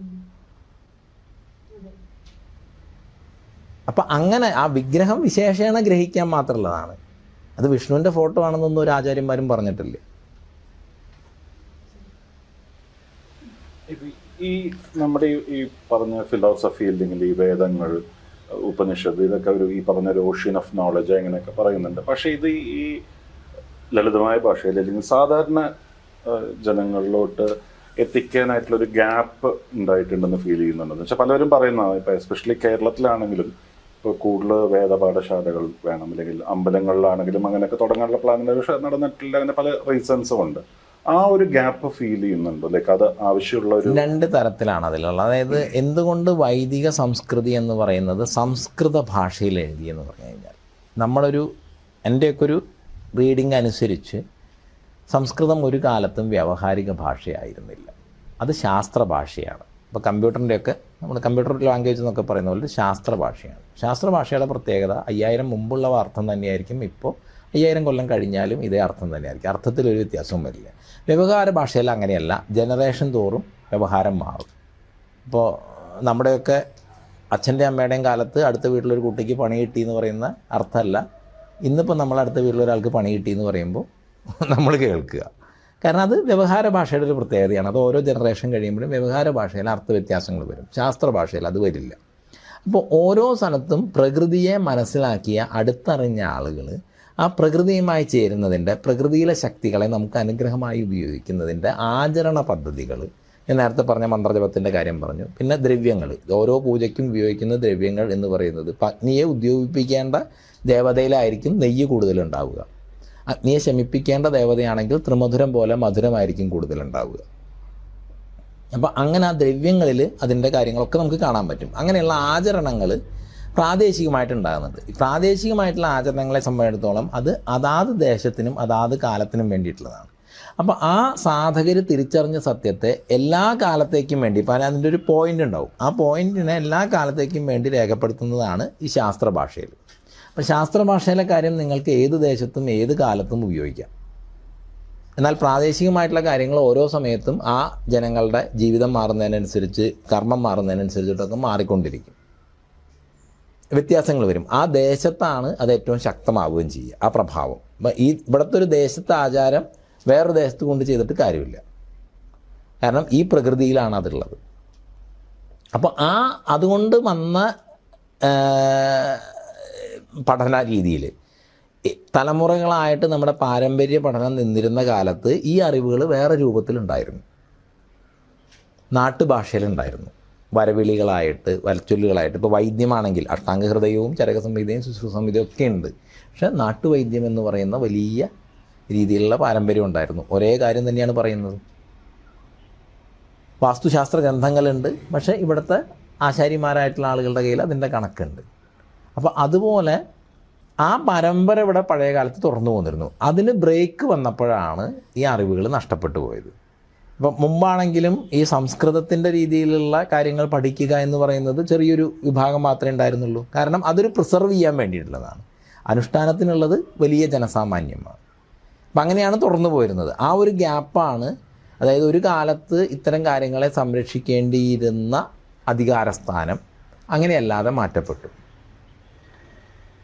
അപ്പം അങ്ങനെ ആ വിഗ്രഹം വിശേഷേണ ഗ്രഹിക്കാൻ മാത്രമുള്ളതാണ്. അത് വിഷ്ണുവിൻ്റെ ഫോട്ടോ ആണെന്നൊന്നും ഒരു ആചാര്യന്മാരും പറഞ്ഞിട്ടില്ല. ഈ നമ്മുടെ ഈ പറഞ്ഞ ഫിലോസഫി അല്ലെങ്കിൽ ഈ വേദങ്ങൾ, ഉപനിഷത്ത്, ഇതൊക്കെ ഈ പറഞ്ഞ ഒരു ഓഷ്യൻ ഓഫ് നോളജ് അങ്ങനെയൊക്കെ പറയുന്നുണ്ട്. പക്ഷേ ഇത് ഈ ലളിതമായ ഭാഷയിൽ അല്ലെങ്കിൽ സാധാരണ ജനങ്ങളിലോട്ട് എത്തിക്കാനായിട്ടുള്ളൊരു ഗ്യാപ്പ് ഉണ്ടായിട്ടുണ്ടെന്ന് ഫീൽ ചെയ്യുന്നുണ്ടെന്ന് വെച്ചാൽ പലരും പറയുന്നതാണ്. ഇപ്പോൾ എസ്പെഷ്യലി കേരളത്തിലാണെങ്കിലും ഇപ്പോൾ കൂടുതൽ വേദപാഠശാലകൾ വേണം, അല്ലെങ്കിൽ അമ്പലങ്ങളിലാണെങ്കിലും അങ്ങനെയൊക്കെ തുടങ്ങാനുള്ള പ്ലാനിങ് നടന്നിട്ടില്ല. അങ്ങനെ പല റീസൺസും ഉണ്ട്. ആ ഒരു ഗ്യാപ്പ് ഫീൽ ചെയ്യുന്നുണ്ടോ? ലൈക്ക് അത് ആവശ്യമുള്ള ഒരു 2 തരത്തിലാണ് അതിലുള്ളത്. അതായത് എന്തുകൊണ്ട് വൈദിക സംസ്കൃതി എന്ന് പറയുന്നത് സംസ്കൃത ഭാഷയിൽ എഴുതിയെന്ന് പറഞ്ഞു കഴിഞ്ഞാൽ, എൻ്റെയൊക്കെ ഒരു റീഡിംഗ് അനുസരിച്ച് സംസ്കൃതം ഒരു കാലത്തും വ്യാവഹാരിക ഭാഷയായിരുന്നില്ല. അത് ശാസ്ത്ര ഭാഷയാണ്. ഇപ്പോൾ കമ്പ്യൂട്ടറിൻ്റെയൊക്കെ നമ്മൾ കമ്പ്യൂട്ടർ ലാംഗ്വേജ് എന്നൊക്കെ പറയുന്ന പോലെ ശാസ്ത്ര ഭാഷയാണ്. ശാസ്ത്ര ഭാഷയുടെ പ്രത്യേകത 5000 മുമ്പുള്ള അർത്ഥം തന്നെയായിരിക്കും ഇപ്പോൾ 5000 കൊല്ലം കഴിഞ്ഞാലും ഇതേ അർത്ഥം തന്നെയായിരിക്കും. അർത്ഥത്തിലൊരു വ്യത്യാസവും വരില്ല. വ്യവഹാര ഭാഷയിൽ അങ്ങനെയല്ല. ജനറേഷൻ തോറും വ്യവഹാരം മാറും. ഇപ്പോൾ നമ്മുടെയൊക്കെ അച്ഛൻ്റെ അമ്മയുടെയും കാലത്ത് അടുത്ത വീട്ടിലൊരു കുട്ടിക്ക് പണി കിട്ടി എന്ന് പറയുന്ന അർത്ഥമല്ല ഇന്നിപ്പോൾ നമ്മൾ അടുത്ത വീട്ടിലൊരാൾക്ക് പണി കിട്ടി എന്ന് പറയുമ്പോൾ നമ്മൾ കേൾക്കുക. കാരണം അത് വ്യവഹാര ഭാഷയുടെ ഒരു പ്രത്യേകതയാണ്. അത് ഓരോ ജനറേഷൻ കഴിയുമ്പോഴും വ്യവഹാര ഭാഷയിൽ അർത്ഥവ്യത്യാസങ്ങൾ വരും. ശാസ്ത്ര ഭാഷയിൽ അത് വരില്ല. അപ്പോൾ ഓരോ സ്ഥലത്തും പ്രകൃതിയെ മനസ്സിലാക്കിയ അടുത്തറിഞ്ഞ ആളുകൾ ആ പ്രകൃതിയുമായി ചേരുന്നതിൻ്റെ, പ്രകൃതിയിലെ ശക്തികളെ നമുക്ക് അനുഗ്രഹമായി ഉപയോഗിക്കുന്നതിൻ്റെ ആചരണ പദ്ധതികൾ, ഞാൻ നേരത്തെ പറഞ്ഞ മന്ത്രജപത്തിൻ്റെ കാര്യം പറഞ്ഞു. പിന്നെ ദ്രവ്യങ്ങൾ, ഓരോ പൂജയ്ക്കും ഉപയോഗിക്കുന്ന ദ്രവ്യങ്ങൾ എന്ന് പറയുന്നത് അഗ്നിയെ ഉദ്യോഗിപ്പിക്കേണ്ട ദേവതയിലായിരിക്കും നെയ്യ് കൂടുതലുണ്ടാവുക. അഗ്നിയെ ശമിപ്പിക്കേണ്ട ദേവതയാണെങ്കിൽ ത്രിമധുരം പോലെ മധുരമായിരിക്കും കൂടുതലുണ്ടാവുക. അപ്പോൾ അങ്ങനെ ആ ദ്രവ്യങ്ങളിൽ അതിൻ്റെ കാര്യങ്ങളൊക്കെ നമുക്ക് കാണാൻ പറ്റും. അങ്ങനെയുള്ള ആചരണങ്ങൾ പ്രാദേശികമായിട്ടുണ്ടാകുന്നുണ്ട്. ഈ പ്രാദേശികമായിട്ടുള്ള ആചരണങ്ങളെ സംബന്ധിച്ചിടത്തോളം അത് അതാത് ദേശത്തിനും അതാത് കാലത്തിനും വേണ്ടിയിട്ടുള്ളതാണ്. അപ്പോൾ ആ സാധകർ തിരിച്ചറിഞ്ഞ സത്യത്തെ എല്ലാ കാലത്തേക്കും വേണ്ടി, ഇപ്പം അതിൻ്റെ ഒരു പോയിൻ്റ് ഉണ്ടാവും, ആ പോയിൻറ്റിനെ എല്ലാ കാലത്തേക്കും വേണ്ടി രേഖപ്പെടുത്തുന്നതാണ് ഈ ശാസ്ത്ര ഭാഷയിൽ. അപ്പോൾ ശാസ്ത്ര ഭാഷയിലെ കാര്യം നിങ്ങൾക്ക് ഏത് ദേശത്തും ഏത് കാലത്തും ഉപയോഗിക്കാം. എന്നാൽ പ്രാദേശികമായിട്ടുള്ള കാര്യങ്ങൾ ഓരോ സമയത്തും ആ ജനങ്ങളുടെ ജീവിതം മാറുന്നതിനനുസരിച്ച്, കർമ്മം മാറുന്നതിനനുസരിച്ചിട്ടൊക്കെ മാറിക്കൊണ്ടിരിക്കും. വ്യത്യാസങ്ങൾ വരും. ആ ദേശത്താണ് അത് ഏറ്റവും ശക്തമാവുകയും ചെയ്യുക, ആ പ്രഭാവം. ഇവിടുത്തെ ഒരു ദേശത്തെ ആചാരം വേറൊരു ദേശത്ത് കൊണ്ട് ചെയ്തിട്ട് കാര്യമില്ല. കാരണം ഈ പ്രകൃതിയിലാണ് അതുള്ളത്. അപ്പോൾ അതുകൊണ്ട് വന്ന പഠന രീതിയിൽ തലമുറകളായിട്ട് നമ്മുടെ പാരമ്പര്യ പഠനം നിന്നിരുന്ന കാലത്ത് ഈ അറിവുകൾ വേറെ രൂപത്തിലുണ്ടായിരുന്നു. നാട്ടുഭാഷയിലുണ്ടായിരുന്നു, വരവിളികളായിട്ട്, വരച്ചൊല്ലുകളായിട്ട്. ഇപ്പോൾ വൈദ്യമാണെങ്കിൽ അഷ്ടാംഗഹൃദയവും ചരകസംഹിതയും ശുശ്രൂഷസംഹിതയും ഒക്കെ ഉണ്ട്. പക്ഷേ നാട്ടുവൈദ്യം എന്ന് പറയുന്ന വലിയ രീതിയിലുള്ള പാരമ്പര്യം ഉണ്ടായിരുന്നു. ഒരേ കാര്യം തന്നെയാണ് പറയുന്നത്. വാസ്തുശാസ്ത്ര ഗ്രന്ഥങ്ങളുണ്ട്, പക്ഷേ ഇവിടുത്തെ ആശാരിമാരായിട്ടുള്ള ആളുകളുടെ കയ്യിൽ അതിൻ്റെ കണക്കുണ്ട്. അപ്പോൾ അതുപോലെ ആ പരമ്പര ഇവിടെ പഴയ കാലത്ത് തുറന്നു പോന്നിരുന്നു. അതിന് ബ്രേക്ക് വന്നപ്പോഴാണ് ഈ അറിവുകൾ നഷ്ടപ്പെട്ടു പോയത്. ഇപ്പം മുമ്പാണെങ്കിലും ഈ സംസ്കൃതത്തിൻ്റെ രീതിയിലുള്ള കാര്യങ്ങൾ പഠിക്കുക എന്ന് പറയുന്നത് ചെറിയൊരു വിഭാഗം മാത്രമേ ഉണ്ടായിരുന്നുള്ളൂ. കാരണം അതൊരു പ്രിസർവ് ചെയ്യാൻ വേണ്ടിയിട്ടുള്ളതാണ്. അനുഷ്ഠാനത്തിനുള്ളത് വലിയ ജനസാമാന്യമാണ്. അപ്പം അങ്ങനെയാണ് തുറന്നു പോയിരുന്നത്. ആ ഒരു ഗ്യാപ്പാണ്, അതായത് ഒരു കാലത്ത് ഇത്തരം കാര്യങ്ങളെ സംരക്ഷിക്കേണ്ടിയിരുന്ന അധികാരസ്ഥാനം അങ്ങനെയല്ലാതെ മാറ്റപ്പെട്ടു.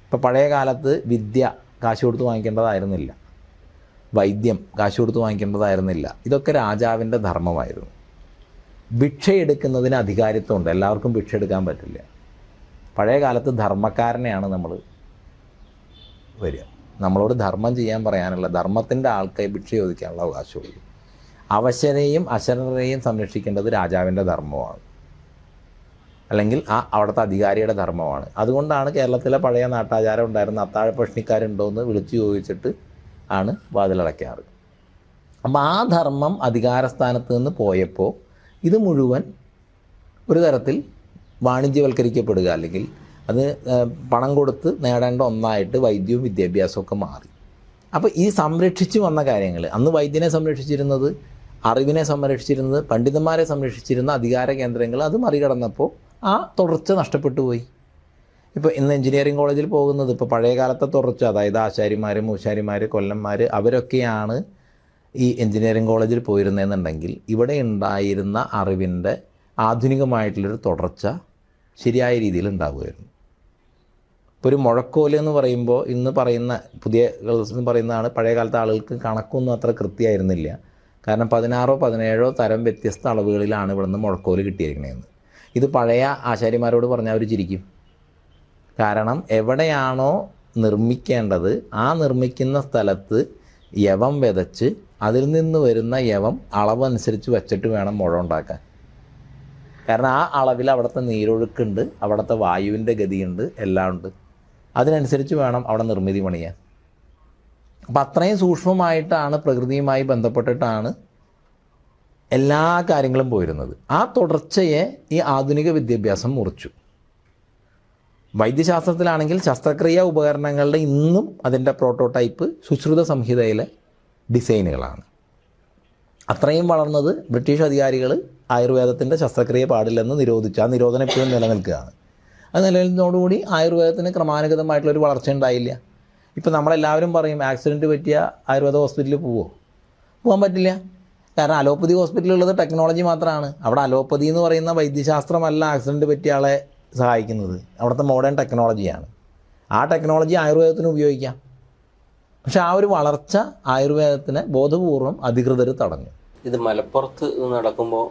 ഇപ്പോൾ പഴയ കാലത്ത് വിദ്യ കാശ് കൊടുത്ത് വാങ്ങിക്കേണ്ടതായിരുന്നില്ല, വൈദ്യം കാശ് കൊടുത്ത് വാങ്ങിക്കേണ്ടതായിരുന്നില്ല. ഇതൊക്കെ രാജാവിൻ്റെ ധർമ്മമായിരുന്നു. ഭിക്ഷയെടുക്കുന്നതിന് അധികാരിത്വമുണ്ട്, എല്ലാവർക്കും ഭിക്ഷ എടുക്കാൻ പറ്റില്ല. പഴയ കാലത്ത് ധർമ്മക്കാരനെയാണ് നമ്മൾ വരിക. നമ്മളോട് ധർമ്മം ചെയ്യാൻ പറയാനുള്ള, ധർമ്മത്തിൻ്റെ ആൾക്കായി ഭിക്ഷ ചോദിക്കാനുള്ള അവകാശമുള്ളൂ. അവശരെയും അശരണരെയും സംരക്ഷിക്കേണ്ടത് രാജാവിൻ്റെ ധർമ്മമാണ്, അല്ലെങ്കിൽ അവിടുത്തെ അധികാരിയുടെ ധർമ്മമാണ്. അതുകൊണ്ടാണ് കേരളത്തിലെ പഴയ നാട്ടാചാരം ഉണ്ടായിരുന്ന അത്താഴ പ്രശ്നിക്കാരുണ്ടോ എന്ന് വിളിച്ചു ചോദിച്ചിട്ട് ആണ് വാതിലടയ്ക്കാറ്. അപ്പോൾ ആ ധർമ്മം അധികാരസ്ഥാനത്ത് നിന്ന് പോയപ്പോൾ ഇത് മുഴുവൻ ഒരു തരത്തിൽ വാണിജ്യവൽക്കരിക്കപ്പെടുക, അല്ലെങ്കിൽ അത് പണം കൊടുത്ത് നേടേണ്ട ഒന്നായിട്ട് വൈദ്യവും വിദ്യാഭ്യാസവും ഒക്കെ മാറി. അപ്പോൾ ഈ സംരക്ഷിച്ചു വന്ന കാര്യങ്ങൾ, അന്ന് വൈദ്യനെ സംരക്ഷിച്ചിരുന്നത്, അറിവിനെ സംരക്ഷിച്ചിരുന്നത്, പണ്ഡിതന്മാരെ സംരക്ഷിച്ചിരുന്ന അധികാര കേന്ദ്രങ്ങൾ, അത് മറികടന്നപ്പോൾ ആ തുടർച്ച നഷ്ടപ്പെട്ടു പോയി. ഇപ്പോൾ ഇന്ന് എഞ്ചിനീയറിംഗ് കോളേജിൽ പോകുന്നത് ഇപ്പോൾ പഴയ കാലത്തെ തുടർച്ച, അതായത് ആശാരിമാർ, മൂശാരിമാർ, കൊല്ലന്മാർ, അവരൊക്കെയാണ് ഈ എഞ്ചിനീയറിംഗ് കോളേജിൽ പോയിരുന്നതെന്നുണ്ടെങ്കിൽ ഇവിടെ ഉണ്ടായിരുന്ന അറിവിൻ്റെ ആധുനികമായിട്ടുള്ളൊരു തുടർച്ച ശരിയായ രീതിയിൽ ഉണ്ടാകുമായിരുന്നു. ഇപ്പോൾ ഒരു മുഴക്കോല് എന്ന് പറയുമ്പോൾ ഇന്ന് പറയുന്ന പുതിയ ഗേൾസ് എന്ന് പറയുന്നതാണ്, പഴയ കാലത്തെ ആളുകൾക്ക് കണക്കൊന്നും അത്ര കൃത്യമായിരുന്നില്ല. കാരണം 16 17 തരം വ്യത്യസ്ത അളവുകളിലാണ് ഇവിടെ നിന്ന് മുഴക്കോല് കിട്ടിയിരിക്കണതെന്ന്. ഇത് പഴയ ആശാരിമാരോട് പറഞ്ഞാൽ അവർ ചിരിക്കും. കാരണം എവിടെയാണോ നിർമ്മിക്കേണ്ടത് ആ നിർമ്മിക്കുന്ന സ്ഥലത്ത് യവം വിതച്ച് അതിൽ നിന്ന് വരുന്ന യവം അളവനുസരിച്ച് വെച്ചിട്ട് വേണം മുഴ ഉണ്ടാക്കാൻ. കാരണം ആ അളവിൽ അവിടുത്തെ നീരൊഴുക്കുണ്ട്, അവിടുത്തെ വായുവിൻ്റെ ഗതിയുണ്ട്, എല്ലാം ഉണ്ട്. അതിനനുസരിച്ച് വേണം അവിടെ നിർമ്മിതി പണിയാൻ. അപ്പം അത്രയും സൂക്ഷ്മമായിട്ടാണ്, പ്രകൃതിയുമായി ബന്ധപ്പെട്ടിട്ടാണ് എല്ലാ കാര്യങ്ങളും പോയിരുന്നത്. ആ തുടർച്ചയെ ഈ ആധുനിക വിദ്യാഭ്യാസം മുറിച്ചു. വൈദ്യശാസ്ത്രത്തിലാണെങ്കിൽ ശസ്ത്രക്രിയ ഉപകരണങ്ങളുടെ ഇന്നും അതിൻ്റെ പ്രോട്ടോടൈപ്പ് സുശ്രുത സംഹിതയിലെ ഡിസൈനുകളാണ്. അത്രയും വളർന്നത് ബ്രിട്ടീഷ് അധികാരികൾ ആയുർവേദത്തിൻ്റെ ശസ്ത്രക്രിയ പാടില്ലെന്ന് നിരോധിച്ചു. ആ നിരോധനം എപ്പോഴും നിലനിൽക്കുകയാണ്. അത് നിലനിൽക്കുന്നതോടുകൂടി ആയുർവേദത്തിന് ക്രമാനുഗതമായിട്ടുള്ളൊരു വളർച്ച ഉണ്ടായില്ല. ഇപ്പം നമ്മളെല്ലാവരും പറയും ആക്സിഡൻറ്റ് പറ്റിയ ആയുർവേദ ഹോസ്പിറ്റലിൽ പോകാൻ പറ്റില്ല. കാരണം അലോപ്പതി ഹോസ്പിറ്റലുള്ളത് ടെക്നോളജി മാത്രമാണ്. അവിടെ അലോപ്പതി എന്ന് പറയുന്ന വൈദ്യശാസ്ത്രമല്ല ആക്സിഡൻറ്റ് പറ്റിയ ആളെ സഹായിക്കുന്നത്, അവിടുത്തെ മോഡേൺ ടെക്നോളജിയാണ്. ആ ടെക്നോളജി ആയുർവേദത്തിന് ഉപയോഗിക്കാം. പക്ഷെ ആ ഒരു വളർച്ച ആയുർവേദത്തിനെ ബോധപൂർവം അധികൃതർ തടഞ്ഞു. ഇത് മലപ്പുറത്ത് നടക്കുമ്പോൾ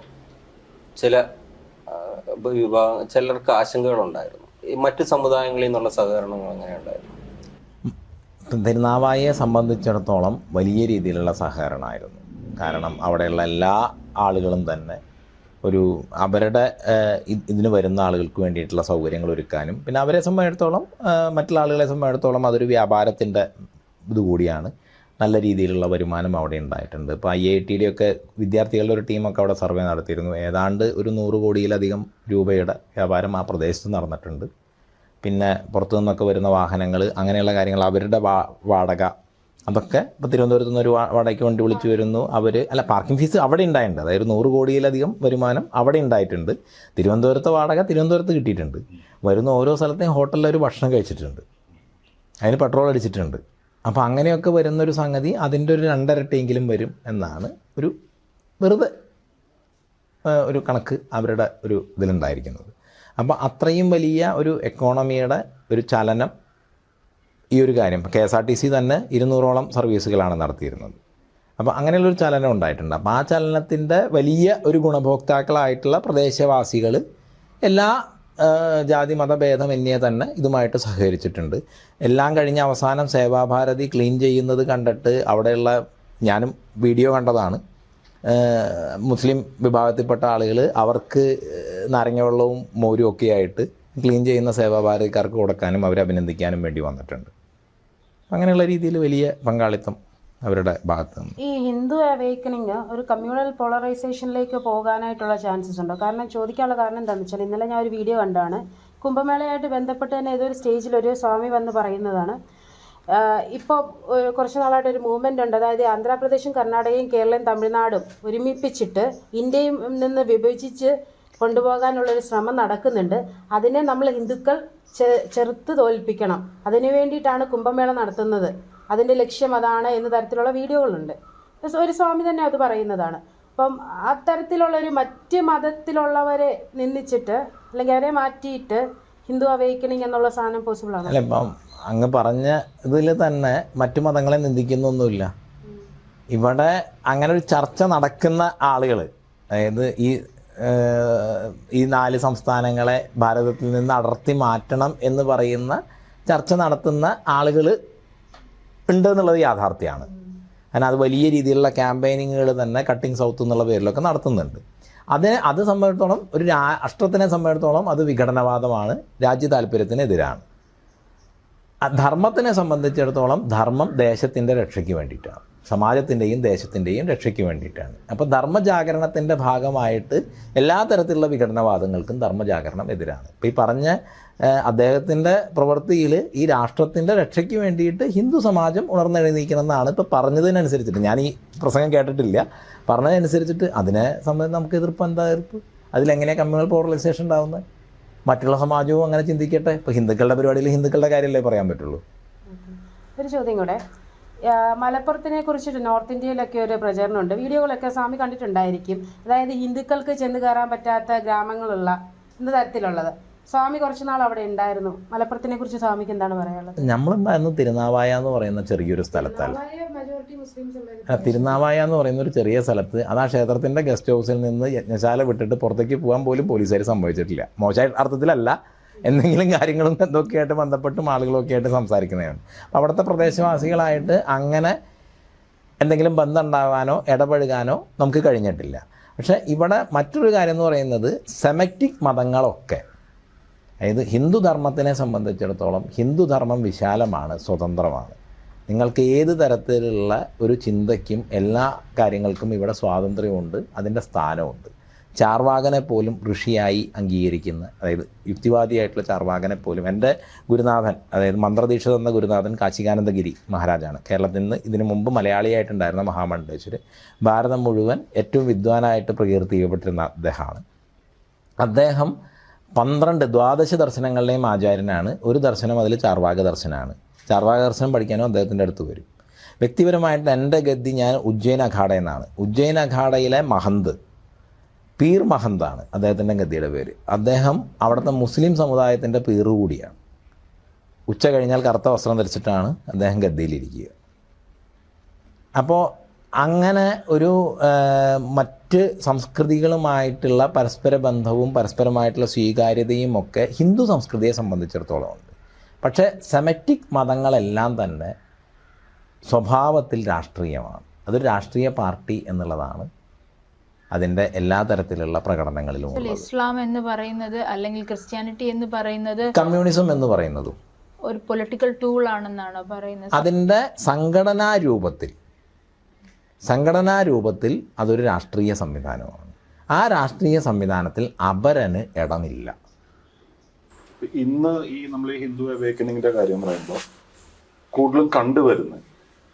ചിലർക്ക് ആശങ്കകളുണ്ടായിരുന്നു. ഈ മറ്റ് സമുദായങ്ങളിൽ നിന്നുള്ള സഹകരണങ്ങൾ എങ്ങനെ ഉണ്ടായിരുന്നു? തിരുനാവായയെ സംബന്ധിച്ചിടത്തോളം വലിയ രീതിയിലുള്ള സഹകരണമായിരുന്നു. കാരണം അവിടെയുള്ള എല്ലാ ആളുകളും തന്നെ അവരുടെ ഇതിന് വരുന്ന ആളുകൾക്ക് വേണ്ടിയിട്ടുള്ള സൗകര്യങ്ങൾ ഒരുക്കാനും, പിന്നെ അവരെ സംബന്ധിച്ചിടത്തോളം മറ്റുള്ള ആളുകളെ സംബന്ധിച്ചിടത്തോളം അതൊരു വ്യാപാരത്തിൻ്റെ ഇതുകൂടിയാണ്. നല്ല രീതിയിലുള്ള വരുമാനം അവിടെ ഉണ്ടായിട്ടുണ്ട്. ഇപ്പോൾ IIT-യുടെയൊക്കെ വിദ്യാർത്ഥികളുടെ ഒരു ടീമൊക്കെ അവിടെ സർവേ നടത്തിയിരുന്നു. ഏതാണ്ട് ഒരു 100 കോടിയിലധികം രൂപയുടെ വ്യാപാരം ആ പ്രദേശത്ത് നടന്നിട്ടുണ്ട്. പിന്നെ പുറത്തു നിന്നൊക്കെ വരുന്ന വാഹനങ്ങൾ, അങ്ങനെയുള്ള കാര്യങ്ങൾ, അവരുടെ വാടക, അതൊക്കെ ഇപ്പോൾ തിരുവനന്തപുരത്ത് നിന്ന് ഒരു വാടകയ്ക്ക് വണ്ടി വിളിച്ചു വരുന്നു. പാർക്കിംഗ് ഫീസ് അവിടെ ഉണ്ടായിട്ടുണ്ട്. അതായത് 100 കോടിയിലധികം വരുമാനം അവിടെ ഉണ്ടായിട്ടുണ്ട്. തിരുവനന്തപുരത്തെ വാടക തിരുവനന്തപുരത്ത് കിട്ടിയിട്ടുണ്ട്. വരുന്ന ഓരോ സ്ഥലത്തെയും ഹോട്ടലിൽ ഒരു ഭക്ഷണം കഴിച്ചിട്ടുണ്ട്, അതിന് പെട്രോൾ അടിച്ചിട്ടുണ്ട്. അപ്പോൾ അങ്ങനെയൊക്കെ വരുന്നൊരു സംഗതി അതിൻ്റെ ഒരു 2 ഇരട്ടിയെങ്കിലും വരും എന്നാണ് ഒരു വെറുതെ ഒരു കണക്ക് അവരുടെ ഒരു ഇതിലുണ്ടായിരിക്കുന്നത്. അപ്പോൾ അത്രയും വലിയ ഒരു എക്കോണമിയുടെ ഒരു ചലനം ഈ ഒരു കാര്യം. KSRTC തന്നെ 200ഓളം സർവീസുകളാണ് നടത്തിയിരുന്നത്. അപ്പോൾ അങ്ങനെയുള്ളൊരു ചലനം ഉണ്ടായിട്ടുണ്ട്. അപ്പോൾ ആ ചലനത്തിൻ്റെ വലിയ ഒരു ഗുണഭോക്താക്കളായിട്ടുള്ള പ്രദേശവാസികൾ എല്ലാ ജാതി മതഭേദമന്യേ തന്നെ ഇതുമായിട്ട് സഹകരിച്ചിട്ടുണ്ട്. എല്ലാം കഴിഞ്ഞ് അവസാനം സേവാഭാരതി ക്ലീൻ ചെയ്യുന്നത് കണ്ടിട്ട് അവിടെയുള്ള, ഞാനും വീഡിയോ കണ്ടതാണ്, മുസ്ലിം വിഭാഗത്തിൽപ്പെട്ട ആളുകൾ അവർക്ക് നാരങ്ങ വെള്ളവും മോരും ഒക്കെ ആയിട്ട് ക്ലീൻ ചെയ്യുന്ന സേവാഭാരതിക്കാർക്ക് കൊടുക്കാനും അവരെ അഭിനന്ദിക്കാനും വേണ്ടി വന്നിട്ടുണ്ട്. അങ്ങനെയുള്ള രീതിയിൽ വലിയ പങ്കാളിത്തം അവരുടെ ഭാഗത്ത് നിന്ന്. ഈ ഹിന്ദു അവേക്കനിങ് ഒരു കമ്മ്യൂണൽ പോളറൈസേഷനിലേക്ക് പോകാനായിട്ടുള്ള ചാൻസസ് ഉണ്ടോ? കാരണം ചോദിക്കാനുള്ള കാരണം എന്താണെന്ന് വെച്ചാൽ, ഇന്നലെ ഞാൻ ഒരു വീഡിയോ കണ്ടാണ്, കുംഭമേളയായിട്ട് ബന്ധപ്പെട്ട് തന്നെ ഏതൊരു സ്റ്റേജിൽ ഒരു സ്വാമി വന്ന് പറയുന്നതാണ്, ഇപ്പോൾ കുറച്ച് നാളായിട്ട് ഒരു മൂവ്മെൻ്റ് ഉണ്ട്, അതായത് ആന്ധ്രാപ്രദേശും കർണാടകയും കേരളവും തമിഴ്നാടും ഒരുമിപ്പിച്ചിട്ട് ഇന്ത്യയിൽ നിന്ന് വിഭജിച്ച് കൊണ്ടുപോകാനുള്ളൊരു ശ്രമം നടക്കുന്നുണ്ട്. അതിനെ നമ്മൾ ഹിന്ദുക്കൾ ചെറുത്ത് തോൽപ്പിക്കണം, അതിനു വേണ്ടിയിട്ടാണ് കുംഭമേള നടത്തുന്നത്, അതിൻ്റെ ലക്ഷ്യം അതാണ് എന്ന തരത്തിലുള്ള വീഡിയോകളുണ്ട്. ഒരു സ്വാമി തന്നെ അത് പറയുന്നതാണ്. അപ്പം അത്തരത്തിലുള്ളൊരു മറ്റ് മതത്തിലുള്ളവരെ നിന്ദിച്ചിട്ട് അല്ലെങ്കിൽ അവരെ മാറ്റിയിട്ട് ഹിന്ദു അവേക്കണിങ് എന്നുള്ള സാധനം പോസിബിൾ ആണ്? അല്ല, ഇപ്പം അങ്ങ് പറഞ്ഞ ഇതിൽ തന്നെ മറ്റു മതങ്ങളെ നിന്ദിക്കുന്നൊന്നുമില്ല. ഇവിടെ അങ്ങനെ ഒരു ചർച്ച നടക്കുന്ന ആളുകൾ, അതായത് ഈ 4 സംസ്ഥാനങ്ങളെ ഭാരതത്തിൽ നിന്ന് അടർത്തി മാറ്റണം എന്ന് പറയുന്ന ചർച്ച നടത്തുന്ന ആളുകൾ ഉണ്ട് എന്നുള്ളത് യാഥാർത്ഥ്യമാണ്. കാരണം അത് വലിയ രീതിയിലുള്ള ക്യാമ്പയിനിങ്ങുകൾ തന്നെ കട്ടിങ് സൗത്ത് എന്നുള്ള പേരിലൊക്കെ നടത്തുന്നുണ്ട്. അത് സംബന്ധിച്ചിടത്തോളം ഒരു രാഷ്ട്രത്തിനെ സംബന്ധിച്ചിടത്തോളം അത് വിഘടനവാദമാണ്, രാജ്യ താല്പര്യത്തിനെതിരാണ്. ധർമ്മത്തിനെ സംബന്ധിച്ചിടത്തോളം ധർമ്മം ദേശത്തിൻ്റെ രക്ഷയ്ക്ക് വേണ്ടിയിട്ടാണ്, സമാജത്തിൻ്റെയും ദേശത്തിൻ്റെയും രക്ഷയ്ക്ക് വേണ്ടിയിട്ടാണ്. അപ്പോൾ ധർമ്മജാഗരണത്തിൻ്റെ ഭാഗമായിട്ട് എല്ലാ തരത്തിലുള്ള വിഘടനവാദങ്ങൾക്കും ധർമ്മജാഗരണം എതിരാണ്. ഇപ്പോൾ ഈ പറഞ്ഞ അദ്ദേഹത്തിൻ്റെ പ്രവൃത്തിയിൽ ഈ രാഷ്ട്രത്തിൻ്റെ രക്ഷയ്ക്ക് വേണ്ടിയിട്ട് ഹിന്ദു സമാജം ഉണർന്നെഴുന്നേക്കണമെന്നാണ് ഇപ്പോൾ പറഞ്ഞതിനനുസരിച്ചിട്ട്. ഞാൻ ഈ പ്രസംഗം കേട്ടിട്ടില്ല, പറഞ്ഞതനുസരിച്ചിട്ട് അതിനെ സംബന്ധിച്ച് നമുക്ക് എതിർപ്പ് എന്താ എതിർപ്പ്? അതിലെങ്ങനെയാണ് കമ്മ്യൂണൽ പോളറൈസേഷൻ ഉണ്ടാകുന്നത്? മറ്റുള്ള സമാജവും അങ്ങനെ ചിന്തിക്കട്ടെ. ഇപ്പോൾ ഹിന്ദുക്കളുടെ പരിപാടിയിൽ ഹിന്ദുക്കളുടെ കാര്യമല്ലേ പറയാൻ പറ്റുള്ളൂ. ഒരു ചോദ്യം കൂടെ, മലപ്പുറത്തിനെ കുറിച്ചിട്ട് നോർത്ത് ഇന്ത്യയിലൊക്കെ ഒരു പ്രചരണമുണ്ട്, വീഡിയോകളൊക്കെ സ്വാമി കണ്ടിട്ടുണ്ടായിരിക്കും. അതായത് ഹിന്ദുക്കൾക്ക് ചെന്ന് കയറാൻ പറ്റാത്ത ഗ്രാമങ്ങളുള്ള എന്ന തരത്തിലുള്ളത്. സ്വാമി കുറച്ച് നാൾ അവിടെ ഉണ്ടായിരുന്നു. മലപ്പുറത്തിനെ കുറിച്ച് സ്വാമിക്ക് എന്താണ് പറയാനുള്ളത്? നമ്മളുണ്ടായിരുന്നു തിരുനാവായ എന്ന് പറയുന്ന ചെറിയൊരു സ്ഥലത്തല്ല. തിരുനാവായ എന്ന് പറയുന്ന ഒരു ചെറിയ സ്ഥലത്ത്, അത് ആ ക്ഷേത്രത്തിൻ്റെ ഗസ്റ്റ് ഹൗസിൽ നിന്ന് യജ്ഞശാല വിട്ടിട്ട് പുറത്തേക്ക് പോകാൻ പോലും പോലീസുകാർ സമ്മതിച്ചിട്ടില്ല. മോശമായ അർത്ഥത്തിലല്ല, എന്തെങ്കിലും കാര്യങ്ങളും എന്തൊക്കെയായിട്ട് ബന്ധപ്പെട്ടും ആളുകളൊക്കെ ആയിട്ട് സംസാരിക്കുന്നതാണ്. അവിടുത്തെ പ്രദേശവാസികളായിട്ട് അങ്ങനെ എന്തെങ്കിലും ബന്ധം ഉണ്ടാകാനോ ഇടപഴകാനോ നമുക്ക് കഴിഞ്ഞിട്ടില്ല. പക്ഷേ ഇവിടെ മറ്റൊരു കാര്യം എന്ന് പറയുന്നത് സെമറ്റിക് മതങ്ങളൊക്കെ, അതായത് ഹിന്ദുധർമ്മത്തിനെ സംബന്ധിച്ചിടത്തോളം ഹിന്ദുധർമ്മം വിശാലമാണ്, സ്വതന്ത്രമാണ്. നിങ്ങൾക്ക് ഏത് തരത്തിലുള്ള ഒരു ചിന്തയ്ക്കും എല്ലാ കാര്യങ്ങൾക്കും ഇവിടെ സ്വാതന്ത്ര്യമുണ്ട്, അതിൻ്റെ സ്ഥാനമുണ്ട്. ചാർവാകനെ പോലും ഋഷിയായി അംഗീകരിക്കുന്ന, അതായത് യുക്തിവാദിയായിട്ടുള്ള ചാർവാകനെ പോലും, എൻ്റെ ഗുരുനാഥൻ, അതായത് മന്ത്രദീക്ഷ തന്ന ഗുരുനാഥൻ കാശികാനന്ദഗിരി മഹാരാജാണ്. കേരളത്തിൽ നിന്ന് ഇതിനു മുമ്പ് മലയാളിയായിട്ടുണ്ടായിരുന്ന മഹാമണ്ഡലേശ്വര്, ഭാരതം മുഴുവൻ ഏറ്റവും വിദ്വാനായിട്ട് പ്രകീർത്തിക്കപ്പെട്ടിരുന്ന അദ്ദേഹമാണ്. അദ്ദേഹം 12 ദർശനങ്ങളുടെയും ആചാര്യനാണ്. ഒരു ദർശനം അതിൽ ചാർവാക ദർശനമാണ്. ചാർവാക ദർശനം പഠിക്കാനും അദ്ദേഹത്തിൻ്റെ അടുത്ത് വരും. വ്യക്തിപരമായിട്ട് എൻ്റെ ഗദ്ദി, ഞാൻ ഉജ്ജയിൻ അഖാഡ എന്നാണ്. ഉജ്ജയിൻ അഖാഡയിലെ മഹന്ത്, പീർ മഹന്താണ് അദ്ദേഹത്തിൻ്റെ ഗദ്ദിയുടെ പേര്. അദ്ദേഹം അവിടുത്തെ മുസ്ലിം സമുദായത്തിൻ്റെ പീർ കൂടിയാണ്. ഉച്ച കഴിഞ്ഞാൽ കറുത്ത വസ്ത്രം ധരിച്ചിട്ടാണ് അദ്ദേഹം ഗദ്ദിയിലിരിക്കുക. അപ്പോൾ അങ്ങനെ ഒരു മറ്റ് സംസ്കൃതികളുമായിട്ടുള്ള പരസ്പര ബന്ധവും പരസ്പരമായിട്ടുള്ള സ്വീകാര്യതയും ഒക്കെ ഹിന്ദു സംസ്കൃതിയെ സംബന്ധിച്ചിടത്തോളം ഉണ്ട്. പക്ഷേ സെമറ്റിക് മതങ്ങളെല്ലാം തന്നെ സ്വഭാവത്തിൽ രാഷ്ട്രീയമാണ്. അതൊരു രാഷ്ട്രീയ പാർട്ടി എന്നുള്ളതാണ് അതിൻ്റെ എല്ലാ തരത്തിലുള്ള പ്രകടനങ്ങളിലും. ഇസ്ലാം എന്ന് പറയുന്നത് അല്ലെങ്കിൽ ക്രിസ്ത്യാനിറ്റി എന്ന് പറയുന്നത്, കമ്മ്യൂണിസം എന്ന് പറയുന്നതും ഒരു പൊളിറ്റിക്കൽ ടൂൾ ആണെന്നാണോ പറയുന്നത്? അതിൻ്റെ സംഘടനാ രൂപത്തിൽ അതൊരു രാഷ്ട്രീയ സംവിധാനമാണ്. ആ രാഷ്ട്രീയ സംവിധാനത്തിൽ അപരന് ഇടമില്ല. ഇന്ന് ഈ നമ്മൾ ഈ ഹിന്ദു അവേക്കനിങ്ങിന്റെ കാര്യം പറയുമ്പോൾ കൂടുതലും കണ്ടുവരുന്നത്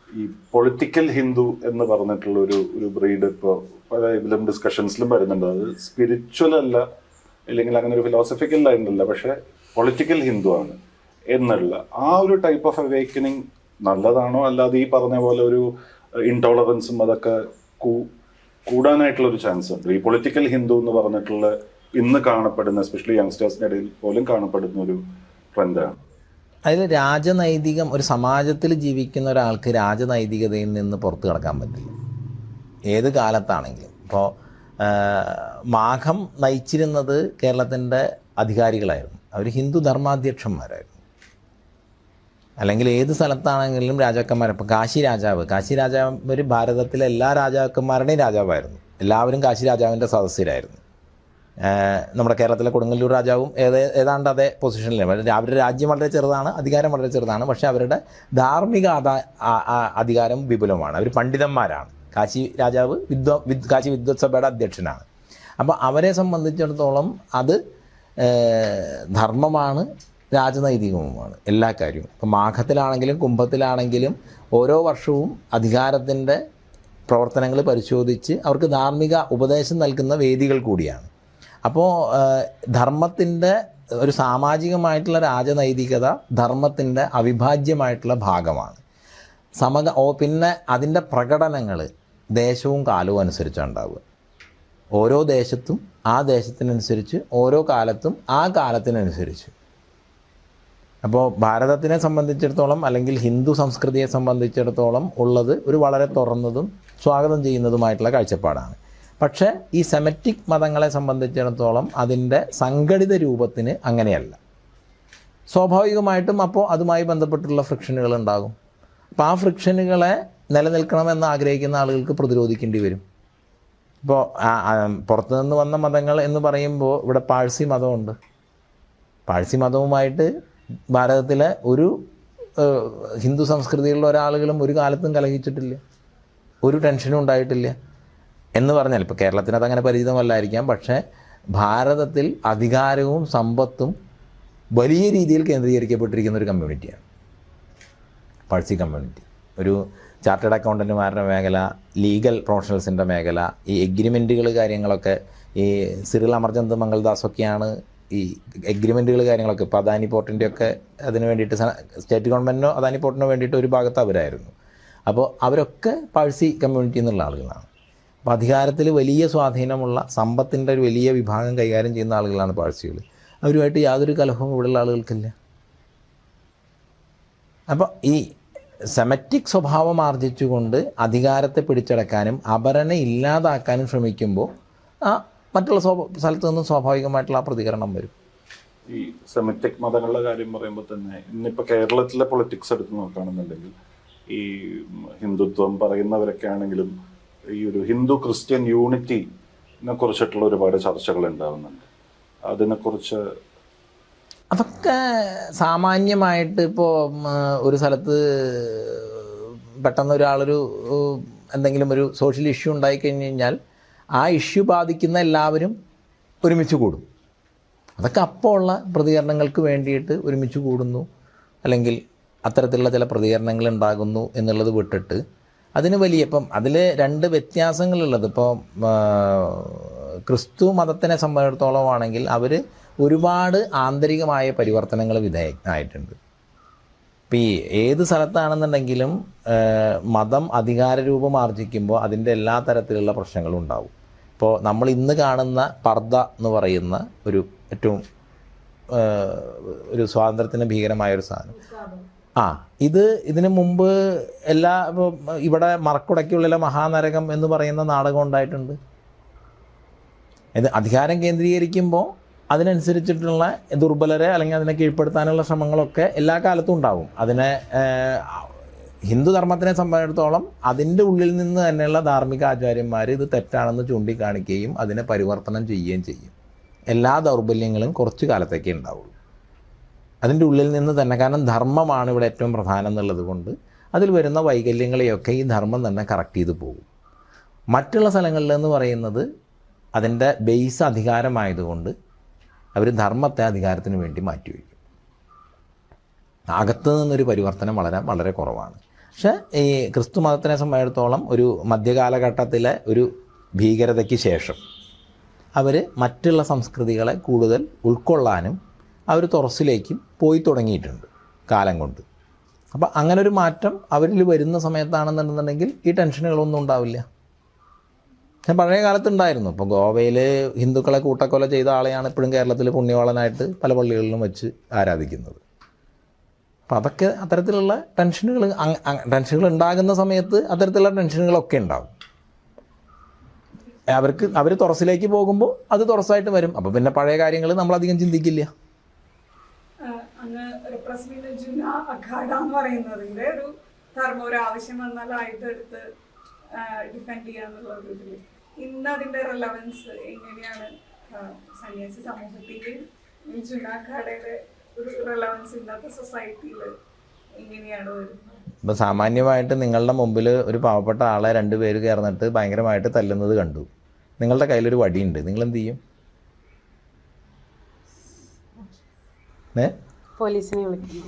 ഈ പൊളിറ്റിക്കൽ ഹിന്ദു എന്ന് പറഞ്ഞിട്ടുള്ള ഒരു ബ്രീഡ് ഇപ്പോൾ പല ഇതിലും ഡിസ്കഷൻസിലും വരുന്നുണ്ട്. അത് സ്പിരിച്വൽ അല്ല, അല്ലെങ്കിൽ അങ്ങനെ ഒരു ഫിലോസഫിക്കൽ ലൈനല്ല, പക്ഷെ പൊളിറ്റിക്കൽ ഹിന്ദു ആണ് എന്നുള്ള ആ ഒരു ടൈപ്പ് ഓഫ് അവേക്കനിങ് നല്ലതാണോ? അല്ലാതെ ഈ പറഞ്ഞ പോലെ ഒരു ഇൻടോളറൻസും അതൊക്കെ കൂടാനായിട്ടുള്ള ഒരു ചാൻസ് ഉണ്ട്? ഈ പൊളിറ്റിക്കൽ ഹിന്ദു എന്ന് പറഞ്ഞിട്ടുള്ള ഇന്ന് കാണപ്പെടുന്ന, എസ്പെഷ്യലി യങ്സ്റ്റേഴ്സിൻ്റെ ഇടയിൽ പോലും കാണപ്പെടുന്ന ഒരു ട്രെൻഡാണ്. അതിൽ രാജനൈതികം, ഒരു സമാജത്തിൽ ജീവിക്കുന്ന ഒരാൾക്ക് രാജനൈതികതയിൽ നിന്ന് പുറത്തു കടക്കാൻ പറ്റില്ല, ഏത് കാലത്താണെങ്കിലും. ഇപ്പോൾ മാഘം നയിച്ചിരുന്നത് കേരളത്തിൻ്റെ അധികാരികളായിരുന്നു, അവർ ഹിന്ദു ധർമാധ്യക്ഷന്മാരായിരുന്നു. അല്ലെങ്കിൽ ഏത് സ്ഥലത്താണെങ്കിലും രാജാക്കന്മാർ, ഇപ്പോൾ കാശി രാജാവ് ഒരു ഭാരതത്തിലെ എല്ലാ രാജാക്കന്മാരുടെയും രാജാവായിരുന്നു. എല്ലാവരും കാശി രാജാവിൻ്റെ സദസ്യരായിരുന്നു. നമ്മുടെ കേരളത്തിലെ കൊടുങ്ങല്ലൂർ രാജാവും ഏതാണ്ട് അതേ പൊസിഷനിലാണ്. അവരുടെ രാജ്യം വളരെ ചെറുതാണ്, അധികാരം വളരെ ചെറുതാണ്, പക്ഷേ അവരുടെ ധാർമ്മിക അധികാരം വിപുലമാണ്. അവർ പണ്ഡിതന്മാരാണ്. കാശി രാജാവ് കാശി വിദ്വത് സഭയുടെ അധ്യക്ഷനാണ്. അപ്പോൾ അവരെ സംബന്ധിച്ചിടത്തോളം അത് ധർമ്മമാണ്, രാജനൈതികവുമാണ് എല്ലാ കാര്യവും. ഇപ്പോൾ മാഘത്തിലാണെങ്കിലും കുംഭത്തിലാണെങ്കിലും ഓരോ വർഷവും അധികാരത്തിൻ്റെ പ്രവർത്തനങ്ങൾ പരിശോധിച്ച് അവർക്ക് ധാർമ്മിക ഉപദേശം നൽകുന്ന വേദികൾ കൂടിയാണ്. അപ്പോൾ ധർമ്മത്തിൻ്റെ ഒരു സാമാജികമായിട്ടുള്ള രാജനൈതികത ധർമ്മത്തിൻ്റെ അവിഭാജ്യമായിട്ടുള്ള ഭാഗമാണ്. പിന്നെ അതിൻ്റെ പ്രകടനങ്ങൾ ദേശവും കാലവും അനുസരിച്ചാണ് ഉണ്ടാവുക. ഓരോ ദേശത്തും ആ ദേശത്തിനനുസരിച്ച്, ഓരോ കാലത്തും ആ കാലത്തിനനുസരിച്ച്. അപ്പോൾ ഭാരതത്തിനെ സംബന്ധിച്ചിടത്തോളം അല്ലെങ്കിൽ ഹിന്ദു സംസ്കൃതിയെ സംബന്ധിച്ചിടത്തോളം ഉള്ളത് ഒരു വളരെ തുറന്നതും സ്വാഗതം ചെയ്യുന്നതുമായിട്ടുള്ള കാഴ്ചപ്പാടാണ്. പക്ഷേ ഈ സെമറ്റിക് മതങ്ങളെ സംബന്ധിച്ചിടത്തോളം അതിൻ്റെ സംഘടിത രൂപത്തിന് അങ്ങനെയല്ല. സ്വാഭാവികമായിട്ടും അപ്പോൾ അതുമായി ബന്ധപ്പെട്ടുള്ള ഫ്രിക്ഷനുകൾ ഉണ്ടാകും. അപ്പോൾ ആ ഫ്രിക്ഷനുകളെ നിലനിൽക്കണമെന്ന് ആഗ്രഹിക്കുന്ന ആളുകൾക്ക് പ്രതിരോധിക്കേണ്ടി വരും. ഇപ്പോൾ പുറത്തുനിന്ന് വന്ന മതങ്ങൾ എന്ന് പറയുമ്പോൾ ഇവിടെ പാഴ്സി മതമുണ്ട്. പാഴ്സി മതവുമായിട്ട് ഭാരതത്തിലെ ഒരു ഹിന്ദു സംസ്കൃതിയിലുള്ള ഒരാളുകളും ഒരു കാലത്തും കലഹിച്ചിട്ടില്ല, ഒരു ടെൻഷനും ഉണ്ടായിട്ടില്ല എന്ന് പറഞ്ഞാൽ, ഇപ്പോൾ കേരളത്തിന് അതങ്ങനെ പരിചിതമല്ലായിരിക്കാം, പക്ഷേ ഭാരതത്തിൽ അധികാരവും സമ്പത്തും വലിയ രീതിയിൽ കേന്ദ്രീകരിക്കപ്പെട്ടിരിക്കുന്ന ഒരു കമ്മ്യൂണിറ്റിയാണ് പാഴ്സി കമ്മ്യൂണിറ്റി. ഒരു ചാർട്ടേഡ് അക്കൗണ്ടൻറ്റുമാരുടെ മേഖല, ലീഗൽ പ്രൊഫഷണൽസിൻ്റെ മേഖല, ഈ എഗ്രിമെൻറ്റുകൾ കാര്യങ്ങളൊക്കെ ഈ സിറിൽ അമർചന്ദ് മംഗൾദാസൊക്കെയാണ് ഈ എഗ്രിമെൻറ്റുകൾ കാര്യങ്ങളൊക്കെ. ഇപ്പോൾ അദാനി പോർട്ടിൻ്റെയൊക്കെ അതിന് വേണ്ടിയിട്ട് സ്റ്റേറ്റ് ഗവൺമെൻറ്റിനോ അദാനി പോർട്ടിനോ വേണ്ടിയിട്ട് ഒരു ഭാഗത്ത് അവരായിരുന്നു. അപ്പോൾ അവരൊക്കെ പാഴ്സി കമ്മ്യൂണിറ്റി എന്നുള്ള ആളുകളാണ്. അപ്പോൾ അധികാരത്തിൽ വലിയ സ്വാധീനമുള്ള സമ്പത്തിൻ്റെ ഒരു വലിയ വിഭാഗം കൈകാര്യം ചെയ്യുന്ന ആളുകളാണ് പാഴ്സികൾ. അവരുമായിട്ട് യാതൊരു കലഹവും ഇവിടെയുള്ള ആളുകൾക്കില്ല. അപ്പോൾ ഈ സെമറ്റിക് സ്വഭാവം ആർജിച്ചുകൊണ്ട് അധികാരത്തെ പിടിച്ചടക്കാനും അപരനെ ഇല്ലാതാക്കാനും ശ്രമിക്കുമ്പോൾ മറ്റുള്ള സ്ഥലത്തു നിന്നും സ്വാഭാവികമായിട്ടുള്ള ആ പ്രതികരണം വരും. ഈ സെമറ്റിക് മതങ്ങളുടെ കാര്യം പറയുമ്പോൾ തന്നെ ഇന്നിപ്പോൾ കേരളത്തിലെ പൊളിറ്റിക്സ് എടുത്ത് നോക്കുകയാണെന്നുണ്ടെങ്കിൽ ഈ ഹിന്ദുത്വം പറയുന്നവരൊക്കെ ആണെങ്കിലും ഈ ഒരു ഹിന്ദു ക്രിസ്ത്യൻ യൂണിറ്റിനെ കുറിച്ചിട്ടുള്ള ഒരുപാട് ചർച്ചകൾ ഉണ്ടാകുന്നുണ്ട്. അതിനെക്കുറിച്ച് അതൊക്കെ സാമാന്യമായിട്ട് ഇപ്പോൾ ഒരു സ്ഥലത്ത് പെട്ടെന്ന് ഒരാളൊരു എന്തെങ്കിലും ഒരു സോഷ്യൽ ഇഷ്യൂ ഉണ്ടായിക്കഴിഞ്ഞ് കഴിഞ്ഞാൽ ആ ഇഷ്യൂ ബാധിക്കുന്ന എല്ലാവരും ഒരുമിച്ച് കൂടും. അതൊക്കെ അപ്പോൾ ഉള്ള പ്രതികരണങ്ങൾക്ക് വേണ്ടിയിട്ട് ഒരുമിച്ച് കൂടുന്നു, അല്ലെങ്കിൽ അത്തരത്തിലുള്ള ചില പ്രതികരണങ്ങൾ ഉണ്ടാകുന്നു എന്നുള്ളത് വിട്ടിട്ട് അതിന് വലിയ ഇപ്പം അതിൽ രണ്ട് വ്യത്യാസങ്ങളുള്ളത്. ഇപ്പോൾ ക്രിസ്തു മതത്തിനെ സംബന്ധിച്ചിടത്തോളം ആണെങ്കിൽ അവർ ഒരുപാട് ആന്തരികമായ പരിവർത്തനങ്ങൾ വിധേയമായിട്ടുണ്ട്. ഇപ്പം ഈ ഏത് സ്ഥലത്താണെന്നുണ്ടെങ്കിലും മതം അധികാരരൂപം ആർജിക്കുമ്പോൾ അതിൻ്റെ എല്ലാ തരത്തിലുള്ള പ്രശ്നങ്ങളും ഉണ്ടാവും. ഇപ്പോൾ നമ്മൾ ഇന്ന് കാണുന്ന പർദ്ദ എന്ന് പറയുന്ന ഒരു ഏറ്റവും ഒരു സ്വാതന്ത്ര്യത്തിന് ഭീകരമായൊരു സാധനം, ഇതിന് മുമ്പ് ഇപ്പോൾ ഇവിടെ മറക്കുടയ്ക്കുള്ളിലെ മഹാനരകം എന്ന് പറയുന്ന നാടകം ഉണ്ടായിട്ടുണ്ട്. ഇത് അധികാരം കേന്ദ്രീകരിക്കുമ്പോൾ അതിനനുസരിച്ചിട്ടുള്ള ദുർബലരെ അല്ലെങ്കിൽ അതിനെ കീഴ്പ്പെടുത്താനുള്ള ശ്രമങ്ങളൊക്കെ എല്ലാ കാലത്തും ഉണ്ടാവും. അതിനെ ഹിന്ദു ധർമ്മത്തിനെ സംബന്ധിച്ചിടത്തോളം അതിൻ്റെ ഉള്ളിൽ നിന്ന് തന്നെയുള്ള ധാർമ്മിക ആചാര്യന്മാർ ഇത് തെറ്റാണെന്ന് ചൂണ്ടിക്കാണിക്കുകയും അതിനെ പരിവർത്തനം ചെയ്യുകയും ചെയ്യും. എല്ലാ ദൗർബല്യങ്ങളും കുറച്ച് കാലത്തേക്കേ ഉണ്ടാവുള്ളൂ അതിൻ്റെ ഉള്ളിൽ നിന്ന് തന്നെ. കാരണം ധർമ്മമാണ് ഇവിടെ ഏറ്റവും പ്രധാനം എന്നുള്ളത് കൊണ്ട് അതിൽ വരുന്ന വൈകല്യങ്ങളെയൊക്കെ ഈ ധർമ്മം തന്നെ കറക്റ്റ് ചെയ്ത് പോകും. മറ്റുള്ള സ്ഥലങ്ങളിലെന്ന് പറയുന്നത് അതിൻ്റെ ബേസ് അധികാരമായതുകൊണ്ട് അവർ ധർമ്മത്തെ അധികാരത്തിന് വേണ്ടി മാറ്റിവെക്കും. അകത്തു നിന്നൊരു പരിവർത്തനം വളരെ വളരെ കുറവാണ്. പക്ഷേ ഈ ക്രിസ്തു മതത്തിനെ സംബന്ധിച്ചിടത്തോളം ഒരു മധ്യകാലഘട്ടത്തിലെ ഒരു ഭീകരതയ്ക്ക് ശേഷം അവർ മറ്റുള്ള സംസ്കൃതികളെ കൂടുതൽ ഉൾക്കൊള്ളാനും അവർ തുറസിലേക്കും പോയി തുടങ്ങിയിട്ടുണ്ട് കാലം കൊണ്ട്. അപ്പോൾ അങ്ങനൊരു മാറ്റം അവരിൽ വരുന്ന സമയത്താണെന്നുണ്ടെന്നുണ്ടെങ്കിൽ ഈ ടെൻഷനുകളൊന്നും ഉണ്ടാവില്ല. പഴയ കാലത്തുണ്ടായിരുന്നു. ഇപ്പോൾ ഗോവയിൽ ഹിന്ദുക്കളെ കൂട്ടക്കൊല ചെയ്ത ആളെയാണ് ഇപ്പോഴും കേരളത്തിൽ പുണ്യവാളനായിട്ട് പല പള്ളികളിലും വെച്ച് ആരാധിക്കുന്നത്. അപ്പോൾ അതൊക്കെ അത്തരത്തിലുള്ള ടെൻഷനുകൾ ഉണ്ടാകുന്ന സമയത്ത് അത്തരത്തിലുള്ള ടെൻഷനുകളൊക്കെ ഉണ്ടാകും. അവർ തുറസിലേക്ക് പോകുമ്പോൾ അത് തുറസായിട്ട് വരും. അപ്പോൾ പിന്നെ പഴയ കാര്യങ്ങൾ നമ്മളധികം ചിന്തിക്കില്ല. അങ്ങ് റിപ്രസെന്റ് ചെയ്യുന്ന അഖാഡ എന്ന് പറയുന്നതിന്റെ ഒരു ധർമ്മം ഒരു ആവശ്യം വന്നാൽ ആയുധമെടുത്ത് ഡിഫെൻഡ് ചെയ്യാന്നുള്ള ഒരു ഇതില് ഇന്ന് അതിന്റെ റെലവൻസ് എങ്ങനെയാണ് സന്യാസി സമൂഹത്തിൽ ജുന അഖാഡയുടെ ഒരു റെലവൻസ് ഇന്നത്തെ സൊസൈറ്റിയിൽ എങ്ങനെയാണ് വരുന്നത്? ഇപ്പം സാമാന്യമായിട്ട് നിങ്ങളുടെ മുമ്പിൽ ഒരു പാവപ്പെട്ട ആളെ 2 പേര് കയർന്നിട്ട് ഭയങ്കരമായിട്ട് തല്ലുന്നത് കണ്ടു. നിങ്ങളുടെ കയ്യിലൊരു വടിയുണ്ട്, നിങ്ങൾ എന്ത് ചെയ്യും? പോലീസിനെ വിളിക്കും.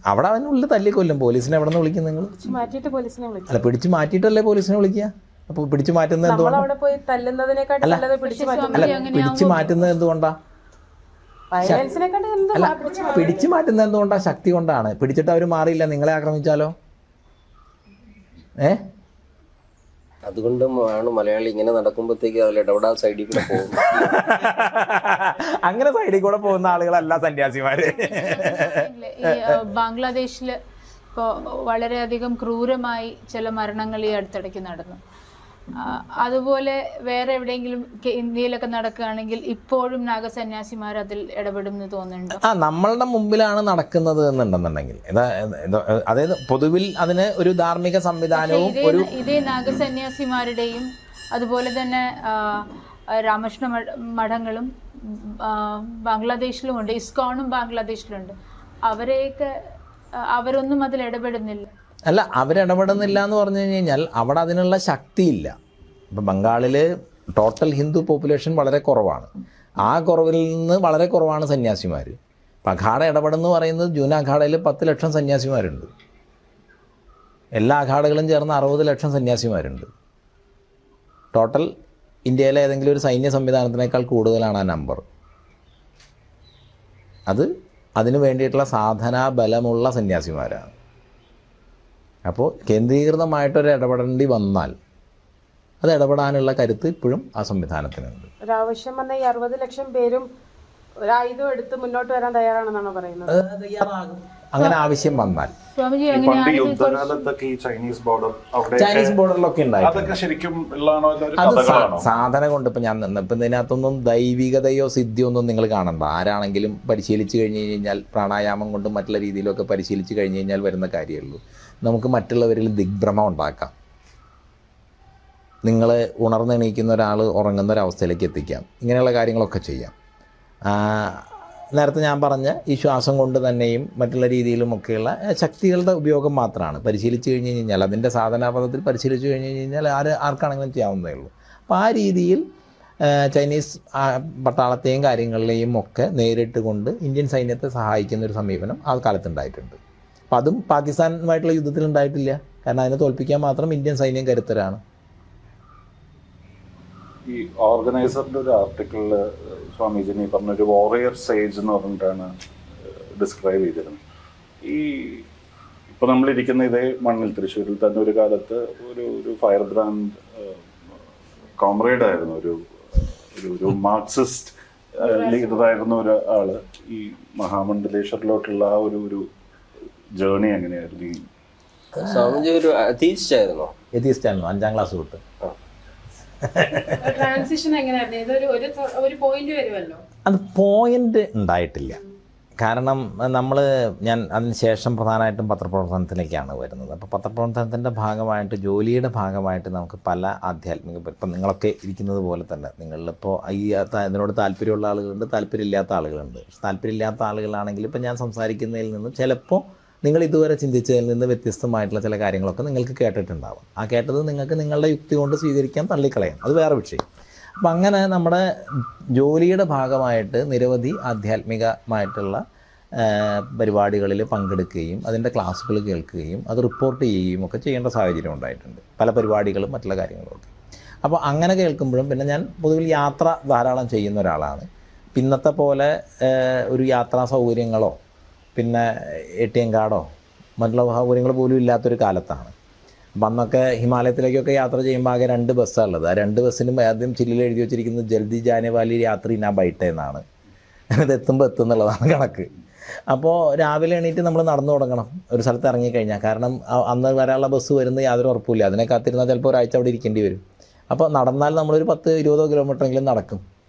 അവിടെ അവനുള്ളിൽ തല്ലിക്കൊല്ലും. പോലീസിനെ എവിടെ നിന്ന് വിളിക്കും? നിങ്ങൾ മാറ്റിയിട്ട് പോലീസിനെ വിളിക്കും. അല്ല, പിടിച്ചു മാറ്റിയിട്ടല്ലേ പോലീസിനെ വിളിക്കുക. അപ്പോൾ പിടിച്ചു മാറ്റുന്നത് എന്തുകൊണ്ടാണ്? അവിടെ പോയി തല്ലുന്നതിനെക്കാട്ടും നല്ലത് പിടിച്ചു മാറ്റും. അല്ല, പിടിച്ചു മാറ്റുന്നത് എന്തുകൊണ്ടാ? അല്ല, പിടിച്ചു മാറ്റുന്നത് എന്തുകൊണ്ടാ? ശക്തി കൊണ്ടാണ്. പിടിച്ചിട്ട് അവർ മാറിയില്ല, നിങ്ങളെ ആക്രമിച്ചാലോ? അതുകൊണ്ടാണ് മലയാളി ഇങ്ങനെ നടക്കുമ്പോഴത്തേക്ക് അതിൽ ഇടപെടാൻ സൈഡിൽ കൂടെ പോകും. അങ്ങനെ സൈഡിൽ കൂടെ പോകുന്ന ആളുകളല്ല സന്യാസിമാര്. ഈ ബംഗ്ലാദേശിൽ ഇപ്പോൾ വളരെയധികം ക്രൂരമായി ചില മരണങ്ങൾ ഈ അടുത്തിടയ്ക്ക് നടന്നു. അതുപോലെ വേറെ എവിടെയെങ്കിലും ഇന്ത്യയിലൊക്കെ നടക്കുകയാണെങ്കിൽ ഇപ്പോഴും നാഗസന്യാസിമാർ അതിൽ ഇടപെടും എന്ന് തോന്നുന്നുണ്ടോ? നമ്മളുടെ മുമ്പിലാണ് നടക്കുന്നത് എന്നുണ്ടെന്നുണ്ടെങ്കിൽ അതായത് പൊതുവിൽ അതിന് ഒരു ധാർമ്മിക സംവിധാനവും ഇതേ നാഗസന്യാസിമാരുടെയും അതുപോലെ തന്നെ രാമകൃഷ്ണ മഠങ്ങളും ബാംഗ്ലാദേശിലുമുണ്ട്, ഇസ്കോണും ബാംഗ്ലാദേശിലുണ്ട്. അവരൊന്നും അതിൽ ഇടപെടുന്നില്ല. അല്ല, അവരിടപെടുന്നില്ല എന്ന് പറഞ്ഞു കഴിഞ്ഞാൽ അവിടെ അതിനുള്ള ശക്തിയില്ല. ഇപ്പം ബംഗാളിൽ ടോട്ടൽ ഹിന്ദു പോപ്പുലേഷൻ വളരെ കുറവാണ്. ആ കുറവിൽ നിന്ന് വളരെ കുറവാണ് സന്യാസിമാർ. ഇപ്പം അഖാഡ ഇടപെടുന്നു പറയുന്നത് ജൂന അഖാഡയിൽ 10 ലക്ഷം സന്യാസിമാരുണ്ട്. എല്ലാ അഖാഡകളും ചേർന്ന് 60 ലക്ഷം സന്യാസിമാരുണ്ട്. ടോട്ടൽ ഇന്ത്യയിലെ ഏതെങ്കിലും ഒരു സൈന്യ സംവിധാനത്തിനേക്കാൾ കൂടുതലാണ് ആ നമ്പർ. അതിനു വേണ്ടിയിട്ടുള്ള സാധനാ ബലമുള്ള സന്യാസിമാരാണ്. അപ്പോൾ കേന്ദ്രീകൃതമായിട്ടൊരു ഇടപെടേണ്ടി വന്നാൽ അത് ഇടപെടാനുള്ള കരുത്ത് ഇപ്പോഴും ആ സംവിധാനത്തിനുണ്ട്. ഒരാവശ്യം വന്ന ഈ 60 ലക്ഷം പേരും ഒരു ആയുധം എടുത്ത് മുന്നോട്ട് വരാൻ തയ്യാറാണെന്നാണ് പറയുന്നത്. അങ്ങനെ ആവശ്യം വന്നാൽ യുദ്ധകാലത്തൊക്കെ ഈ ചൈനീസ് ബോർഡറിലൊക്കെ ഉണ്ടായി. അതൊക്കെ ശരിക്കും ഉള്ളതാണോ? അത് സാധന കൊണ്ട് ഇപ്പം ഞാൻ നിന്നപ്പോൾ ഇതിനകത്തൊന്നും ദൈവികതയോ സിദ്ധിയോ ഒന്നും നിങ്ങൾ കാണണ്ട. ആരാണെങ്കിലും പരിശീലിച്ച് കഴിഞ്ഞ് കഴിഞ്ഞാൽ പ്രാണായാമം കൊണ്ടും മറ്റുള്ള രീതിയിലൊക്കെ പരിശീലിച്ച് കഴിഞ്ഞ് കഴിഞ്ഞാൽ വരുന്ന കാര്യമുള്ളൂ. നമുക്ക് മറ്റുള്ളവരിൽ ദിഗ്ഭ്രമം ഉണ്ടാക്കാം. നിങ്ങൾ ഉണർന്നെണീക്കുന്ന ഒരാൾ ഉറങ്ങുന്ന ഒരവസ്ഥയിലേക്ക് എത്തിക്കാം. ഇങ്ങനെയുള്ള കാര്യങ്ങളൊക്കെ ചെയ്യാം. നേരത്തെ ഞാൻ പറഞ്ഞ ഈ ശ്വാസം കൊണ്ട് തന്നെയും മറ്റുള്ള രീതിയിലുമൊക്കെയുള്ള ശക്തികളുടെ ഉപയോഗം മാത്രമാണ്. പരിശീലിച്ച് കഴിഞ്ഞ് കഴിഞ്ഞാൽ അതിൻ്റെ സാധനാപഥത്തിൽ പരിശീലിച്ച് കഴിഞ്ഞ് കഴിഞ്ഞാൽ ആർക്കാണെങ്കിലും ചെയ്യാവുന്നതേ ഉള്ളൂ. അപ്പോൾ ആ രീതിയിൽ ചൈനീസ് പട്ടാളത്തെയും കാര്യങ്ങളിലെയും ഒക്കെ നേരിട്ട് കൊണ്ട് ഇന്ത്യൻ സൈന്യത്തെ സഹായിക്കുന്ന ഒരു സമീപനം ആ കാലത്തുണ്ടായിട്ടുണ്ട്. അപ്പം അതും പാകിസ്ഥാനുമായിട്ടുള്ള യുദ്ധത്തിൽ ഉണ്ടായിട്ടില്ല. കാരണം അതിനെ തോൽപ്പിക്കാൻ മാത്രം ഇന്ത്യൻ സൈന്യം കരുത്തരാണ്. ഈ ഓർഗനൈസറിൻ്റെ ഒരു ആർട്ടിക്കിളിൽ സ്വാമിജിനി പറഞ്ഞൊരു വാറിയർ സേജ് എന്ന് പറഞ്ഞിട്ടാണ് ഡിസ്ക്രൈബ് ചെയ്തിരുന്നത്. ഈ ഇപ്പോൾ നമ്മളിരിക്കുന്ന ഇതേ മണ്ണിൽ തൃശ്ശൂരിൽ തന്നെ ഒരു കാലത്ത് ഒരു ഫയർ ബ്രാൻഡ് കോമ്രേഡ് ആയിരുന്നു, ഒരു മാർക്സിസ്റ്റ് ലീഡറായിരുന്ന ഒരാൾ. ഈ മഹാമണ്ഡലേശ്വറിലോട്ടുള്ള ആ ഒരു ജേർണി എങ്ങനെയായിരുന്നു? സ്വാമിജി ഒരു അഥീസ്റ്റായിരുന്നോ? എത്തിയിസ്റ്റായിരുന്നു 5ാം ക്ലാസ് തൊട്ട്. ട്രാൻസിഷൻ എങ്ങനെയായിരുന്നു? ഒരു പോയിന്റ് വരുമല്ലോ. അത് പോയിന്റ് ഉണ്ടായിട്ടില്ല. കാരണം ഞാൻ അതിന് ശേഷം പ്രധാനമായിട്ടും പത്രപ്രവർത്തനത്തിലേക്കാണ് വരുന്നത്. അപ്പോൾ പത്രപ്രവർത്തനത്തിൻ്റെ ഭാഗമായിട്ട്, ജോലിയുടെ ഭാഗമായിട്ട് നമുക്ക് പല ആധ്യാത്മിക, ഇപ്പം നിങ്ങളൊക്കെ ഇരിക്കുന്നത് പോലെ തന്നെ നിങ്ങളിപ്പോൾ ഇതിനോട് താല്പര്യമുള്ള ആളുകളുണ്ട്, താല്പര്യമില്ലാത്ത ആളുകളുണ്ട്. താല്പര്യമില്ലാത്ത ആളുകളാണെങ്കിൽ ഇപ്പം ഞാൻ സംസാരിക്കുന്നതിൽ നിന്നും ചിലപ്പോൾ നിങ്ങൾ ഇതുവരെ ചിന്തിച്ചതിൽ നിന്ന് വ്യത്യസ്തമായിട്ടുള്ള ചില കാര്യങ്ങളൊക്കെ നിങ്ങൾക്ക് കേട്ടിട്ടുണ്ടാവും. ആ കേട്ടത് നിങ്ങൾക്ക് നിങ്ങളുടെ യുക്തി കൊണ്ട് സ്വീകരിക്കാൻ തള്ളിക്കളയാം, അത് വേറെ വിഷയം. അപ്പം അങ്ങനെ നമ്മുടെ ജോലിയുടെ ഭാഗമായിട്ട് നിരവധി ആധ്യാത്മികമായിട്ടുള്ള പരിപാടികളിൽ പങ്കെടുക്കുകയും അതിൻ്റെ ക്ലാസ്സുകൾ കേൾക്കുകയും അത് റിപ്പോർട്ട് ചെയ്യുകയും ഒക്കെ ചെയ്യേണ്ട സാഹചര്യം ഉണ്ടായിട്ടുണ്ട്. പല പരിപാടികളും മറ്റുള്ള കാര്യങ്ങളുമൊക്കെ. അപ്പോൾ അങ്ങനെ കേൾക്കുമ്പോഴും പിന്നെ ഞാൻ പൊതുവിൽ യാത്ര ധാരാളം ചെയ്യുന്ന ഒരാളാണ്. ഇന്നത്തെ പോലെ ഒരു യാത്രാ സൗകര്യങ്ങളോ പിന്നെ ATM കാർഡോ മറ്റുള്ള സൗകര്യങ്ങൾ പോലും ഇല്ലാത്തൊരു കാലത്താണ്. അപ്പം അന്നൊക്കെ ഹിമാലയത്തിലേക്കൊക്കെ യാത്ര ചെയ്യുമ്പോൾ ആകെ 2 ബസ്സാണ് ഉള്ളത്. ആ 2 ബസ്സിനും ആദ്യം ചില്ലിൽ എഴുതി വെച്ചിരിക്കുന്നത് ജൽദി ജാനെ വാലി യാത്രി നാ ബൈട്ടെ എന്നാണ്. ഇത് എത്തുമ്പോൾ എത്തുന്നുള്ളതാണ് കണക്ക്. അപ്പോൾ രാവിലെ എണീറ്റ് നമ്മൾ നടന്നു തുടങ്ങണം ഒരു സ്ഥലത്ത് ഇറങ്ങിക്കഴിഞ്ഞാൽ. കാരണം അന്ന് വരാനുള്ള ബസ് വരുന്ന യാതൊരു ഉറപ്പില്ല. അതിനെ കാത്തിരുന്നാൽ ചിലപ്പോൾ ഒരാഴ്ച അവിടെ ഇരിക്കേണ്ടി വരും. അപ്പോൾ നടന്നാൽ നമ്മളൊരു 10-20 കിലോമീറ്ററെങ്കിലും നടക്കും.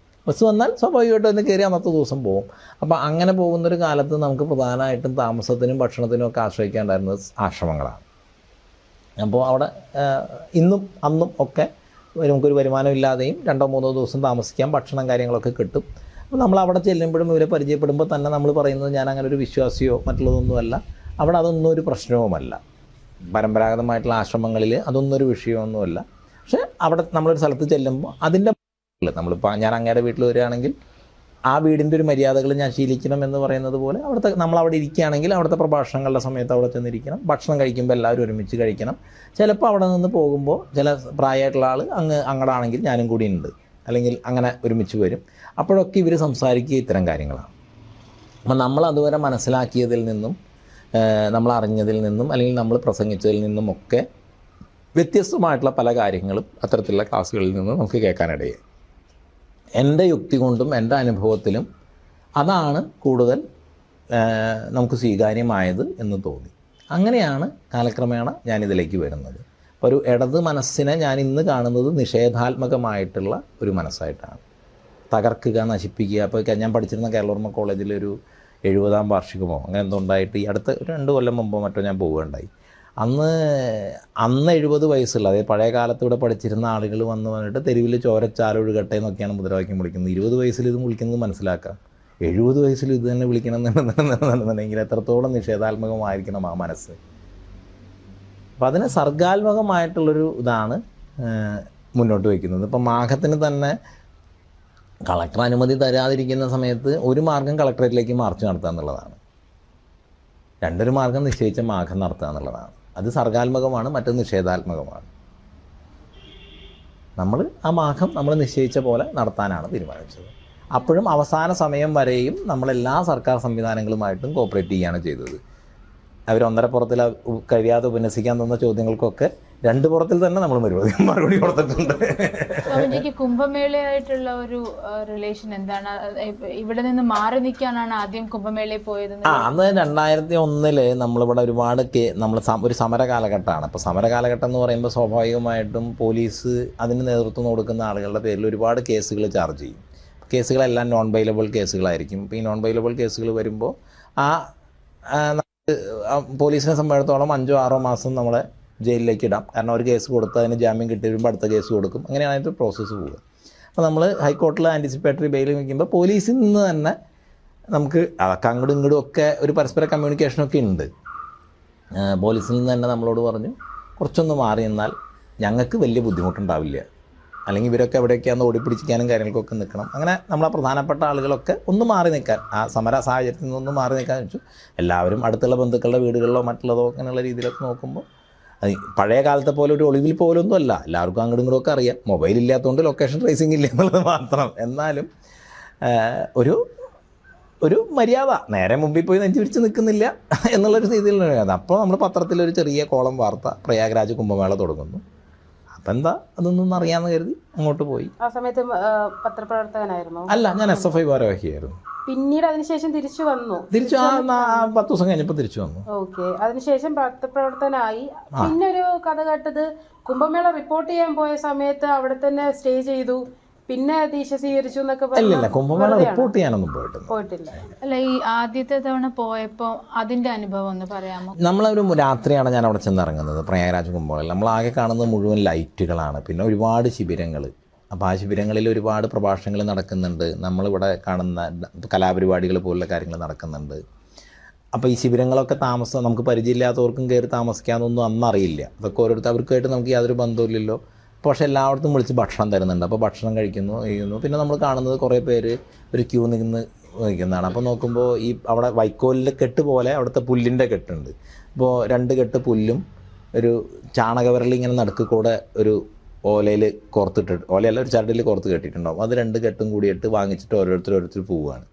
ബസ് വന്നാൽ സ്വാഭാവികമായിട്ടും ഒന്ന് കയറി അന്നത്തെ ദിവസം പോകും. അപ്പോൾ അങ്ങനെ പോകുന്നൊരു കാലത്ത് നമുക്ക് പ്രധാനമായിട്ടും താമസത്തിനും ഭക്ഷണത്തിനും ഒക്കെ ആശ്രയിക്കേണ്ടായിരുന്നത് ആശ്രമങ്ങളാണ്. അപ്പോൾ അവിടെ ഇന്നും അന്നും ഒക്കെ നമുക്കൊരു വരുമാനമില്ലാതെയും 2-3 ദിവസം താമസിക്കാം, ഭക്ഷണം കാര്യങ്ങളൊക്കെ കിട്ടും. അപ്പോൾ നമ്മൾ അവിടെ ചെല്ലുമ്പോഴും ഇവരെ പരിചയപ്പെടുമ്പോൾ തന്നെ നമ്മൾ പറയുന്നത് ഞാൻ അങ്ങനെ ഒരു വിശ്വാസിയോ മറ്റുള്ളതൊന്നുമല്ല. അവിടെ അതൊന്നും ഒരു പ്രശ്നവുമല്ല. പരമ്പരാഗതമായിട്ടുള്ള ആശ്രമങ്ങളിൽ അതൊന്നും ഒരു വിഷയമൊന്നുമല്ല. പക്ഷേ അവിടെ നമ്മളൊരു സ്ഥലത്ത് ചെല്ലുമ്പോൾ അതിൻ്റെ നമ്മളിപ്പോൾ ഞാൻ അങ്ങയുടെ വീട്ടിൽ വരികയാണെങ്കിൽ ആ വീടിൻ്റെ ഒരു മര്യാദകൾ ഞാൻ ശീലിക്കണം എന്ന് പറയുന്നത് പോലെ നമ്മളവിടെ ഇരിക്കുകയാണെങ്കിൽ അവിടുത്തെ പ്രഭാഷണങ്ങളുടെ സമയത്ത് അവിടെ ചെന്നിരിക്കണം. ഭക്ഷണം കഴിക്കുമ്പോൾ എല്ലാവരും ഒരുമിച്ച് കഴിക്കണം. ചിലപ്പോൾ അവിടെ നിന്ന് പോകുമ്പോൾ ചില പ്രായമായിട്ടുള്ള ആൾ അങ്ങടാണെങ്കിൽ ഞാനും കൂടി ഉണ്ട്, അല്ലെങ്കിൽ അങ്ങനെ ഒരുമിച്ച് വരും. അപ്പോഴൊക്കെ ഇവർ സംസാരിക്കുക ഇത്തരം കാര്യങ്ങളാണ്. അപ്പം നമ്മൾ അതുവരെ മനസ്സിലാക്കിയതിൽ നിന്നും നമ്മൾ അറിഞ്ഞതിൽ നിന്നും അല്ലെങ്കിൽ നമ്മൾ പ്രസംഗിച്ചതിൽ നിന്നുമൊക്കെ വ്യത്യസ്തമായിട്ടുള്ള പല കാര്യങ്ങളും അത്തരത്തിലുള്ള ക്ലാസ്സുകളിൽ നിന്ന് നമുക്ക് കേൾക്കാനിടയായി. എൻ്റെ യുക്തി കൊണ്ടും എൻ്റെ അനുഭവത്തിലും അതാണ് കൂടുതൽ നമുക്ക് സ്വീകാര്യമായത് എന്ന് തോന്നി. അങ്ങനെയാണ് കാലക്രമേണ ഞാനിതിലേക്ക് വരുന്നത്. ഒരു ഇടത് മനസ്സിനെ ഞാൻ ഇന്ന് കാണുന്നത് നിഷേധാത്മകമായിട്ടുള്ള ഒരു മനസ്സായിട്ടാണ്. തകർക്കുക, നശിപ്പിക്കുക. അപ്പോൾ ഞാൻ പഠിച്ചിരുന്ന കേരളവർമ്മ കോളേജിൽ ഒരു 70ാം വാർഷികമോ അങ്ങനെ എന്തോ ഉണ്ടായിട്ട് ഈ അടുത്ത 2 കൊല്ലം മുമ്പോ മറ്റോ ഞാൻ പോവുകയുണ്ടായി. അന്ന് 70 വയസ്സുള്ള, അതായത് പഴയ കാലത്ത് ഇവിടെ പഠിച്ചിരുന്ന ആളുകൾ വന്നിട്ട് തെരുവിൽ ചോരച്ചാലൊഴുകട്ടെ എന്നൊക്കെയാണ് മുദ്രാവാക്യം വിളിക്കുന്നത്. 20 വയസ്സിൽ ഇത് വിളിക്കുന്നത് മനസ്സിലാക്കാം. 70 വയസ്സിൽ ഇത് തന്നെ വിളിക്കണം എന്നുണ്ടെന്നുണ്ടെങ്കിൽ എത്രത്തോളം നിഷേധാത്മകമായിരിക്കണം ആ മനസ്സ്. അപ്പം അതിന് സർഗാത്മകമായിട്ടുള്ളൊരു ഇതാണ് മുന്നോട്ട് വയ്ക്കുന്നത്. ഇപ്പം മാഘത്തിന് തന്നെ കളക്ടർ അനുമതി തരാതിരിക്കുന്ന സമയത്ത് ഒരു മാർഗം കളക്ടറേറ്റിലേക്ക് മാർച്ച് നടത്തുക എന്നുള്ളതാണ്. രണ്ടൊരു മാർഗം നിശ്ചയിച്ച മാഘം നടത്തുക എന്നുള്ളതാണ്. അത് സർഗാത്മകമാണ്, മറ്റത് നിഷേധാത്മകമാണ്. നമ്മൾ ആ മാഘം നമ്മൾ നിശ്ചയിച്ച പോലെ നടത്താനാണ് തീരുമാനിച്ചത്. അപ്പോഴും അവസാന സമയം വരെയും നമ്മളെല്ലാ സർക്കാർ സംവിധാനങ്ങളുമായിട്ടും കോപ്പറേറ്റ് ചെയ്യുകയാണ് ചെയ്തത്. അവർ 1.5 പുറത്തിൽ കഴിയാതെ ഉപന്യസിക്കാൻ തന്ന ചോദ്യങ്ങൾക്കൊക്കെ 2 പുറത്തിൽ തന്നെ നമ്മൾ മറുപടി കൊടുത്തിട്ടുണ്ട്. സ്വാമിജിക്ക് കുംഭമേളയായിട്ടുള്ള ഒരു റിലേഷൻ എന്താണ്? ഇവിടെ നിന്ന് മാറി നിൽക്കാനാണ് ആദ്യം കുംഭമേളയിൽ പോയത്? അന്ന് 2001 നമ്മളിവിടെ ഒരുപാട് നമ്മൾ ഒരു സമര കാലഘട്ടമാണ്. അപ്പോൾ സമര കാലഘട്ടം എന്ന് പറയുമ്പോൾ സ്വാഭാവികമായിട്ടും പോലീസ് അതിന് നേതൃത്വം കൊടുക്കുന്ന ആളുകളുടെ പേരിൽ ഒരുപാട് കേസുകൾ ചാർജ് ചെയ്യും. കേസുകളെല്ലാം നോൺ ബെയിലബിൾ കേസുകളായിരിക്കും. ഇപ്പോൾ ഈ നോൺ ബെയിലബിൾ കേസുകൾ വരുമ്പോൾ പോലീസിനെ സംബന്ധിച്ചിടത്തോളം 5-6 മാസം നമ്മളെ ജയിലിലേക്ക് ഇടാം. കാരണം ഒരു കേസ് കൊടുത്ത് അതിന് ജാമ്യം കിട്ടി വരുമ്പോൾ അടുത്ത കേസ് കൊടുക്കും. അങ്ങനെയാണ് അതിൻ്റെ പ്രോസസ്സ് പോവുക. അപ്പോൾ നമ്മൾ ഹൈക്കോടതിയിൽ ആൻറ്റിസിപ്പേറ്ററി ബെയിൽ വയ്ക്കുമ്പോൾ പോലീസിൽ നിന്ന് തന്നെ നമുക്ക് അതൊക്കെ അങ്ങോട്ടും ഇങ്ങോട്ടും ഒക്കെ ഒരു പരസ്പര കമ്മ്യൂണിക്കേഷനൊക്കെ ഉണ്ട്. പോലീസിൽ നിന്ന് തന്നെ നമ്മളോട് പറഞ്ഞു കുറച്ചൊന്ന് മാറി നിന്നാൽ ഞങ്ങൾക്ക് വലിയ ബുദ്ധിമുട്ടുണ്ടാവില്ല, അല്ലെങ്കിൽ ഇവരൊക്കെ എവിടെയൊക്കെയാണെന്ന് ഓടിപ്പിടിച്ചിക്കാനും കാര്യങ്ങൾക്കൊക്കെ നിൽക്കണം. അങ്ങനെ നമ്മളെ പ്രധാനപ്പെട്ട ആളുകളൊക്കെ ഒന്ന് മാറി നിൽക്കാൻ, ആ സമര സാഹചര്യത്തിൽ നിന്നൊന്ന് മാറി നിൽക്കാൻ വെച്ചു. എല്ലാവരും അടുത്തുള്ള ബന്ധുക്കളുടെ വീടുകളിലോ മറ്റുള്ളതോ അങ്ങനെയുള്ള രീതിയിലൊക്കെ നോക്കുമ്പോൾ അത് പഴയ കാലത്തെ പോലെ ഒരു ഒളിവിൽ പോലൊന്നും അല്ല. എല്ലാവർക്കും അങ്ങോട്ടും ഇങ്ങോട്ടും ഒക്കെ അറിയാം. മൊബൈൽ ഇല്ലാത്തതുകൊണ്ട് ലൊക്കേഷൻ ട്രേസിംഗ് ഇല്ല എന്നുള്ളത് മാത്രം. എന്നാലും ഒരു മര്യാദ, നേരെ മുമ്പിൽ പോയി നെഞ്ചു വിരിച്ച് നിൽക്കുന്നില്ല എന്നുള്ളൊരു രീതിയിലാണ്. അപ്പോൾ നമ്മൾ പത്രത്തിലൊരു ചെറിയ കോളം വാർത്ത, പ്രയാഗ്രാജ് കുംഭമേള തുടങ്ങുന്നു. അപ്പം എന്താ അതൊന്നും അറിയാമെന്ന് കരുതി അങ്ങോട്ട് പോയി. ആ സമയത്ത് പത്രപ്രവർത്തകനായിരുന്നു? അല്ല, ഞാൻ SFI ഭാരവാഹിയായിരുന്നു. പിന്നീട് അതിനുശേഷം തിരിച്ചു വന്നു? 10 ദിവസം കഴിഞ്ഞപ്പോൾ തിരിച്ചു വന്നു. ഓക്കെ. അതിനുശേഷം പത്രപ്രവർത്തനായി. പിന്നെ ഒരു കഥ കേട്ടത് കുംഭമേള റിപ്പോർട്ട് ചെയ്യാൻ പോയ സമയത്ത് അവിടെ തന്നെ സ്റ്റേ ചെയ്തു, പിന്നെ ദീക്ഷ സ്വീകരിച്ചു എന്നൊക്കെ അല്ല, കുംഭമേള റിപ്പോർട്ട് ചെയ്യാനൊന്നും പോയിട്ടില്ല. അല്ല, ഈ ആദ്യത്തെ തവണ പോയപ്പോൾ അതിന്റെ അനുഭവം ഒന്ന് പറയാമോ? നമ്മളൊരു രാത്രിയാണ് ഞാൻ അവിടെ ചെന്നിറങ്ങുന്നത് പ്രയാഗ്രാജ് കുംഭമേളയിൽ. നമ്മളാകെ കാണുന്നത് മുഴുവൻ ലൈറ്റുകളാണ്, പിന്നെ ഒരുപാട് ശിബിരങ്ങൾ. അപ്പോൾ ആ ശിബിരങ്ങളിൽ ഒരുപാട് പ്രഭാഷണങ്ങൾ നടക്കുന്നുണ്ട്. നമ്മളിവിടെ കാണുന്ന കലാപരിപാടികൾ പോലുള്ള കാര്യങ്ങൾ നടക്കുന്നുണ്ട്. അപ്പോൾ ഈ ശിബിരങ്ങളൊക്കെ നമുക്ക് പരിചയമില്ലാത്തവർക്കും കയറി താമസിക്കാമെന്നൊന്നും അന്നറിയില്ല. അതൊക്കെ അവർക്കായിട്ട് നമുക്ക് യാതൊരു ബന്ധമില്ലല്ലോ. പക്ഷേ എല്ലായിടത്തും വിളിച്ച് ഭക്ഷണം തരുന്നുണ്ട്. അപ്പോൾ ഭക്ഷണം കഴിക്കുന്നു. പിന്നെ നമ്മൾ കാണുന്നത് കുറേ പേര് ഒരു ക്യൂ നിൽക്കുന്നതാണ്. അപ്പോൾ നോക്കുമ്പോൾ ഈ അവിടെ വൈക്കോലിൻ്റെ കെട്ട് പോലെ അവിടുത്തെ പുല്ലിൻ്റെ കെട്ടുണ്ട്. അപ്പോൾ 2 കെട്ട് പുല്ലും ഒരു ചാണകവിരൽ ഇങ്ങനെ നടുക്ക് കൂടെ ഒരു ഓലയിൽ കോർത്തിട്ടിട്ട്, ഓലയല്ല ഒരു ചരടിൽ കോർത്ത് കെട്ടിയിട്ടുണ്ടാവും. അത് 2 കെട്ടും കൂടിയിട്ട് വാങ്ങിച്ചിട്ട് ഓരോരുത്തർ പോവുകയാണ്.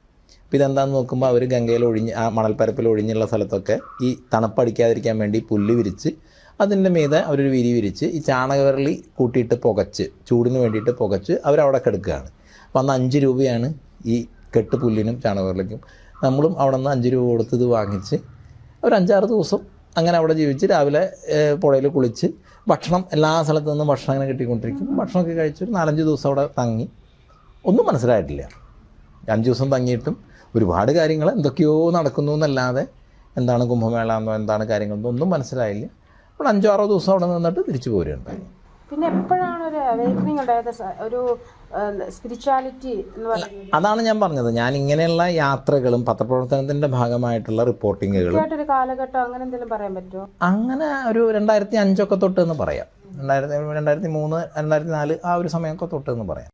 അപ്പോൾ ഇതെന്താണെന്ന് നോക്കുമ്പോൾ അവർ ഗംഗയിൽ ആ മണൽപ്പരപ്പിൽ ഒഴിഞ്ഞുള്ള സ്ഥലത്തൊക്കെ ഈ തണുപ്പടിക്കാതിരിക്കാൻ വേണ്ടി പുല്ല് വിരിച്ച് അതിൻ്റെ മീതെ അവരൊരു വിരി വിരിച്ച് ഈ ചാണകവിരലി കൂട്ടിയിട്ട് പുകച്ച്, ചൂടിന് വേണ്ടിയിട്ട് പുകച്ച് അവരവിടെ കിടക്കുകയാണ്. അപ്പോൾ അന്ന് 5 രൂപയാണ് ഈ കെട്ട് പുല്ലിനും ചാണകവിരലിക്കും. നമ്മളും അവിടെ നിന്ന് 5 രൂപ കൊടുത്ത് ഇത് വാങ്ങിച്ച് ഒരു 5-6 ദിവസം അങ്ങനെ അവിടെ ജീവിച്ച് രാവിലെ പുഴയിൽ കുളിച്ച് ഭക്ഷണം എല്ലാ സ്ഥലത്തു നിന്നും ഭക്ഷണം അങ്ങനെ കിട്ടിക്കൊണ്ടിരിക്കും. ഭക്ഷണമൊക്കെ കഴിച്ച് ഒരു 4-5 ദിവസം അവിടെ തങ്ങി. ഒന്നും മനസ്സിലായിട്ടില്ല. 5 ദിവസം തങ്ങിയിട്ടും ഒരുപാട് കാര്യങ്ങൾ എന്തൊക്കെയോ നടക്കുന്നു എന്നല്ലാതെ എന്താണ് കുംഭമേള എന്നോ എന്താണ് കാര്യങ്ങളെന്നോ ഒന്നും മനസ്സിലായില്ല. അപ്പോൾ 5-6 ദിവസം അവിടെ നിന്നിട്ട് തിരിച്ചു പോരുകയുണ്ടായി. പിന്നെ എപ്പോഴാണ് ഒരു അവേക്കനിങ് ഉണ്ടായത്, ഒരു സ്പിരിച്വാലിറ്റി എന്ന് പറയുന്നത്? അതാണ് ഞാൻ പറഞ്ഞത്. ഞാൻ ഇങ്ങനെയുള്ള യാത്രകളും പത്രപ്രവർത്തനത്തിൻ്റെ ഭാഗമായിട്ടുള്ള റിപ്പോർട്ടിങ്ങുകളും ഒരു കാലഘട്ടം അങ്ങനെ എന്തെങ്കിലും പറയാൻ പറ്റുമോ? അങ്ങനെ ഒരു 2005 ഒക്കെ തൊട്ട് എന്ന് പറയാം. 2003, 2004 ആ ഒരു സമയമൊക്കെ തൊട്ട് എന്ന് പറയാം.